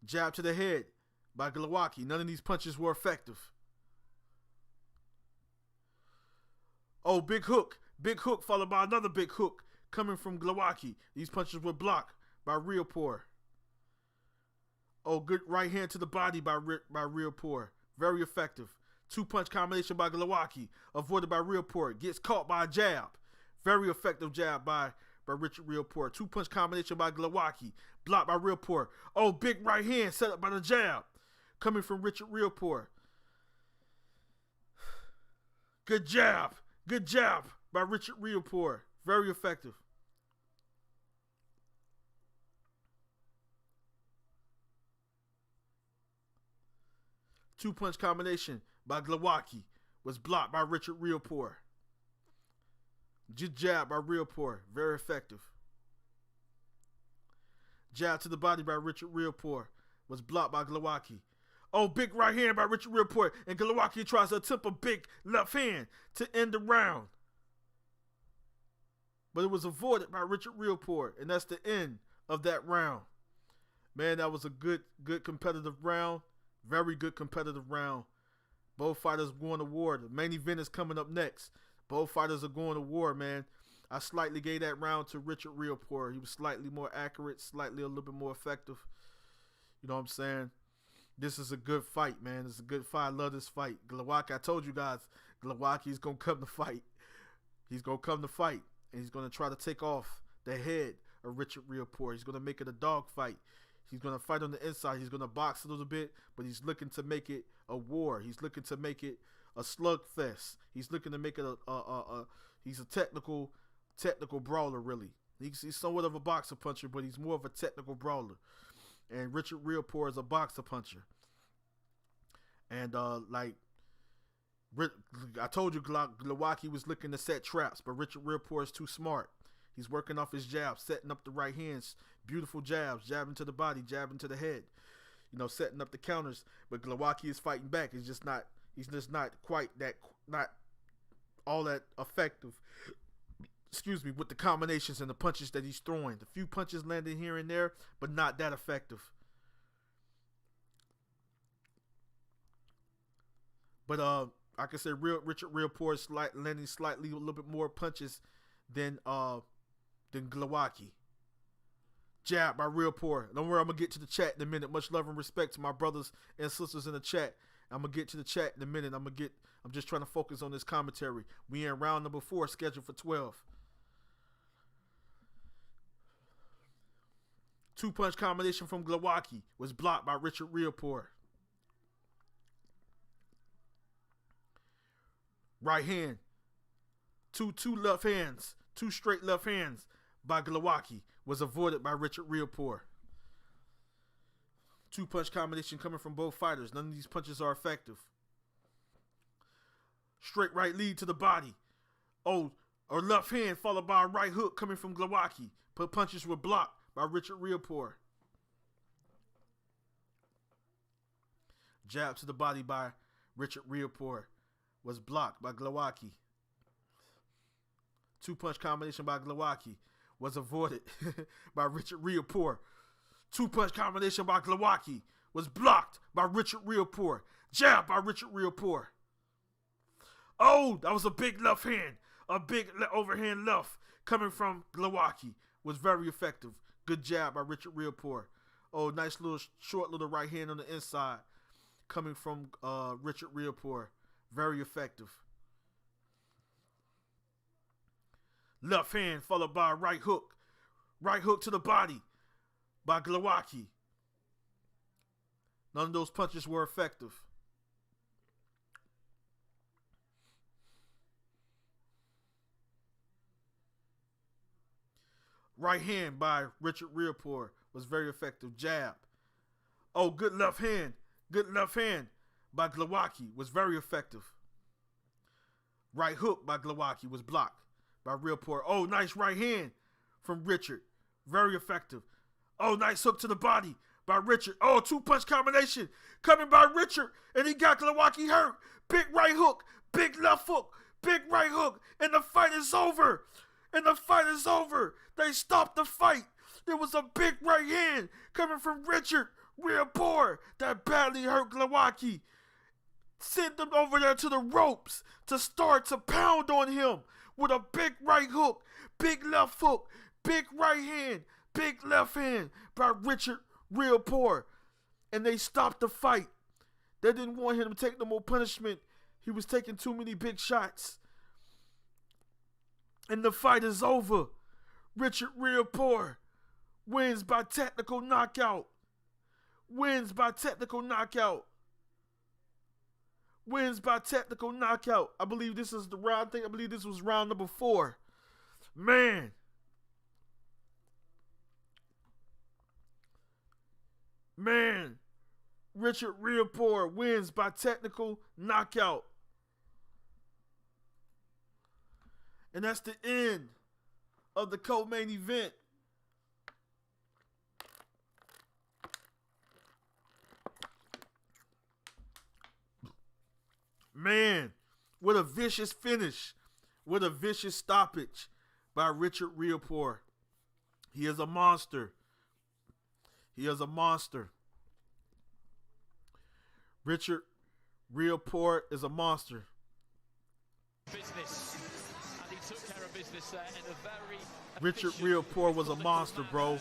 Jab to the head by Glowacki. None of these punches were effective. Oh, big hook. Big hook followed by another big hook coming from Glowacki. These punches were blocked by Realport. Oh, good right hand to the body by Realport. Very effective. 2-punch combination by Glowacki. Avoided by Realport. Gets caught by a jab. Very effective jab by Richard Realport. 2-punch combination by Glowacki. Blocked by Realport. Oh, big right hand set up by the jab. Coming from Richard Realport. Good jab. Good jab by Richard Realport. Very effective. Two-punch combination by Glowacki was blocked by Richard Realport. Good jab by Realport. Very effective. Jab to the body by Richard Realport was blocked by Glowacki. Oh, big right hand by Richard Realport, and Glowacki tries to attempt a big left hand to end the round. But it was avoided by Richard Realport, and that's the end of that round. Man, that was a good competitive round. Very good competitive round. Both fighters going to war. The main event is coming up next. Both fighters are going to war, man. I slightly gave that round to Richard Realport. He was slightly more accurate, slightly a little bit more effective. You know what I'm saying? This is a good fight, man. It's a good fight. I love this fight. Glowacki, I told you guys, Glowacki's going to come to fight. He's going to come to fight, and he's going to try to take off the head of Richard Realport. He's going to make it a dog fight. He's going to fight on the inside. He's going to box a little bit, but he's looking to make it a war. He's looking to make it a slugfest. He's looking to make it he's a technical brawler, really. He's somewhat of a boxer puncher, but he's more of a technical brawler. And Richard Riopore is a boxer puncher. And I told you, Glowacki was looking to set traps, but Richard Riopore is too smart. He's working off his jabs, setting up the right hands, beautiful jabs, jabbing to the body, jabbing to the head, setting up the counters. But Glowacki is fighting back. He's just not quite that, not all that effective. Excuse me, with the combinations and the punches that he's throwing. The few punches landing here and there, but not that effective. But I can say Richard Riopore is landing slightly a little bit more punches than Glowacki. Jab by Riopore. Don't worry, I'm gonna get to the chat in a minute. Much love and respect to my brothers and sisters in the chat. I'm gonna get to the chat in a minute. I'm just trying to focus on this commentary. We in round number 4, scheduled for 12. 2-punch combination from Glowacki was blocked by Richard Riopore. Right hand. Two left hands. 2 straight left hands by Glowacki was avoided by Richard Riopore. 2-punch combination coming from both fighters. None of these punches are effective. Straight right lead to the body. Or left hand followed by a right hook coming from Glowacki. But punches were blocked by Richard Riopore. Jab to the body by Richard Riopore was blocked by Glowacki. 2-punch combination by Glowacki was avoided by Richard Riopore. 2-punch combination by Glowacki was blocked by Richard Riopore. Jab by Richard Riopore. Oh, that was a big left hand. A big overhand left coming from Glowacki was very effective. Good jab by Richard Riopore. Oh, nice little short little right hand on the inside coming from Richard Riopore. Very effective. Left hand followed by a right hook. Right hook to the body by Glowacki. None of those punches were effective. Right hand by Richard Riopore was very effective. Jab. Oh, good left hand. Good left hand by Glowacki was very effective. Right hook by Glowacki was blocked by Riopore. Oh, nice right hand from Richard. Very effective. Oh, nice hook to the body by Richard. Oh, 2-punch combination coming by Richard. And he got Glowacki hurt. Big right hook. Big left hook. Big right hook. And the fight is over. And the fight is over. They stopped the fight. It was a big right hand coming from Richard Riopore that badly hurt Glowacki. Sent them over there to the ropes to start to pound on him with a big right hook, big left hook, big right hand, big left hand by Richard Riopore. And they stopped the fight. They didn't want him to take no more punishment. He was taking too many big shots. And the fight is over. Richard Riopore wins by technical knockout. Wins by technical knockout. Wins by technical knockout. I believe this is the round thing. I believe this was round number 4. Man. Man. Richard Riopore wins by technical knockout. And that's the end of the co-main event. Man, what a vicious finish. What a vicious stoppage by Richard Riopore. He is a monster. He is a monster. Richard Riopore is a monster. Business. And he took care of business there in a very Richard Riopore was a monster, bro.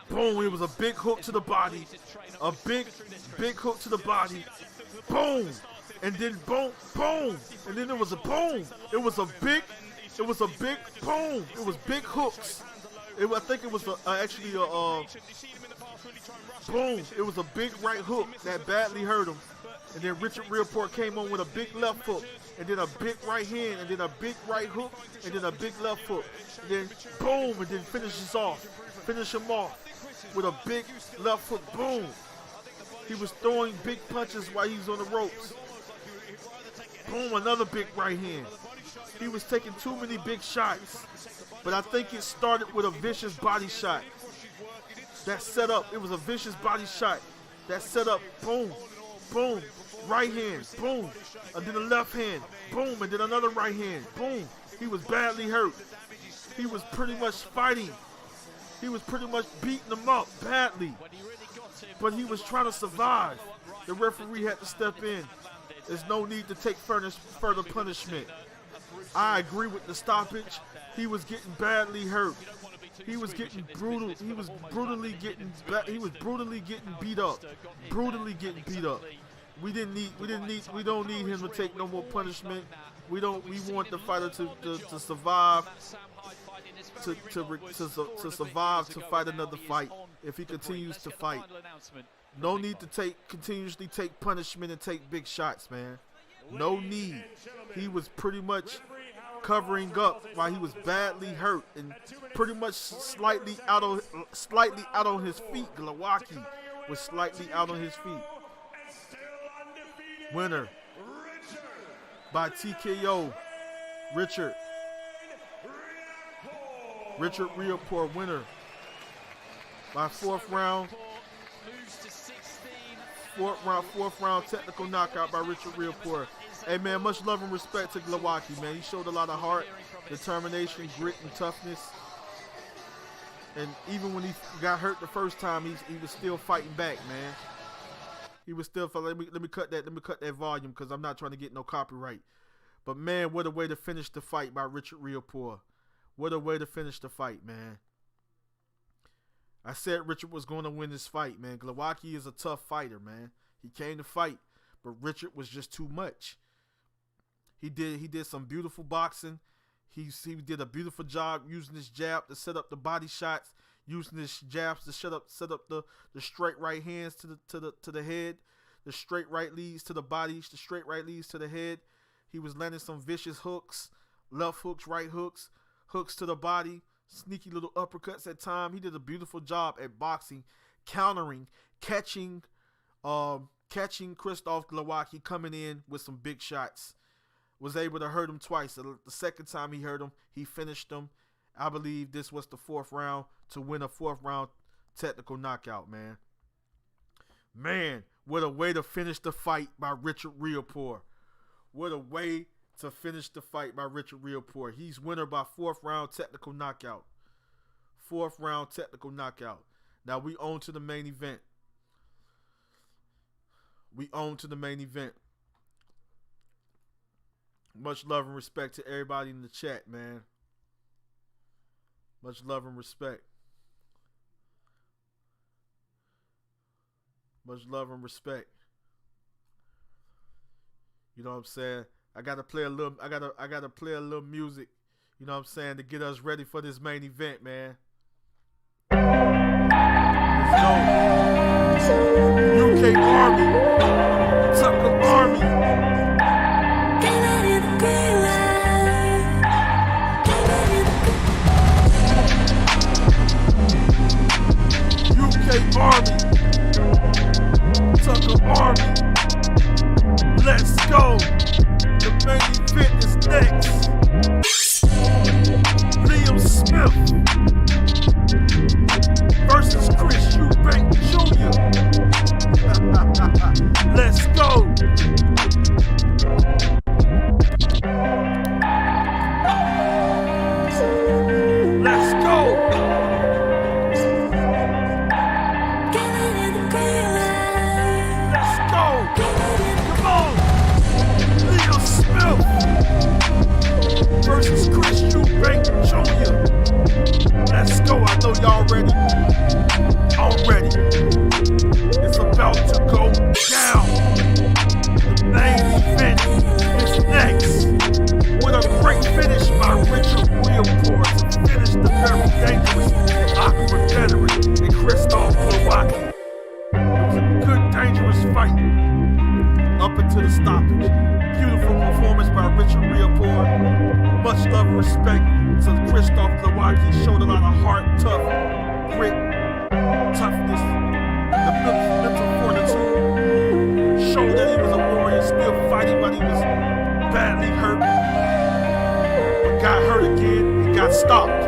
Boom, it was a big hook to the body. A big hook to the body. Boom. And then boom, boom. And then there was a boom. It was a big boom. It was big hooks. I think it was actually a boom. It was a big right hook that badly hurt him. And then Richard Rioport came on with a big left hook. And then a big right hand. And then a big right hook. And then a big left hook. And then boom. And then finish him off with a big left hook. Boom. He was throwing big punches while he was on the ropes. Boom, another big right hand. He was taking too many big shots. But I think it started with a vicious body shot. That set up, it was a vicious body shot. That set up, boom, boom, right hand, boom. And then a left hand, boom, and then another right hand, boom. He was badly hurt. He was pretty much fighting. He was pretty much beating him up badly. But he was trying to survive. The referee had to step in. There's no need to take further punishment. I agree with the stoppage. He was getting badly hurt. He was getting brutal. He was brutally getting beat up. Brutally getting beat up. We don't need him to take no more punishment. We want the fighter to survive. To survive to fight another fight if he continues to fight. No need to continuously take punishment and take big shots, man. No need. He was pretty much covering up while he was badly hurt and pretty much slightly out on his feet. Glowacki was slightly out on his feet. Winner by TKO. Richard Rioport, winner by fourth round technical knockout by Richard Rioport. Hey man, much love and respect to Glowacki, man. He showed a lot of heart, determination, grit, and toughness. And even when he got hurt the first time, he was still fighting back, man. He was still fighting. Let me cut that volume because I'm not trying to get no copyright. But man, what a way to finish the fight by Richard Rioport. What a way to finish the fight, man. I said Richard was going to win this fight, man. Glowacki is a tough fighter, man. He came to fight, but Richard was just too much. He did some beautiful boxing. He did a beautiful job using his jab to set up the body shots, using his jabs to set up the straight right hands to the head, the straight right leads to the body, the straight right leads to the head. He was landing some vicious hooks, left hooks, right hooks, hooks to the body, sneaky little uppercuts at time. He did a beautiful job at boxing, countering, catching Krzysztof Glowacki coming in with some big shots. Was able to hurt him twice. The second time he hurt him, he finished him. I believe this was the fourth round to win a fourth round technical knockout, man. Man, what a way to finish the fight by Richard Rioport. What a way to finish the fight by Richard Rioport. He's winner by fourth round technical knockout. Fourth round technical knockout. Now we on to the main event. Much love and respect to everybody in the chat, man. Much love and respect. Much love and respect. You know what I'm saying? I gotta play a little music, you know what I'm saying, to get us ready for this main event, man. Let's go. UK Army. Tucker Army. UK Army. Tucker Army. Let's go. The main event is next. Liam Smith versus Chris Eubank Jr. Let's go. Let's go. Let's go. Come on. Liam Smith versus Chris Eubank Jr. Let's go. I know y'all ready. I'm ready. It's about to go down. The main event is next. With a great finish by Richard Rioport to finish the very dangerous respect to Krzysztof Glowacki. Showed a lot of heart, tough, grit, toughness, the mental fortitude. Showed that he was a warrior, still fighting while he was badly hurt. But got hurt again and got stopped.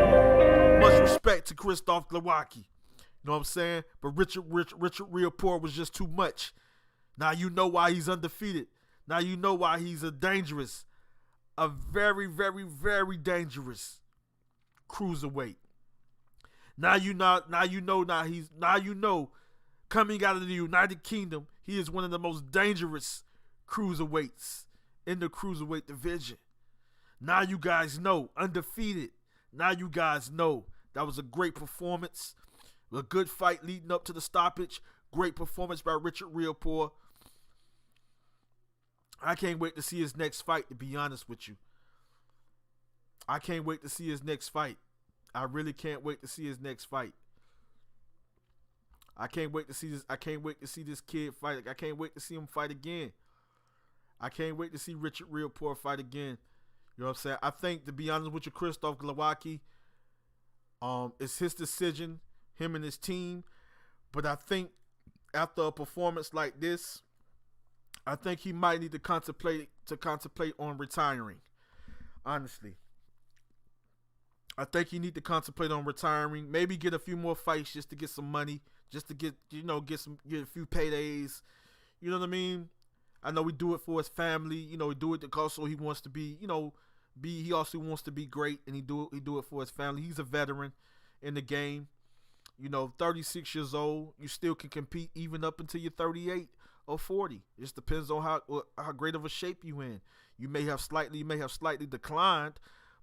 Much respect to Krzysztof Glowacki. You know what I'm saying? But Richard Rioport was just too much. Now you know why he's undefeated. Now you know why he's a very, very, very dangerous cruiserweight. Now you know coming out of the United Kingdom, he is one of the most dangerous cruiserweights in the cruiserweight division. Now you guys know, undefeated. Now you guys know that was a great performance. A good fight leading up to the stoppage. Great performance by Richard Rioport. I can't wait to see his next fight, to be honest with you. I can't wait to see his next fight. I really can't wait to see his next fight. I can't wait to see this. I can't wait to see this kid fight. I can't wait to see him fight again. I can't wait to see Richard Rioport fight again. You know what I'm saying? I think, to be honest with you, Krzysztof Glowacki, it's his decision, him and his team. But I think after a performance like this, I think he might need to contemplate on retiring. Honestly, I think he need to contemplate on retiring. Maybe get a few more fights just to get some money, just to get a few paydays. You know what I mean? I know we do it for his family. We do it because he wants to be, he also wants to be great, and he do it for his family. He's a veteran in the game. 36 years old, you still can compete even up until you're 38 or 40. It just depends on how great of a shape you in. You may have slightly declined,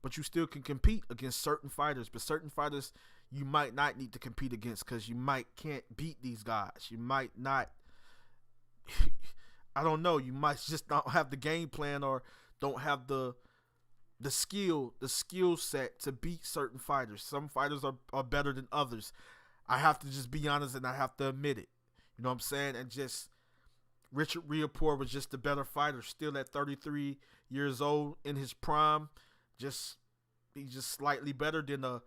but you still can compete against certain fighters. But certain fighters you might not need to compete against because you can't beat these guys. You might not. I don't know. You might just not have the game plan or don't have the skill set to beat certain fighters. Some fighters are better than others. I have to just be honest and I have to admit it. You know what I'm saying? And just Richard Rioport was just a better fighter, still at 33 years old in his prime. He's just slightly better than a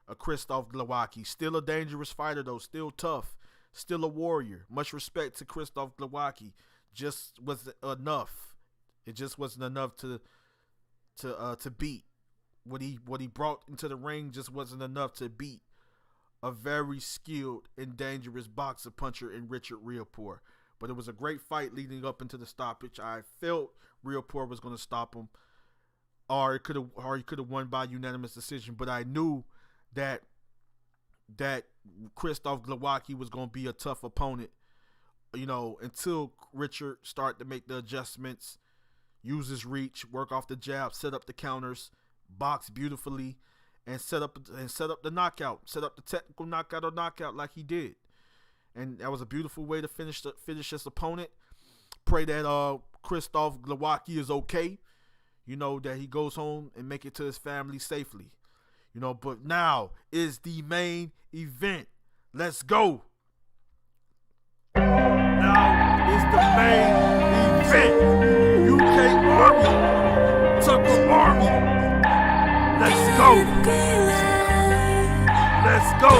Krzysztof Glowacki. Still a dangerous fighter though, still tough, still a warrior. Much respect to Krzysztof Glowacki. Just wasn't enough. It just wasn't enough to beat. What he brought into the ring just wasn't enough to beat a very skilled and dangerous boxer puncher in Richard Rioport. But it was a great fight leading up into the stoppage. I felt Rioport was going to stop him, or he could have won by unanimous decision. But I knew that Krzysztof Glowacki was going to be a tough opponent, until Richard started to make the adjustments, use his reach, work off the jab, set up the counters, box beautifully, and set up the knockout, set up the technical knockout or knockout like he did. And that was a beautiful way to finish his opponent. Pray that Krzysztof Glowacki is okay. That he goes home and make it to his family safely. But now is the main event. Let's go. Now is the main event. UK Army, Tucker Army. Let's go. Let's go.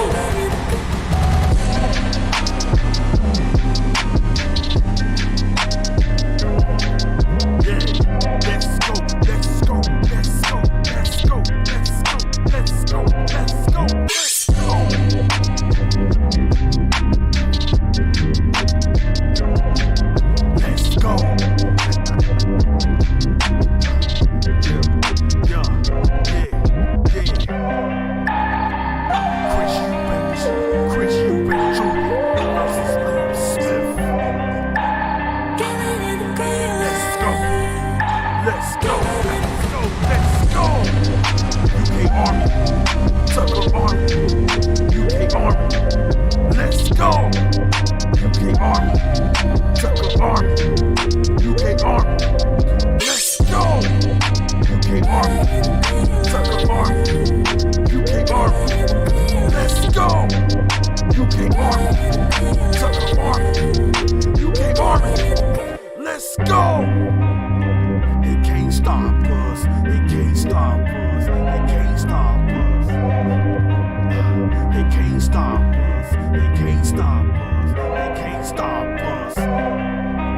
stop us. They can't stop us. They can't stop us.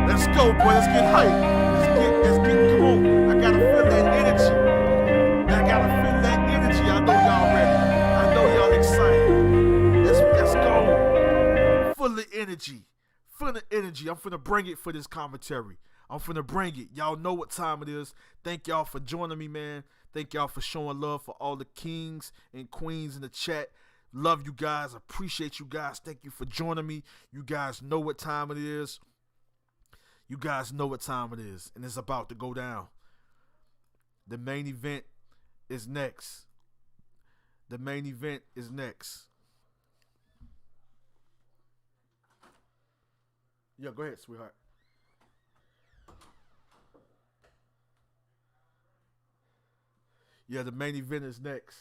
Let's go, boy. Let's get hype. Let's get, come on. I gotta feel that energy. I gotta feel that energy. I know y'all ready. I know y'all excited. Let's go. Full of energy. Full of energy. I'm finna bring it for this commentary. I'm finna bring it. Y'all know what time it is. Thank y'all for joining me, man. Thank y'all for showing love for all the kings and queens in the chat. Love you guys. Appreciate you guys. Thank you for joining me. You guys know what time it is. You guys know what time it is. And it's about to go down. The main event is next. The main event is next. Yeah, go ahead, sweetheart. Yeah, the main event is next.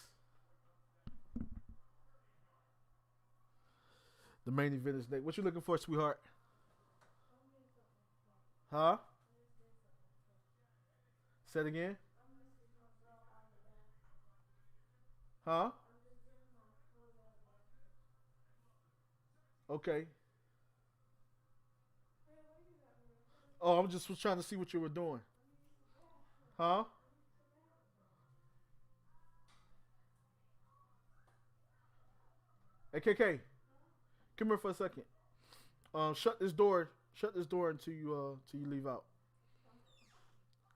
The main event is next. What you looking for, sweetheart? Huh? Say it again. Huh? Okay. Oh, I'm just was trying to see what you were doing. Huh? Hey, KK, come here for a second. Shut this door. Shut this door until you leave out.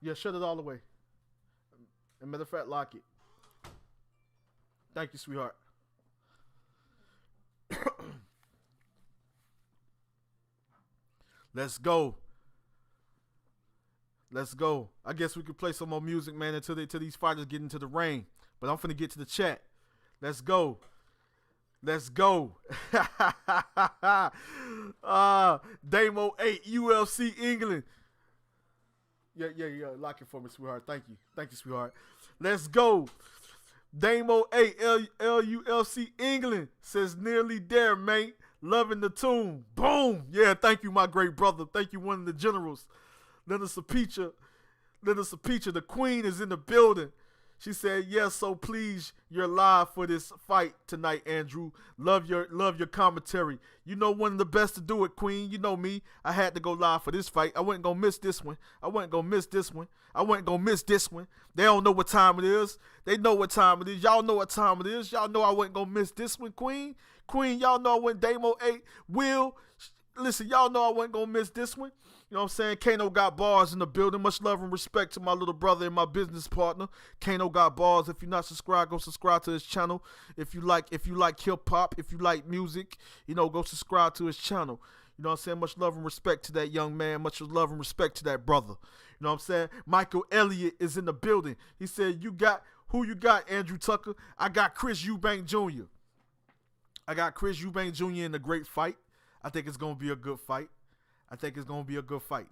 Yeah, shut it all the way. And matter of fact, lock it. Thank you, sweetheart. Let's go. Let's go. I guess we could play some more music, man, until these fighters get into the ring. But I'm finna get to the chat. Let's go. Let's go. Damo 8, UFC England. Yeah. Lock it for me, sweetheart. Thank you, sweetheart. Let's go. Damo 8, LUFC England says nearly there, mate. Loving the tune. Boom. Yeah, thank you, my great brother. Thank you, one of the generals. Linda Sapicha, the queen is in the building. She said, yes, so please, you're live for this fight tonight, Andrew. Love your commentary. You know one of the best to do it, queen. You know me. I had to go live for this fight. I wasn't going to miss this one. I wasn't going to miss this one. They don't know what time it is. They know what time it is. Y'all know what time it is. Y'all know I wasn't going to miss this one, queen. Queen, y'all know I went Damo 8. Will, listen, y'all know I wasn't going to miss this one. You know what I'm saying? Kano got bars in the building. Much love and respect to my little brother and my business partner. Kano got bars. If you're not subscribed, go subscribe to his channel. If you like hip hop, if you like music, go subscribe to his channel. You know what I'm saying? Much love and respect to that young man. Much love and respect to that brother. You know what I'm saying? Michael Elliott is in the building. He said, who you got, Andrew Tucker? I got Chris Eubank Jr. In a great fight. I think it's going to be a good fight.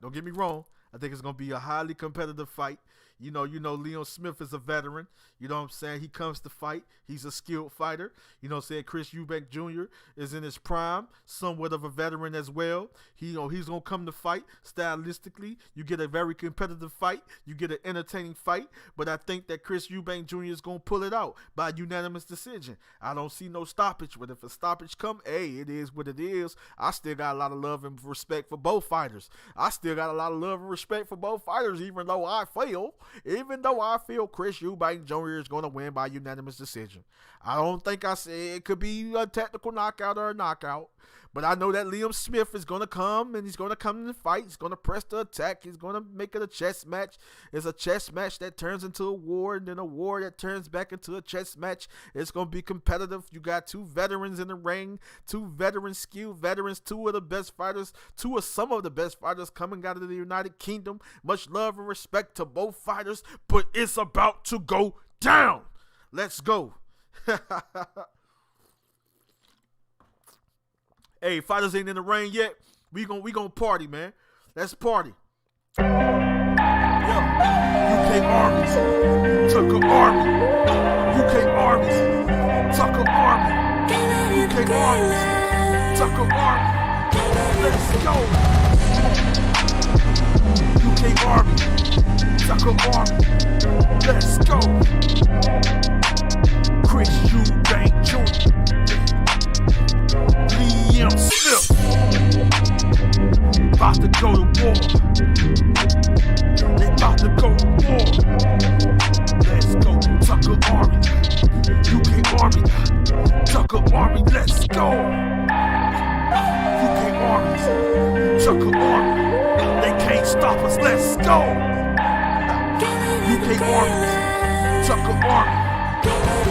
Don't get me wrong. I think it's going to be a highly competitive fight. You know, Leon Smith is a veteran. You know what I'm saying? He comes to fight. He's a skilled fighter. You know what I'm saying? Chris Eubank Jr. is in his prime, somewhat of a veteran as well. He's going to come to fight. Stylistically, you get a very competitive fight. You get an entertaining fight. But I think that Chris Eubank Jr. is going to pull it out by unanimous decision. I don't see no stoppage. But if a stoppage come, hey, it is what it is. I still got a lot of love and respect for both fighters. Even though I feel Chris Eubank Jr. is going to win by unanimous decision. I don't think I said it could be a technical knockout or a knockout. But I know that Liam Smith is going to come, and he's going to come in the fight. He's going to press the attack. He's going to make it a chess match. It's a chess match that turns into a war, and then a war that turns back into a chess match. It's going to be competitive. You got two veterans in the ring, two skilled veterans, two of some of the best fighters coming out of the United Kingdom. Much love and respect to both fighters, but it's about to go down. Let's go. Hey, fighters ain't in the ring yet. We gonna party, man. Let's party. Yo, UK Army, Tucker Army, UK Army, Tucker Army, UK Army, Tucker Army. Let's go. UK Army, Tucker Army. Let's go. Chris Eubank Jr. Tucker Army. They can't stop us. Let's go. UK Army. Tucker Army.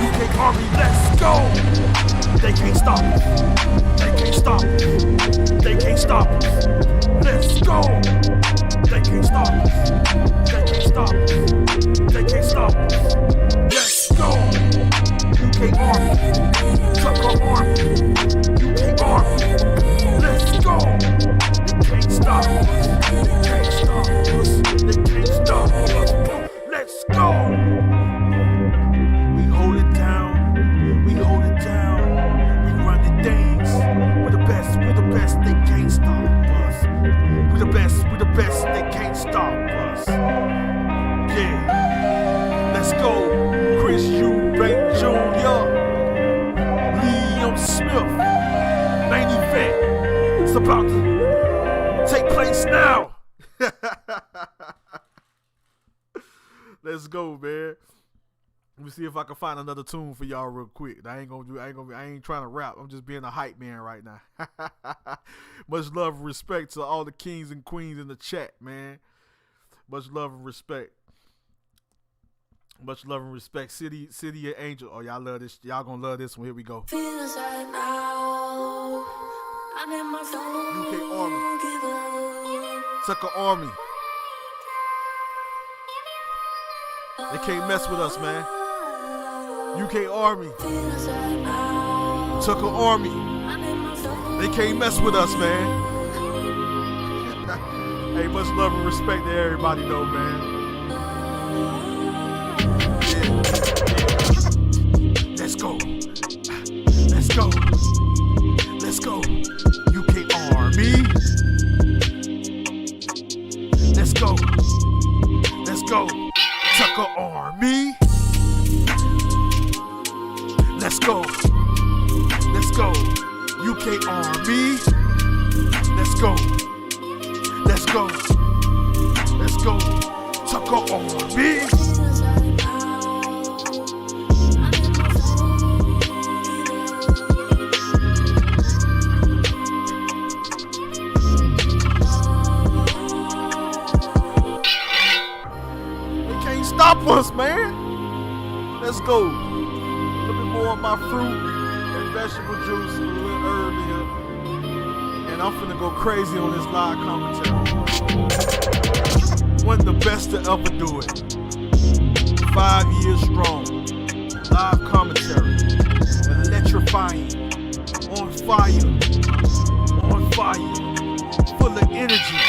UK Army. Let's go. They can't stop us. They can't stop us. They can't stop us. Let's go. They can't stop us. They can't stop us. They can't stop us. Let's go. UK Army. Tucker Army. UK Army. Let's go. They can't stop us. They can't stop us. They can't stop us. Let's go. We hold it down. We hold it down. We run the things. We're the best. We're the best. They can't stop us. We're the best. We're the best. They can't stop us. Yeah. Let's go. Chris Eubank Jr. Liam Smith. Main event. It's about to take place now. Let's go, man. Let me see if I can find another tune for y'all real quick. I ain't trying to rap. I'm just being a hype man right now. Much love and respect to all the kings and queens in the chat, man. Much love and respect. Much love and respect. City of Angel. Oh, y'all love this. Y'all gonna love this one. Here we go. Feels like now I'm in my phone. UK Army. Tucker Army. They can't mess with us, man. UK Army. Tucker Army. They can't mess with us, man. Hey, much love and respect to everybody, though, man. Yeah. Let's go. Let's go. Let's go. UK Army. Let's go. Let's go. Tucker Army. Let's go. Let's go. UK Army. Let's go. Let's go. Let's go. Tucker Army. Stop us, man. Let's go. A little bit more of my fruit and vegetable juice, a little herb here. And I'm finna go crazy on this live commentary. One of the best to ever do it. 5 years strong. Live commentary. Electrifying. On fire. On fire. Full of energy.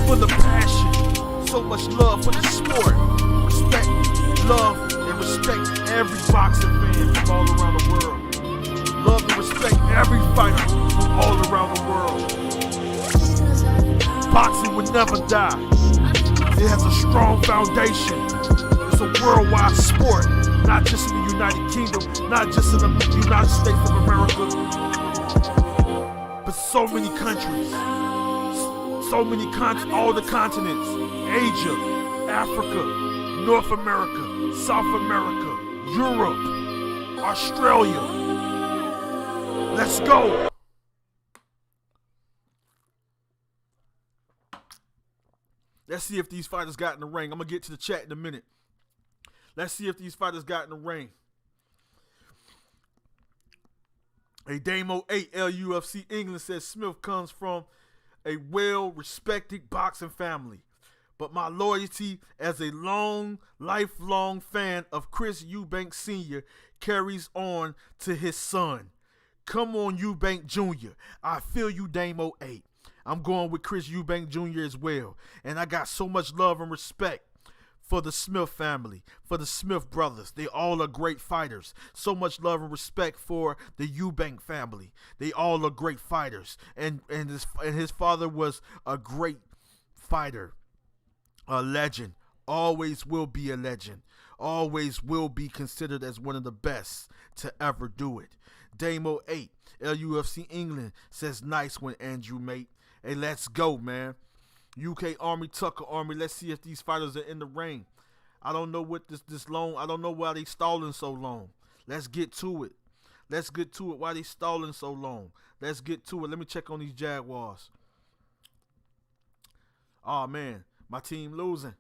Full of passion. So much love for the sport. Respect, love, and respect every boxing fan from all around the world. Love and respect every fighter from all around the world. Boxing would never die. It has a strong foundation. It's a worldwide sport, not just in the United Kingdom, not just in the United States of America, but so many countries. So many all the continents. Asia, Africa, North America, South America, Europe, Australia. Let's go. Let's see if these fighters got in the ring. I'm going to get to the chat in a minute. Let's see if these fighters got in the ring. A Damo 8 LUFC England says Smith comes from a well-respected boxing family. But my loyalty as a lifelong fan of Chris Eubank Sr. carries on to his son. Come on, Eubank Jr. I feel you, Damo 8. I'm going with Chris Eubank Jr. as well. And I got so much love and respect for the Smith family, for the Smith brothers. They all are great fighters. So much love and respect for the Eubank family. They all are great fighters. And his father was a great fighter. A legend, always will be a legend, always will be considered as one of the best to ever do it. Damo 8, LUFC England says nice one, Andrew, mate. Hey, let's go, man. UK Army, Tucker Army, let's see if these fighters are in the ring. I don't know what this long, I don't know why they stalling so long. Let's get to it. Let's get to it. Why they stalling so long? Let's get to it. Let me check on these Jaguars. Oh man, my team losing.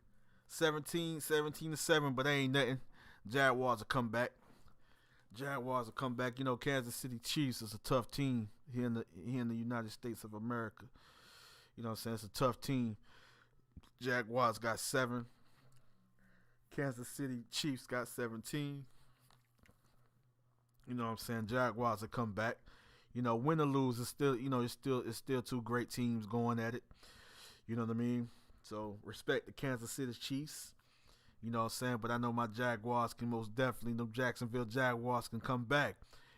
17-7, but they ain't nothing. Jaguars will come back. You know, Kansas City Chiefs is a tough team here in the United States of America. You know what I'm saying? It's a tough team. Jaguars got 7. Kansas City Chiefs got 17. You know what I'm saying? Jaguars will come back. You know, win or lose, it's still two great teams going at it. You know what I mean? So respect the Kansas City Chiefs. You know what I'm saying? But I know my Jaguars can most definitely, them Jacksonville Jaguars can come back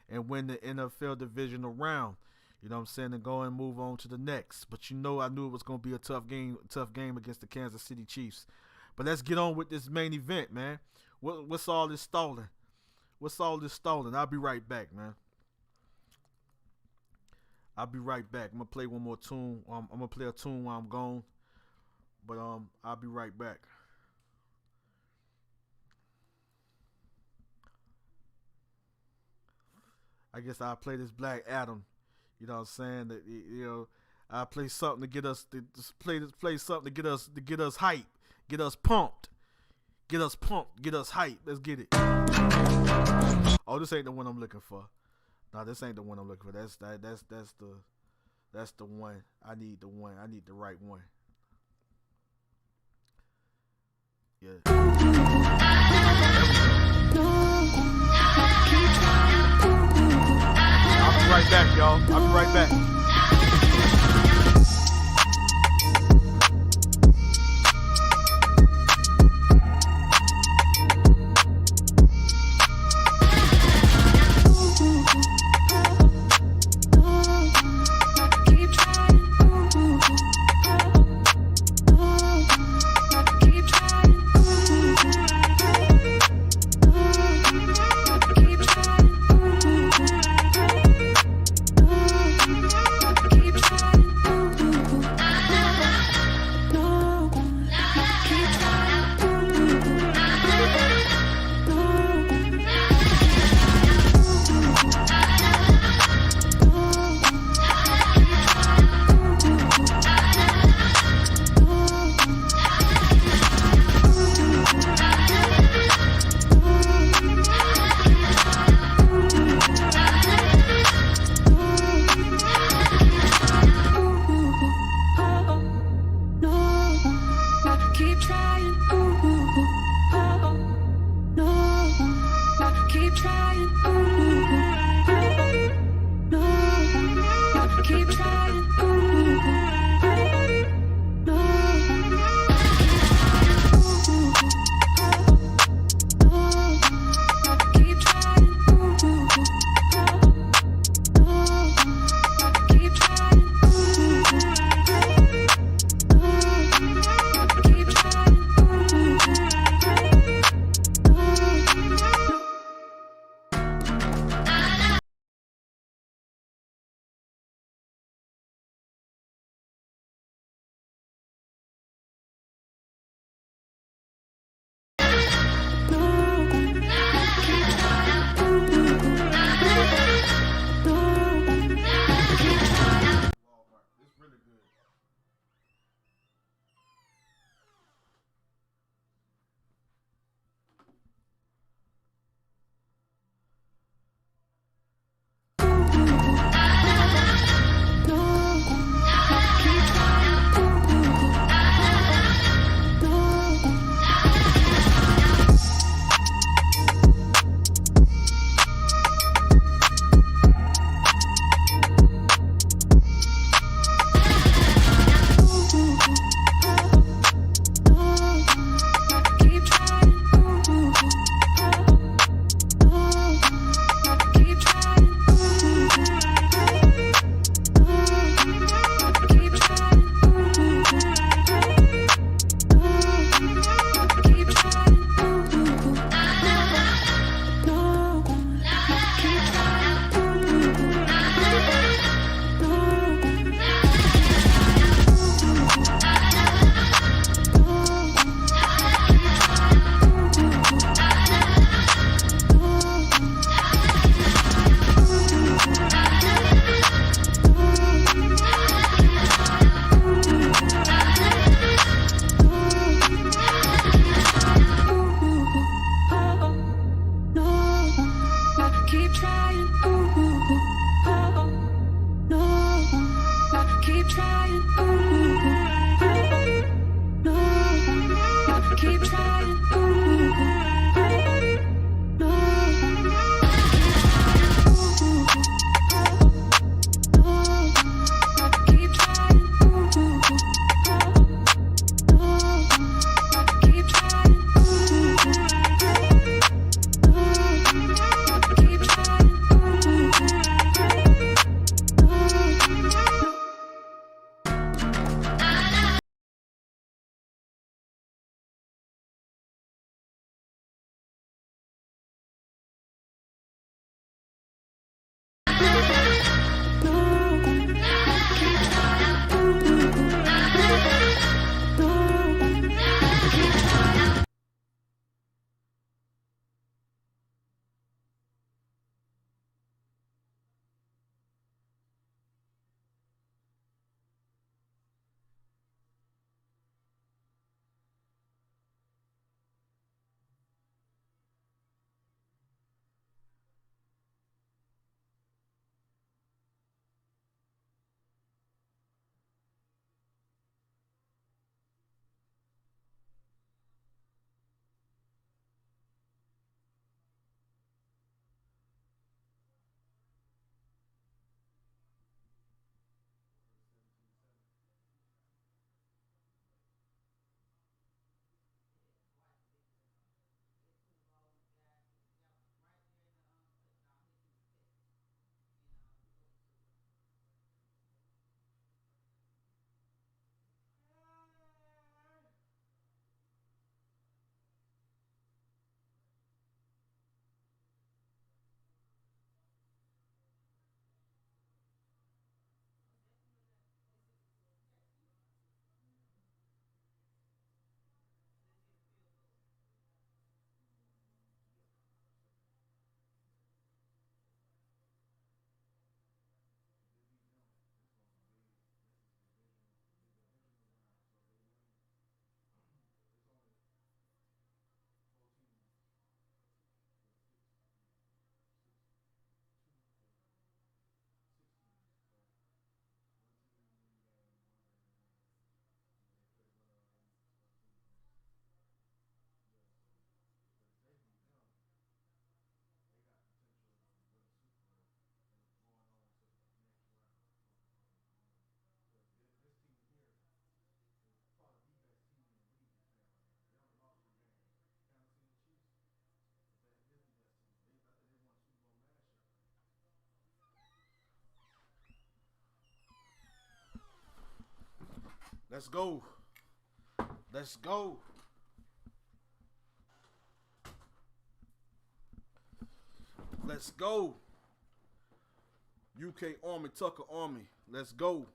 and win the NFL divisional round. You know what I'm saying? And go and move on to the next. But you know, I knew it was going to be a tough game against the Kansas City Chiefs. But let's get on with this main event, man. What's all this stalling? I'll be right back, man. I'll be right back. I'm going to play one more tune. I'm going to play a tune while I'm gone. But I'll be right back. I guess I'll play this Black Adam. You know what I'm saying? That, you know, I'll play something to get us play something to get us hype, get us pumped, get us hype. Let's get it. Oh, this ain't the one I'm looking for. No, this ain't the one I'm looking for. That's the one. I need the one. I need the right one. Yeah. I'll be right back, y'all. I'll be right back. Let's go. Let's go. Let's go. UK Army, Tucker Army. Let's go.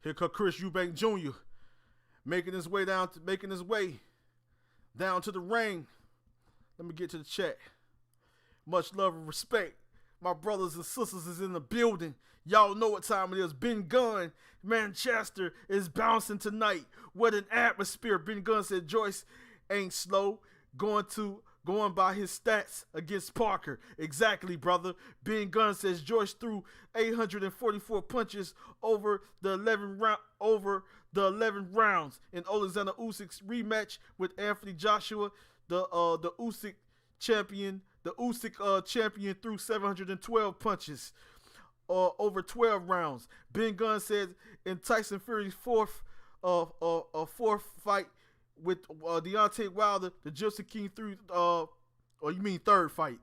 Here comes Chris Eubank Jr. making his way down to the ring. Let me get to the chat. Much love and respect. My brothers and sisters is in the building. Y'all know what time it is. Ben Gunn, Manchester is bouncing tonight. What an atmosphere. Ben Gunn said Joyce ain't slow. Going by his stats against Parker. Exactly, brother. Ben Gunn says Joyce threw 844 punches over the 11 rounds. In Alexander Usyk's rematch with Anthony Joshua, the Usyk champion threw 712 punches over 12 rounds. Ben Gunn said in Tyson Fury's fourth fight with Deontay Wilder, the Gypsy King threw, third fight.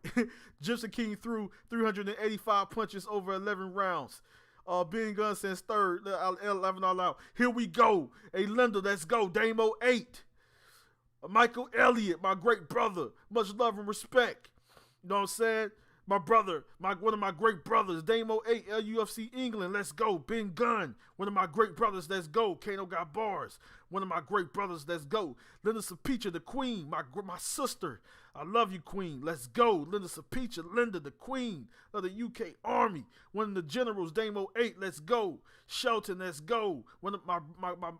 Gypsy King threw 385 punches over 11 rounds. Ben Gunn says third, 11 all out. Here we go. Hey, Linda, let's go. Damo 8. Michael Elliott, my great brother. Much love and respect. You know what I'm saying? My brother, one of my great brothers, Damo 8, LUFC England, let's go. Ben Gunn, one of my great brothers, let's go. Kano got bars, one of my great brothers, let's go. Linda Sapicha, the queen, my sister, I love you, queen, let's go. Linda Sapicha, Linda, the queen of the UK Army, one of the generals, Damo 8, let's go. Shelton, let's go. One of my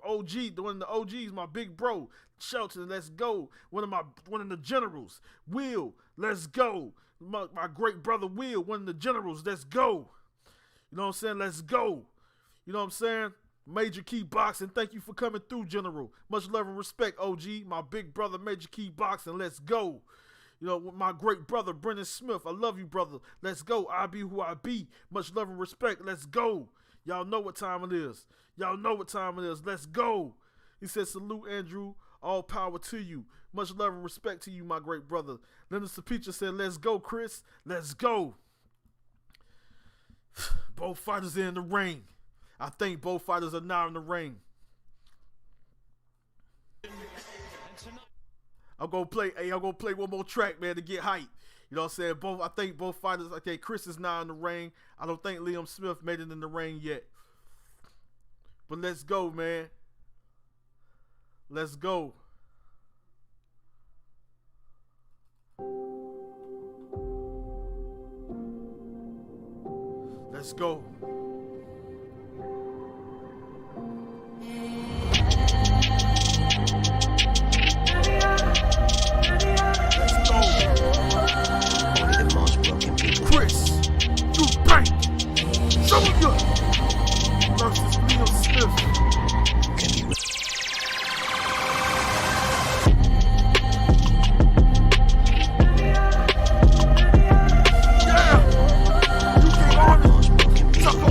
OG, one of the OGs, my big bro, Shelton, let's go. One of the generals, Will, let's go. My great brother Will, one of the generals, let's go. You know what I'm saying? Let's go. You know what I'm saying? Major Key Boxing, thank you for coming through, General. Much love and respect, OG. My big brother, Major Key Boxing, let's go. You know, my great brother, Brendan Smith, I love you, brother. Let's go. I be who I be. Much love and respect, let's go. Y'all know what time it is. Y'all know what time it is. Let's go. He said, salute, Andrew. All power to you. Much love and respect to you, my great brother. Linda Sapicha said, let's go, Chris. Let's go. Both fighters are in the ring. I think both fighters are now in the ring. I'm gonna play one more track, man, to get hype. You know what I'm saying? I think both fighters, okay, Chris is now in the ring. I don't think Liam Smith made it in the ring yet. But let's go, man. Let's go. Let's go. Let's go. Only the most broken people. Chris Eubank Jr. versus Liam Smith. Can be Yeah. UK Army. Tucker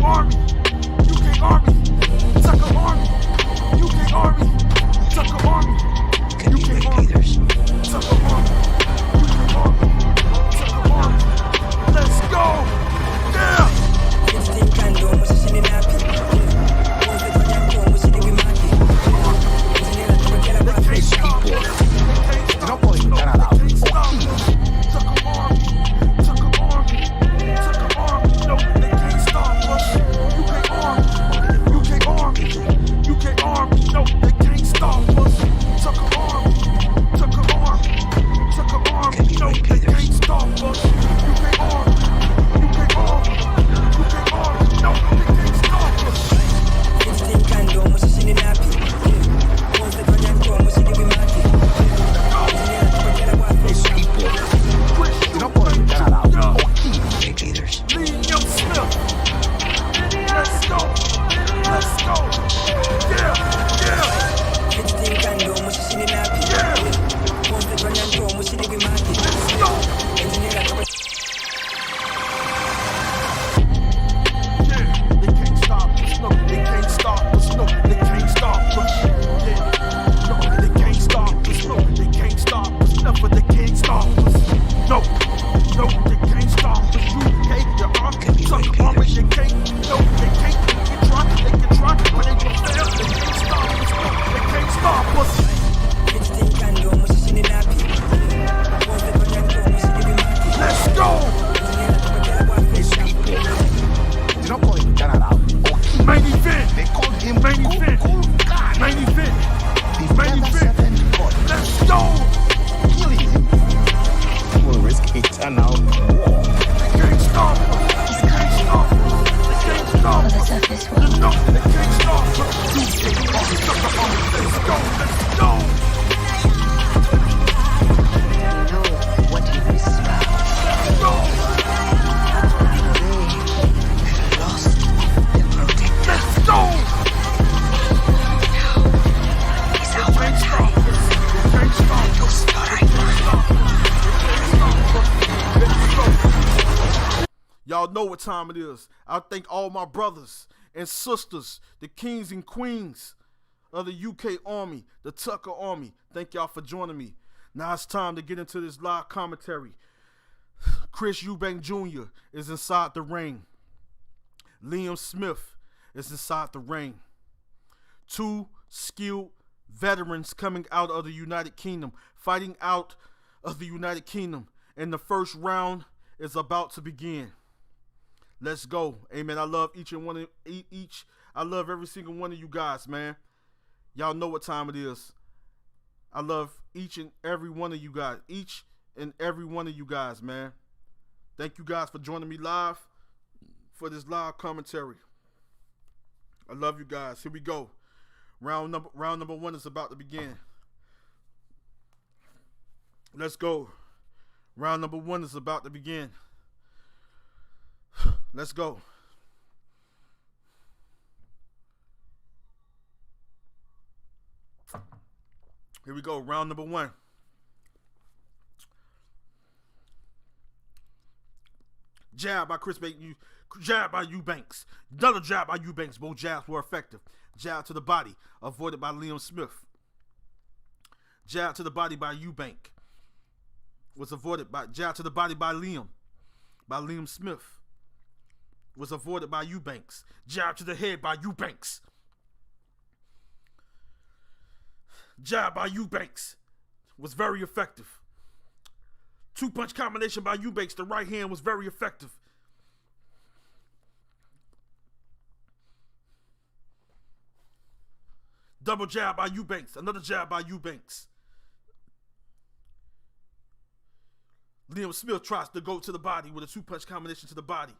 I know. They can't stop us. They can't stop us. They can't stop us. You know they can't stop us. You get the ball, sucker on it. Let's go. Let's go. You know what you whisper. Let's go. They lost the protector. Let's go. It's our time. They can't stop us. You start right now. Y'all know what time it is. I thank all my brothers and sisters, the kings and queens of the UK Army, the Tucker Army. Thank y'all for joining me. Now it's time to get into this live commentary. Chris Eubank Jr. is inside the ring. Liam Smith is inside the ring. Two skilled veterans coming out of the United Kingdom, fighting out of the United Kingdom. And the first round is about to begin. Let's go. Amen. I love I love every single one of you guys, man. Y'all know what time it is. I love each and every one of you guys. Each and every one of you guys, man. Thank you guys for joining me live for this live commentary. I love you guys. Here we go. Round number one is about to begin. Let's go. Round number one is about to begin. Let's go. Here we go. Round number one. Jab by jab by Eubanks. Another jab by Eubanks. Both jabs were effective. Jab to the body, avoided by Liam Smith. Jab to the body by Eubank. Was avoided by jab to the body by Liam Smith. Was avoided by Eubanks. Jab to the head by Eubanks. Jab by Eubanks was very effective. Two-punch combination by Eubanks. The right hand was very effective. Double jab by Eubanks. Another jab by Eubanks. Liam Smith tries to go to the body with a two-punch combination to the body,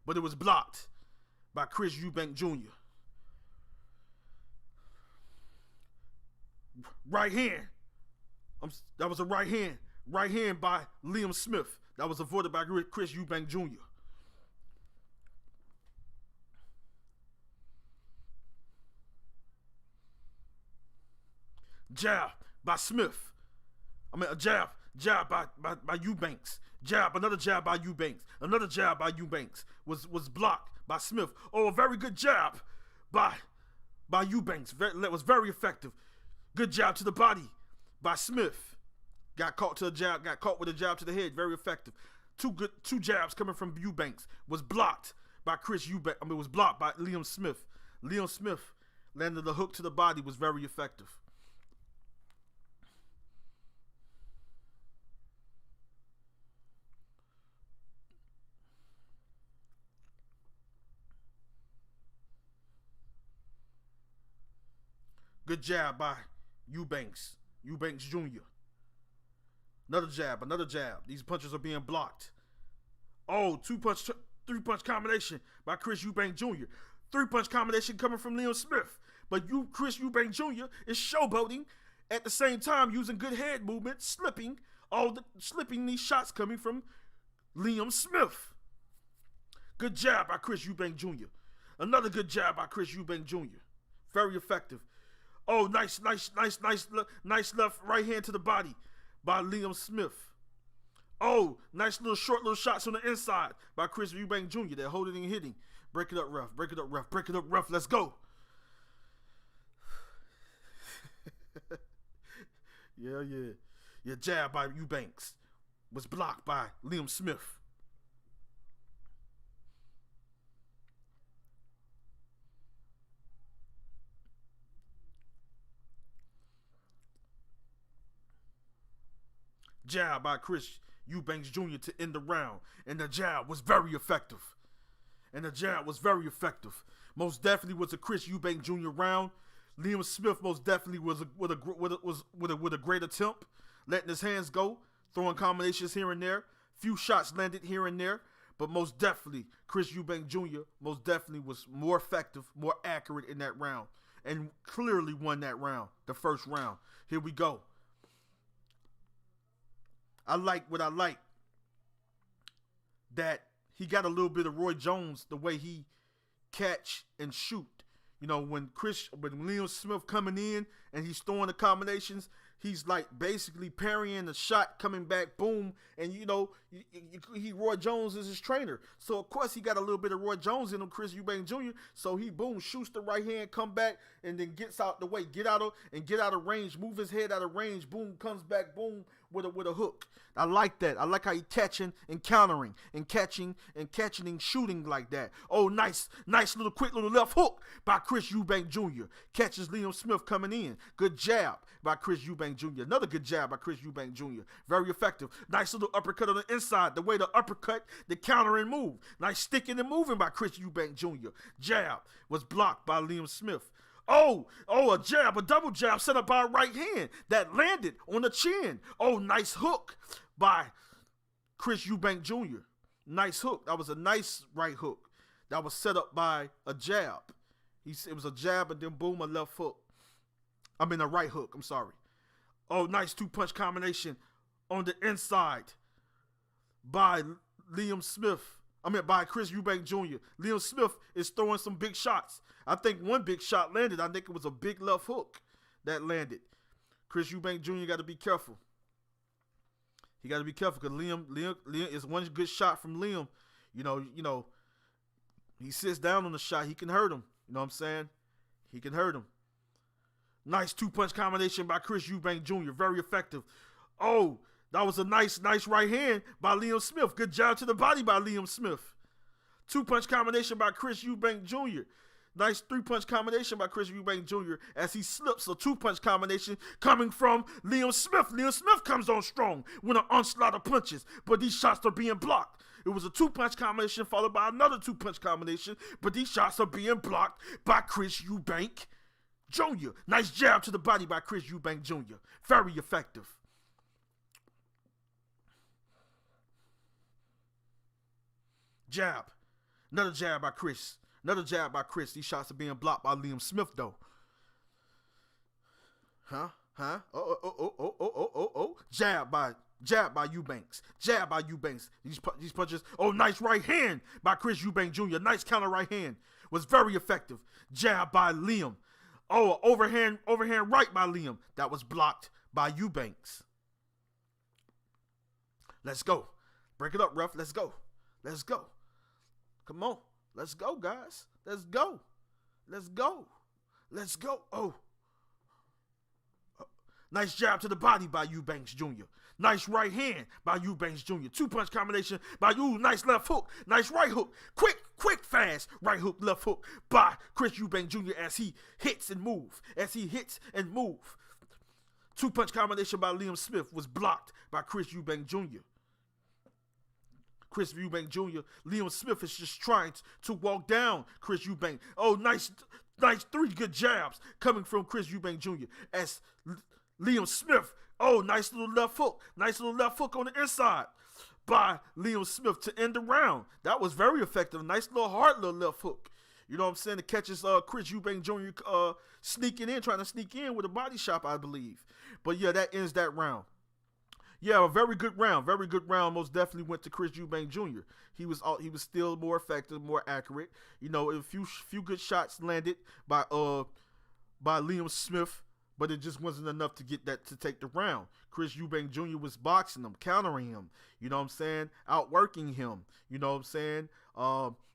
but it was blocked by Chris Eubank Jr. Right hand. That was a right hand. Right hand by Liam Smith. That was avoided by Chris Eubank Jr. Jab by Smith. A jab by Eubanks. Jab, another jab by Eubanks. Another jab by Eubanks was blocked by Smith. Oh, a very good jab by Eubanks. That was very effective. Good jab to the body by Smith. Got caught with a jab to the head. Very effective. Two jabs coming from Eubanks. Was blocked by Chris Eubank. Was blocked by Liam Smith. Liam Smith landed the hook to the body. Was very effective. Good jab by Eubanks Jr. Another jab. These punches are being blocked. Oh, three-punch combination by Chris Eubank Jr. Three-punch combination coming from Liam Smith. But Chris Eubank Jr. is showboating at the same time using good head movement, slipping these shots coming from Liam Smith. Good jab by Chris Eubank Jr. Another good jab by Chris Eubank Jr. Very effective. Oh, nice left right hand to the body by Liam Smith. Oh, nice short shots on the inside by Chris Eubank Jr. They're holding and hitting. Break it up rough. Let's go. Yeah, jab by Eubanks was blocked by Liam Smith. Jab by Chris Eubanks Jr. to end the round. And the jab was very effective. Most definitely was a Chris Eubank Jr. round. Liam Smith most definitely was with a great attempt, letting his hands go, throwing combinations here and there, Few shots landed here and there, but most definitely, Chris Eubank Jr. most definitely was more effective, more accurate in that round, and clearly won that round, the first round. Here we go. I like what I like. That he got a little bit of Roy Jones, the way he catch and shoot. You know, when Liam Smith coming in and he's throwing the combinations, he's like basically parrying the shot, coming back, boom, and you know, he Roy Jones is his trainer. So of course he got a little bit of Roy Jones in him, Chris Eubank Jr. So he boom shoots the right hand, come back, and then gets out the way, get out of range, move his head out of range, boom, comes back, boom, with a hook. I like that. I like how he catching and countering and catching and shooting like that. Oh, nice little quick little left hook by Chris Eubank Jr. Catches Liam Smith coming in. Good jab by Chris Eubank Jr. Another good jab by Chris Eubank Jr. Very effective. Nice little uppercut on the inside. The way the uppercut, the counter and move. Nice sticking and moving by Chris Eubank Jr. Jab was blocked by Liam Smith. Oh, a jab, a double jab set up by a right hand that landed on the chin. Oh, nice hook by Chris Eubank Jr. Nice hook. That was a nice right hook. That was set up by a jab. It was a jab and then boom, a left hook. I mean a right hook, I'm sorry. Oh, nice two-punch combination on the inside by by Chris Eubank Jr. Liam Smith is throwing some big shots. I think one big shot landed. I think it was a big left hook that landed. Chris Eubank Jr. got to be careful. He got to be careful because Liam is one good shot from Liam. You know, he sits down on the shot. He can hurt him. You know what I'm saying? He can hurt him. Nice two-punch combination by Chris Eubank Jr. Very effective. Oh, that was a nice right hand by Liam Smith. Good job to the body by Liam Smith. Two-punch combination by Chris Eubank Jr. Nice three-punch combination by Chris Eubank Jr. as he slips. A two-punch combination coming from Liam Smith. Liam Smith comes on strong with an onslaught of punches, but these shots are being blocked. It was a two-punch combination followed by another two-punch combination, but these shots are being blocked by Chris Eubank Jr. Nice jab to the body by Chris Eubank Jr. Very effective. Jab. Another jab by Chris. These shots are being blocked by Liam Smith, though. Huh? Oh. Jab by Eubanks. These punches. Oh, nice right hand by Chris Eubank Jr. Nice counter right hand. Was very effective. Jab by Liam. Oh, overhand right by Liam. That was blocked by Eubanks. Let's go. Break it up, ref. Let's go. Come on. Let's go, guys. Let's go. Oh. Nice jab to the body by Eubanks Jr. Nice right hand by Eubanks Jr. Two-punch combination by nice left hook. Nice right hook. Quick, fast right hook, left hook by Chris Eubank Jr. as he hits and move. Two-punch combination by Liam Smith was blocked by Chris Eubank Jr. Liam Smith is just trying to walk down Chris Eubank. Oh, nice three good jabs coming from Chris Eubank Jr. as Liam Smith. Oh, nice little left hook on the inside by Liam Smith to end the round. That was very effective. Nice little hard little left hook. You know what I'm saying? It catches Chris Eubank Jr. trying to sneak in with a body shot, I believe. But yeah, that ends that round. Yeah, a very good round. Most definitely went to Chris Eubank Jr. He was still more effective, more accurate. You know, a few good shots landed by Liam Smith, but it just wasn't enough to take the round. Chris Eubank Jr. was boxing him, countering him. You know what I'm saying? Outworking him. You know what I'm saying?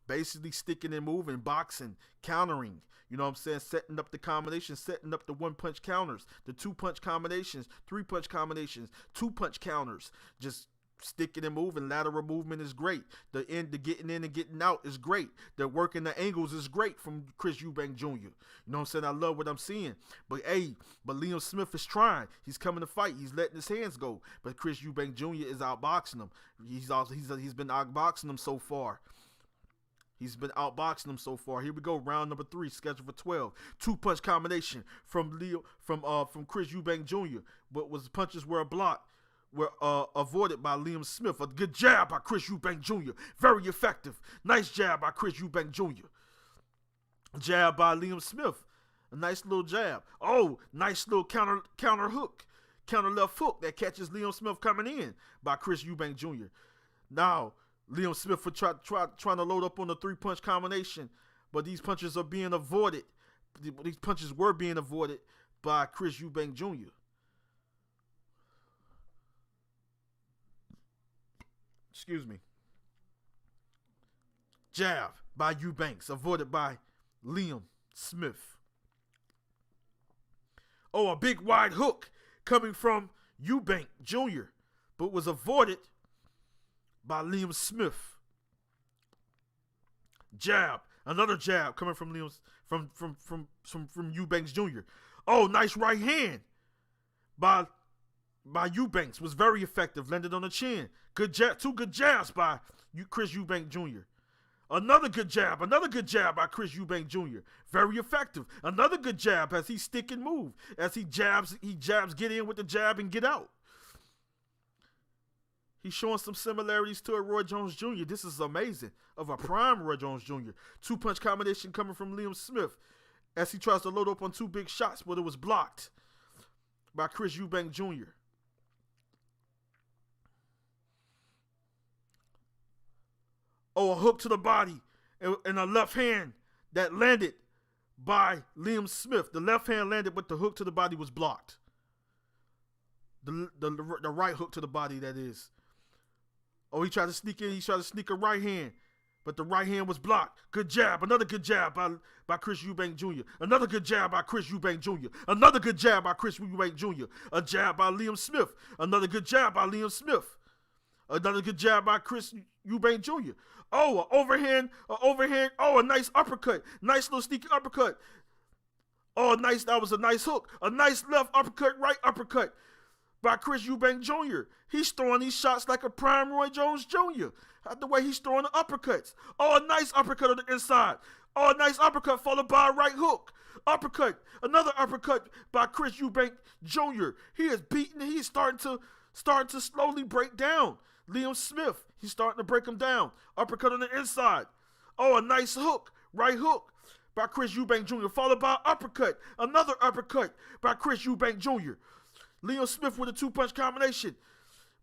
Basically sticking and moving, boxing, countering. You know what I'm saying? Setting up the combinations, setting up the one-punch counters, the two-punch combinations, three-punch combinations, two-punch counters. Just sticking and moving. Lateral movement is great. The getting in and getting out is great. The working the angles is great from Chris Eubank Jr. You know what I'm saying? I love what I'm seeing. But Liam Smith is trying. He's coming to fight. He's letting his hands go. But Chris Eubank Jr. is outboxing him. He's been outboxing him so far. Here we go. Round number 3, scheduled for 12. Two-punch combination from Chris Eubank Jr. But punches were blocked were avoided by Liam Smith. A good jab by Chris Eubank Jr. Very effective. Nice jab by Chris Eubank Jr. Jab by Liam Smith. A nice little jab. Oh, nice little counter hook. Counter left hook that catches Liam Smith coming in by Chris Eubank Jr. Now, Liam Smith for trying to load up on the 3-punch combination, but these punches are being avoided. These punches were being avoided by Chris Eubank Jr. Excuse me. Jab by Eubanks, avoided by Liam Smith. Oh, a big wide hook coming from Eubank Jr., but was avoided by Liam Smith. Jab, another jab coming from from Eubanks Jr. Oh, nice right hand by Eubanks, was very effective, landed on the chin. Good jab, 2 good jabs by Chris Eubank Jr. Another good jab by Chris Eubank Jr. Very effective. Another good jab as he stick and move. As he jabs, get in with the jab and get out. He's showing some similarities to a Roy Jones Jr. This is amazing. Of a prime Roy Jones Jr. 2-punch combination coming from Liam Smith as he tries to load up on 2 big shots, but it was blocked by Chris Eubank Jr. Oh, a hook to the body and a left hand that landed by Liam Smith. The left hand landed, but the hook to the body was blocked. The right hook to the body, that is. Oh, he tried to sneak in. He tried to sneak a right hand, but the right hand was blocked. Good jab. Another good jab by Chris Eubank Jr. Another good jab by Chris Eubank Jr. Another good jab by Chris Eubank Jr. A jab by Liam Smith. Another good jab by Liam Smith. Another good jab by Chris Eubank Jr. Oh, an overhand. Oh, a nice uppercut. Nice little sneaky uppercut. Oh, nice. That was a nice hook. A nice left uppercut, right uppercut by Chris Eubank Jr. He's throwing these shots like a prime Roy Jones Jr. The way he's throwing the uppercuts. Oh, a nice uppercut on the inside. Oh, a nice uppercut followed by a right hook. Uppercut. Another uppercut by Chris Eubank Jr. He is beating. He's starting to slowly break down Liam Smith. He's starting to break him down. Uppercut on the inside. Oh, a nice hook. Right hook by Chris Eubank Jr. Followed by uppercut. Another uppercut by Chris Eubank Jr. Liam Smith with a 2-punch combination.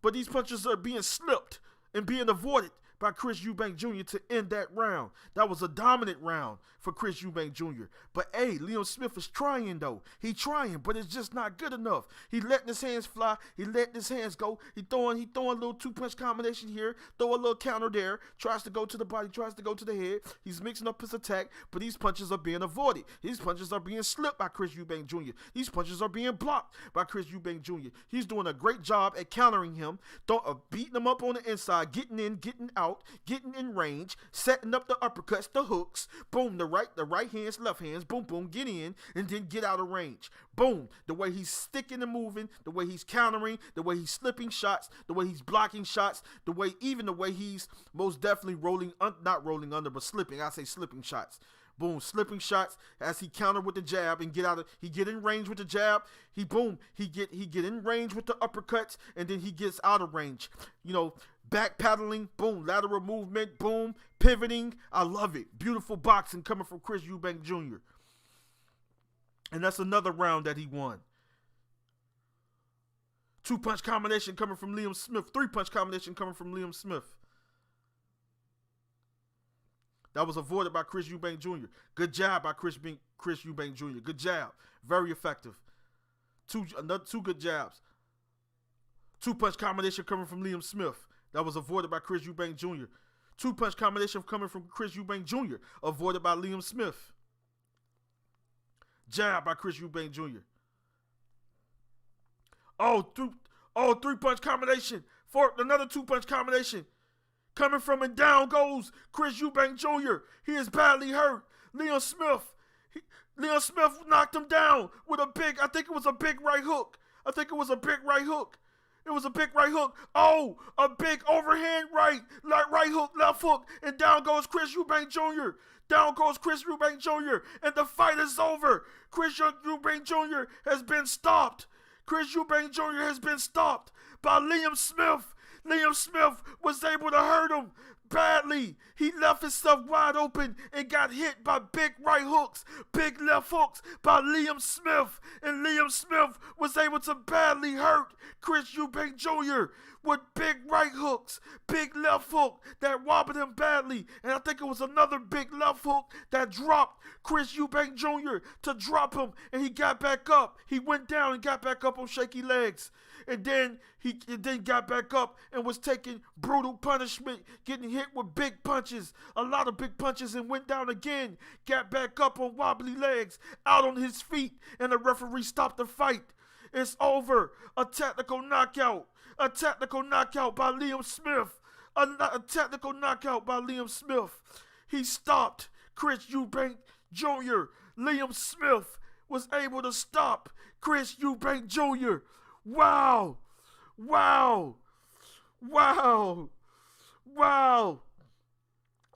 But these punches are being slipped and being avoided by Chris Eubank Jr. to end that round. That was a dominant round for Chris Eubank Jr. But hey, Liam Smith is trying though. He trying, but it's just not good enough. He letting his hands fly. He letting his hands go. He throwing a little 2-punch combination here. Throw a little counter there. Tries to go to the body. Tries to go to the head. He's mixing up his attack, but these punches are being avoided. These punches are being slipped by Chris Eubank Jr. These punches are being blocked by Chris Eubank Jr. He's doing a great job at countering him, beating him up on the inside, getting in, getting out, getting in range, setting up the uppercuts, the hooks, boom, the right hands, left hands, boom, boom, get in, and then get out of range. Boom, the way he's sticking and moving, the way he's countering, the way he's slipping shots, the way he's blocking shots, the way he's most definitely not rolling under, but slipping. I say slipping shots. Boom, slipping shots as he counter with the jab and he get in range with the jab. He get in range with the uppercuts, and then he gets out of range. Back paddling, boom, lateral movement, boom, pivoting. I love it. Beautiful boxing coming from Chris Eubank Jr. And that's another round that he won. 2-punch combination coming from Liam Smith. 3-punch combination coming from Liam Smith. That was avoided by Chris Eubank Jr. Good job by Chris Eubank Jr. Good jab. Very effective. Two good jabs. 2-punch combination coming from Liam Smith. That was avoided by Chris Eubank Jr. 2-punch combination coming from Chris Eubank Jr. Avoided by Liam Smith. Jab by Chris Eubank Jr. Oh, 3-punch combination. Another 2-punch combination. Coming from and down goes Chris Eubank Jr. He is badly hurt. Liam Smith knocked him down with I think it was a big right hook. It was a big right hook. Oh, a big overhand right hook, left hook, and down goes Chris Eubank Jr. And the fight is over. Chris Eubank Jr. has been stopped. by Liam Smith. Liam Smith was able to hurt him badly. He left himself wide open and got hit by big right hooks, big left hooks by Liam Smith. And Liam Smith was able to badly hurt Chris Eubank Jr. with big right hooks, big left hook that wobbled him badly. And I think it was another big left hook that dropped Chris Eubank Jr. to drop him. And he got back up. He went down and got back up on shaky legs. And then he got back up and was taking brutal punishment, getting hit with big punches, a lot of big punches, and went down again, got back up on wobbly legs, out on his feet, and the referee stopped the fight. It's over. A technical knockout. A technical knockout by Liam Smith. A technical knockout by Liam Smith. He stopped Chris Eubank Jr. Liam Smith was able to stop Chris Eubank Jr. Wow. Wow. Wow. Wow.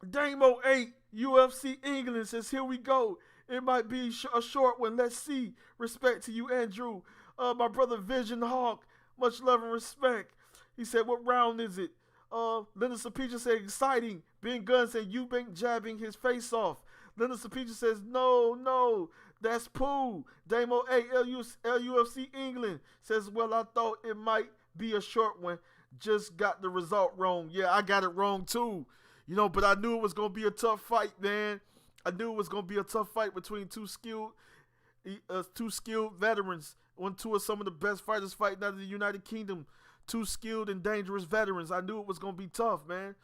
Damo 8, UFC England says, here we go. It might be a short one. Let's see. Respect to you, Andrew. My brother Vision Hawk, much love and respect. He said, what round is it? Linda Sapicha said, exciting. Ben Gunn said, Eubank jabbing his face off. Linda Sapicha says, no, that's Pooh. Damo 8, LUFC England says, well, I thought it might be a short one. Just got the result wrong. Yeah, I got it wrong too. You know, but I knew it was going to be a tough fight, man. I knew it was going to be a tough fight between two skilled veterans. Two of some of the best fighters fighting out of the United Kingdom. Two skilled and dangerous veterans. I knew it was going to be tough, man.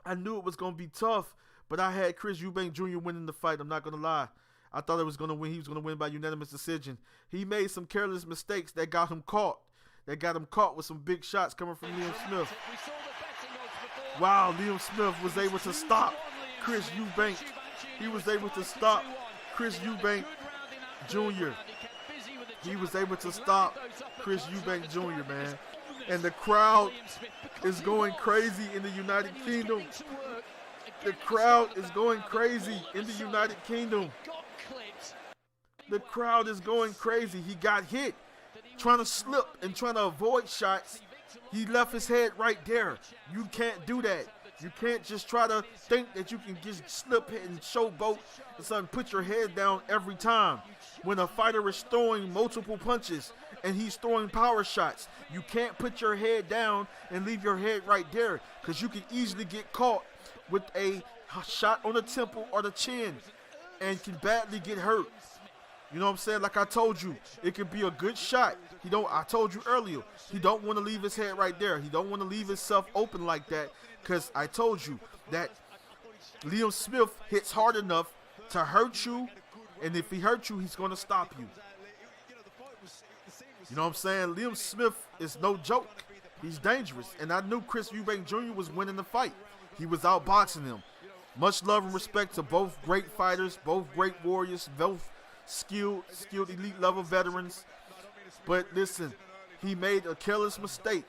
I knew it was going to be tough. But I had Chris Eubank Jr. winning the fight. I'm not going to lie. I thought it was going to win. He was going to win by unanimous decision. He made some careless mistakes that got him caught. With some big shots coming from Liam Smith. Wow, Liam Smith was able to stop Chris Eubank. He was able to stop Chris Eubank Jr. He was able to stop Chris Eubank Jr., man. And the crowd is going crazy in the United Kingdom. The crowd is going crazy in the United Kingdom. The crowd is going crazy. He got hit trying to slip and trying to avoid shots. He left his head right there. You can't do that. You can't just try to think that you can just slip and showboat and something, put your head down every time. When a fighter is throwing multiple punches and he's throwing power shots, you can't put your head down and leave your head right there, because you can easily get caught with a shot on the temple or the chin and can badly get hurt. You know what I'm saying? Like I told you, it could be a good shot. I told you earlier, he don't want to leave his head right there. He don't want to leave himself open like that, because I told you that Liam Smith hits hard enough to hurt you, and if he hurts you, he's going to stop you. You know what I'm saying? Liam Smith is no joke. He's dangerous, and I knew Chris Eubank Jr. was winning the fight. He was outboxing him. Much love and respect to both great fighters, both great warriors, both skilled elite level veterans. But listen, he made a careless mistake.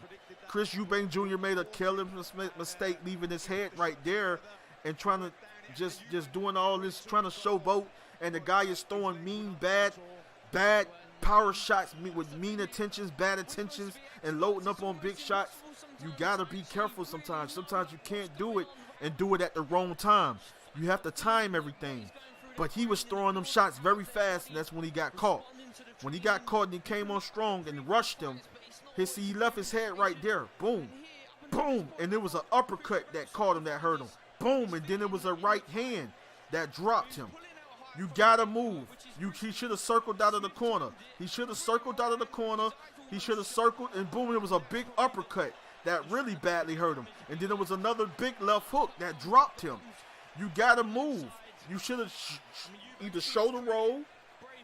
Chris Eubank Jr. made a careless mistake leaving his head right there and trying to just doing all this, trying to showboat, and the guy is throwing mean, bad power shots with mean intentions, bad intentions, and loading up on big shots. You gotta be careful sometimes. Sometimes you can't do it and do it at the wrong time. You have to time everything. But he was throwing them shots very fast, and that's when he got caught. When he got caught and he came on strong and rushed him, he left his head right there. Boom. Boom. And there was an uppercut that caught him, that hurt him. Boom. And then it was a right hand that dropped him. You gotta move. He should have circled out of the corner. He should have circled, and boom, it was a big uppercut that really badly hurt him. And then there was another big left hook that dropped him. You gotta move. You should have either shoulder roll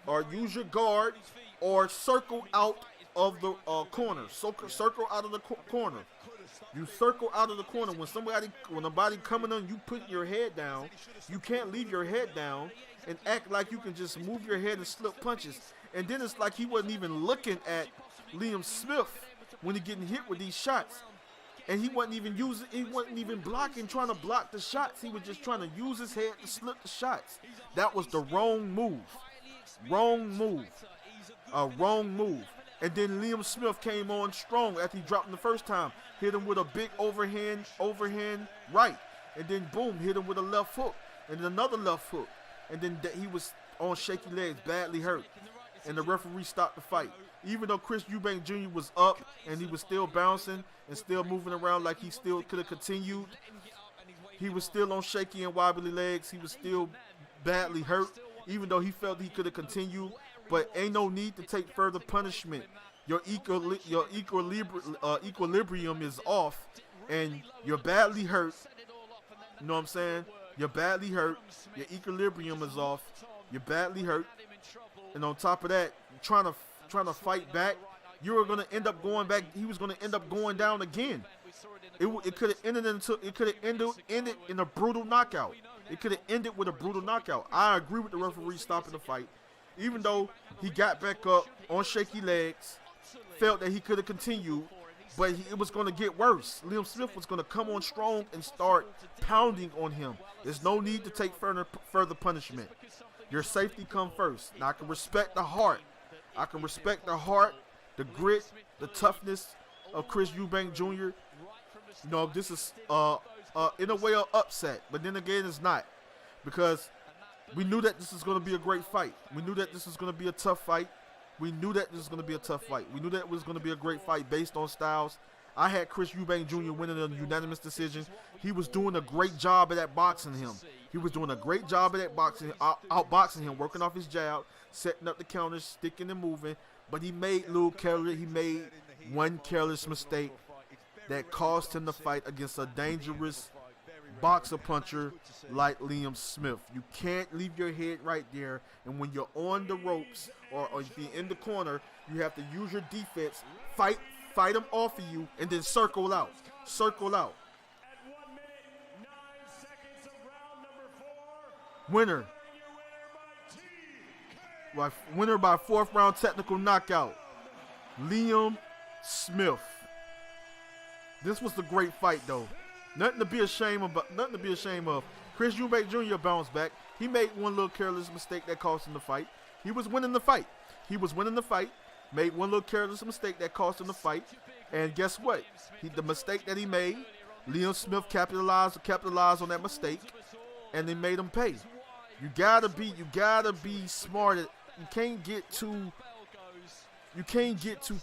or use your guard or circle out of the corner. Circle out of the corner. You circle out of the corner. When somebody coming on, you put your head down. You can't leave your head down and act like you can just move your head and slip punches. And then it's like he wasn't even looking at Liam Smith when he getting hit with these shots. And he wasn't even blocking, trying to block the shots. He was just trying to use his head to slip the shots. That was the wrong move. Wrong move. A wrong move. And then Liam Smith came on strong after he dropped him the first time. Hit him with a big overhand right. And then boom, hit him with a left hook. And then another left hook. And then he was on shaky legs, badly hurt. And the referee stopped the fight. Even though Chris Eubank Jr. was up and he was still bouncing and still moving around like he still could have continued, he was still on shaky and wobbly legs. He was still badly hurt, even though he felt he could have continued. But ain't no need to take further punishment. Your equilibrium is off, and you're badly hurt. You know what I'm saying? You're badly hurt. Your equilibrium is off. You're badly hurt, and on top of that, trying to fight back, you were gonna end up going back. He was gonna end up going down again. It could have ended in a brutal knockout. It could have ended with a brutal knockout. I agree with the referee stopping the fight. Even though he got back up on shaky legs, felt that he could have continued, but it was going to get worse. Liam Smith was going to come on strong and start pounding on him. There's no need to take further punishment. Your safety comes first. Now, I can respect the heart. I can respect the heart, the grit, the toughness of Chris Eubank Jr. You know, this is, in a way, an upset, but then again, it's not, because we knew that this was going to be a great fight. We knew that this was going to be a tough fight. We knew that this was going to be a tough fight. We knew that it was going to be a great fight based on styles. I had Chris Eubank Jr. winning a unanimous decision. He was doing a great job at that boxing him. He was doing a great job at that boxing, outboxing him, working off his jab, setting up the counters, sticking and moving. But he made one careless mistake that cost him the fight against a dangerous boxer puncher like Liam Smith. You can't leave your head right there, and when you're on the ropes or if you're in the corner, you have to use your defense, fight him off of you, and then circle out. Winner by 4th round technical knockout, Liam Smith. This was a great fight, though. Nothing to be ashamed of. Chris Eubank Jr. bounced back. He made one little careless mistake that cost him the fight. He was winning the fight. Made one little careless mistake that cost him the fight. And guess what? The mistake that he made, Liam Smith capitalized on that mistake, and they made him pay. You gotta be smart. You can't get too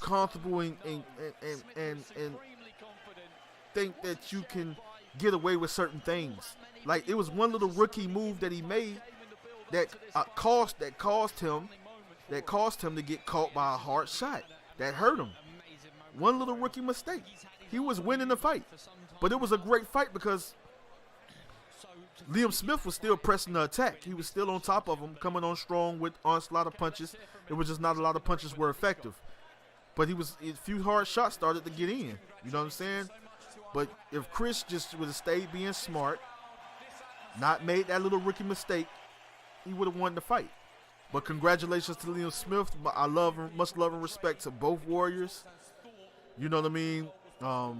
comfortable and think that you can get away with certain things. Like, it was one little rookie move that he made that cost him to get caught by a hard shot that hurt him. One little rookie mistake. He was winning the fight, but it was a great fight because Liam Smith was still pressing the attack. He was still on top of him, coming on strong with onslaught of punches. It was just not a lot of punches were effective, but a few hard shots started to get in. You know what I'm saying? But if Chris just would have stayed being smart, not made that little rookie mistake, he would have won the fight. But congratulations to Liam Smith. I love him, much love and respect to both warriors. You know what I mean? I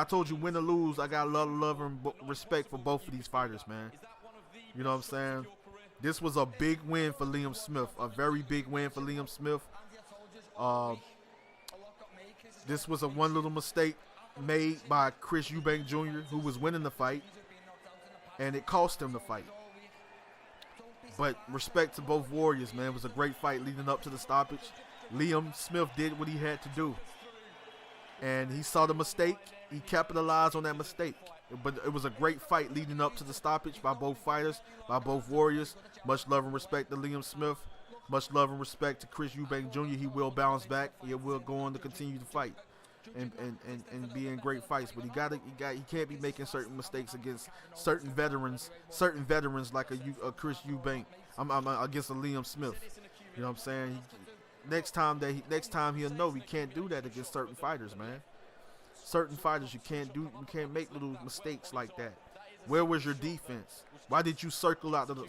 told you, win or lose, I got a lot of love and respect for both of these fighters, man. You know what I'm saying? This was a big win for Liam Smith, a very big win for Liam Smith. This was a one little mistake made by Chris Eubank Jr., who was winning the fight, and it cost him the fight. But respect to both warriors, man. It was a great fight leading up to the stoppage. Liam Smith did what he had to do, and he saw the mistake. He capitalized on that mistake. But it was a great fight leading up to the stoppage by both fighters, by both warriors. Much love and respect to Liam Smith. Much love and respect to Chris Eubank Jr. He will bounce back. He will go on to continue to fight and be in great fights. But he can't be making certain mistakes against certain veterans like a Chris Eubank. I'm against a Liam Smith. You know what I'm saying? Next time he'll know he can't do that against certain fighters, man. Certain fighters you can't make little mistakes like that. Where was your defense? Why did you circle out of the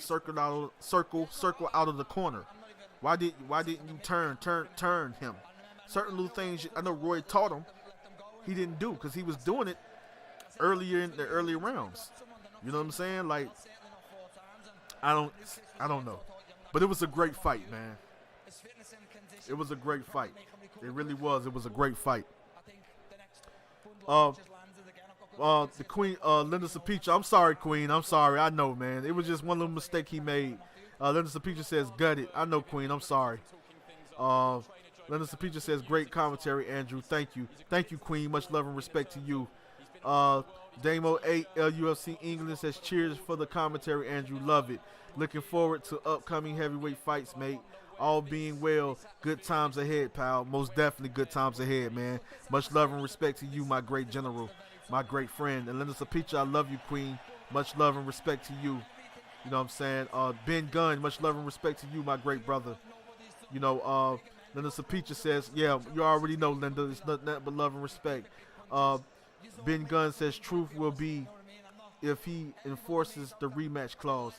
corner? Why didn't you turn him? Certain little things I know Roy taught him, he didn't do because he was doing it earlier in the earlier rounds. You know what I'm saying? Like, I don't know, but it was a great fight, man. It was a great fight. It really was. It was a great fight. The Queen, Linda Sapicha. I'm sorry, Queen. I'm sorry. I know, man. It was just one little mistake he made. Linda Sapicha says, gutted. I know, Queen. I'm sorry. Linda Sapicha says, great commentary, Andrew. Thank you. Thank you, Queen. Much love and respect to you. Damo 8 LUFC England says, cheers for the commentary, Andrew. Love it. Looking forward to upcoming heavyweight fights, mate. All being well, good times ahead, pal. Most definitely good times ahead, man. Much love and respect to you, my great general, my great friend. And Linda Sapicha, I love you, Queen. Much love and respect to you. You know what I'm saying? Ben Gunn, much love and respect to you, my great brother. You know, Linda Sapicha says, yeah, you already know, Linda. It's nothing but love and respect. Ben Gunn says, truth will be if he enforces the rematch clause.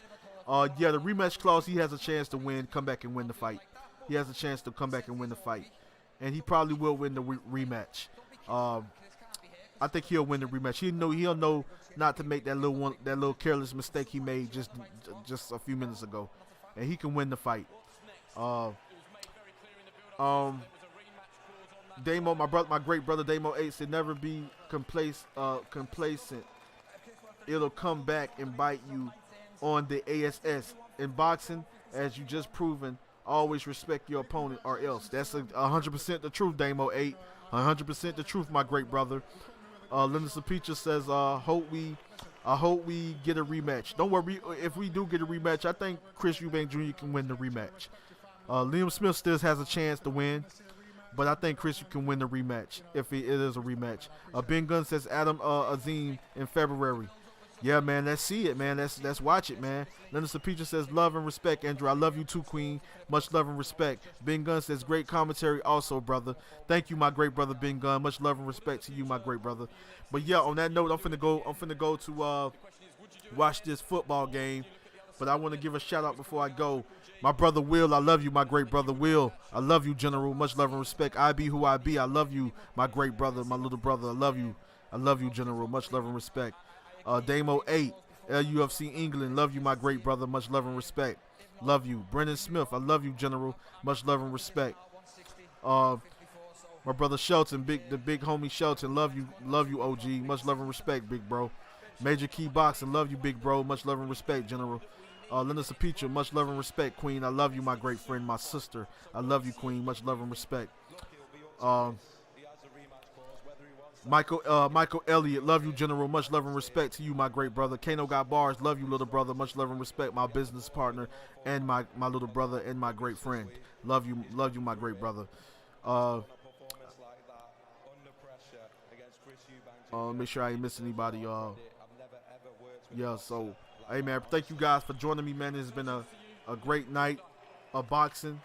Yeah, the rematch clause, he has a chance to win, come back and win the fight. He has a chance to come back and win the fight. And he probably will win the rematch. I think he'll win the rematch. He'll know not to make that little careless mistake he made just a few minutes ago. And he can win the fight. Damo, my great brother Damo 8 said, never be complacent. It'll come back and bite you on the ASS. In boxing, as you just proven, always respect your opponent or else. That's 100% the truth, Damo 8. 100% the truth, my great brother. Linda Sapicha says, I hope we get a rematch. Don't worry, if we do get a rematch, I think Chris Eubank Jr. can win the rematch. Liam Smith still has a chance to win, but I think Chris can win the rematch if it is a rematch. Ben Gunn says Adam Azim in February. Yeah, man, let's see it, man. Let's watch it, man. Linda Sapicha says, love and respect, Andrew. I love you too, Queen. Much love and respect. Ben Gunn says, great commentary also, brother. Thank you, my great brother, Ben Gunn. Much love and respect to you, my great brother. But yeah, on that note, I'm finna go to watch this football game. But I want to give a shout out before I go. My brother Will, I love you, my great brother Will. I love you, General. Much love and respect. I be who I be. I love you, my great brother, my little brother. I love you. I love you, General. Much love and respect. Damo 8, LUFC England. Love you, my great brother. Much love and respect. Love you. Brendan Smith. I love you, General. Much love and respect. My brother Shelton, the big homie Shelton. Love you, OG. Much love and respect, big bro. Major Key Boxing. Love you, big bro. Much love and respect, General. Linda Sapicha. Much love and respect, Queen. I love you, my great friend, my sister. I love you, Queen. Much love and respect. Michael Elliott, love you, General. Much love and respect to you, my great brother. Kano got bars, love you, little brother. Much love and respect, my business partner and my little brother and my great friend. Love you, my great brother. Make sure I ain't missing anybody. Yeah, so hey man, thank you guys for joining me, man. It's been a great night of boxing.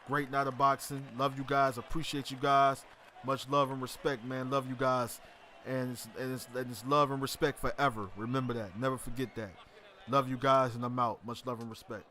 Great night of boxing. Love you guys, appreciate you guys. Much love and respect, man. Love you guys. And it's love and respect forever. Remember that. Never forget that. Love you guys, and I'm out. Much love and respect.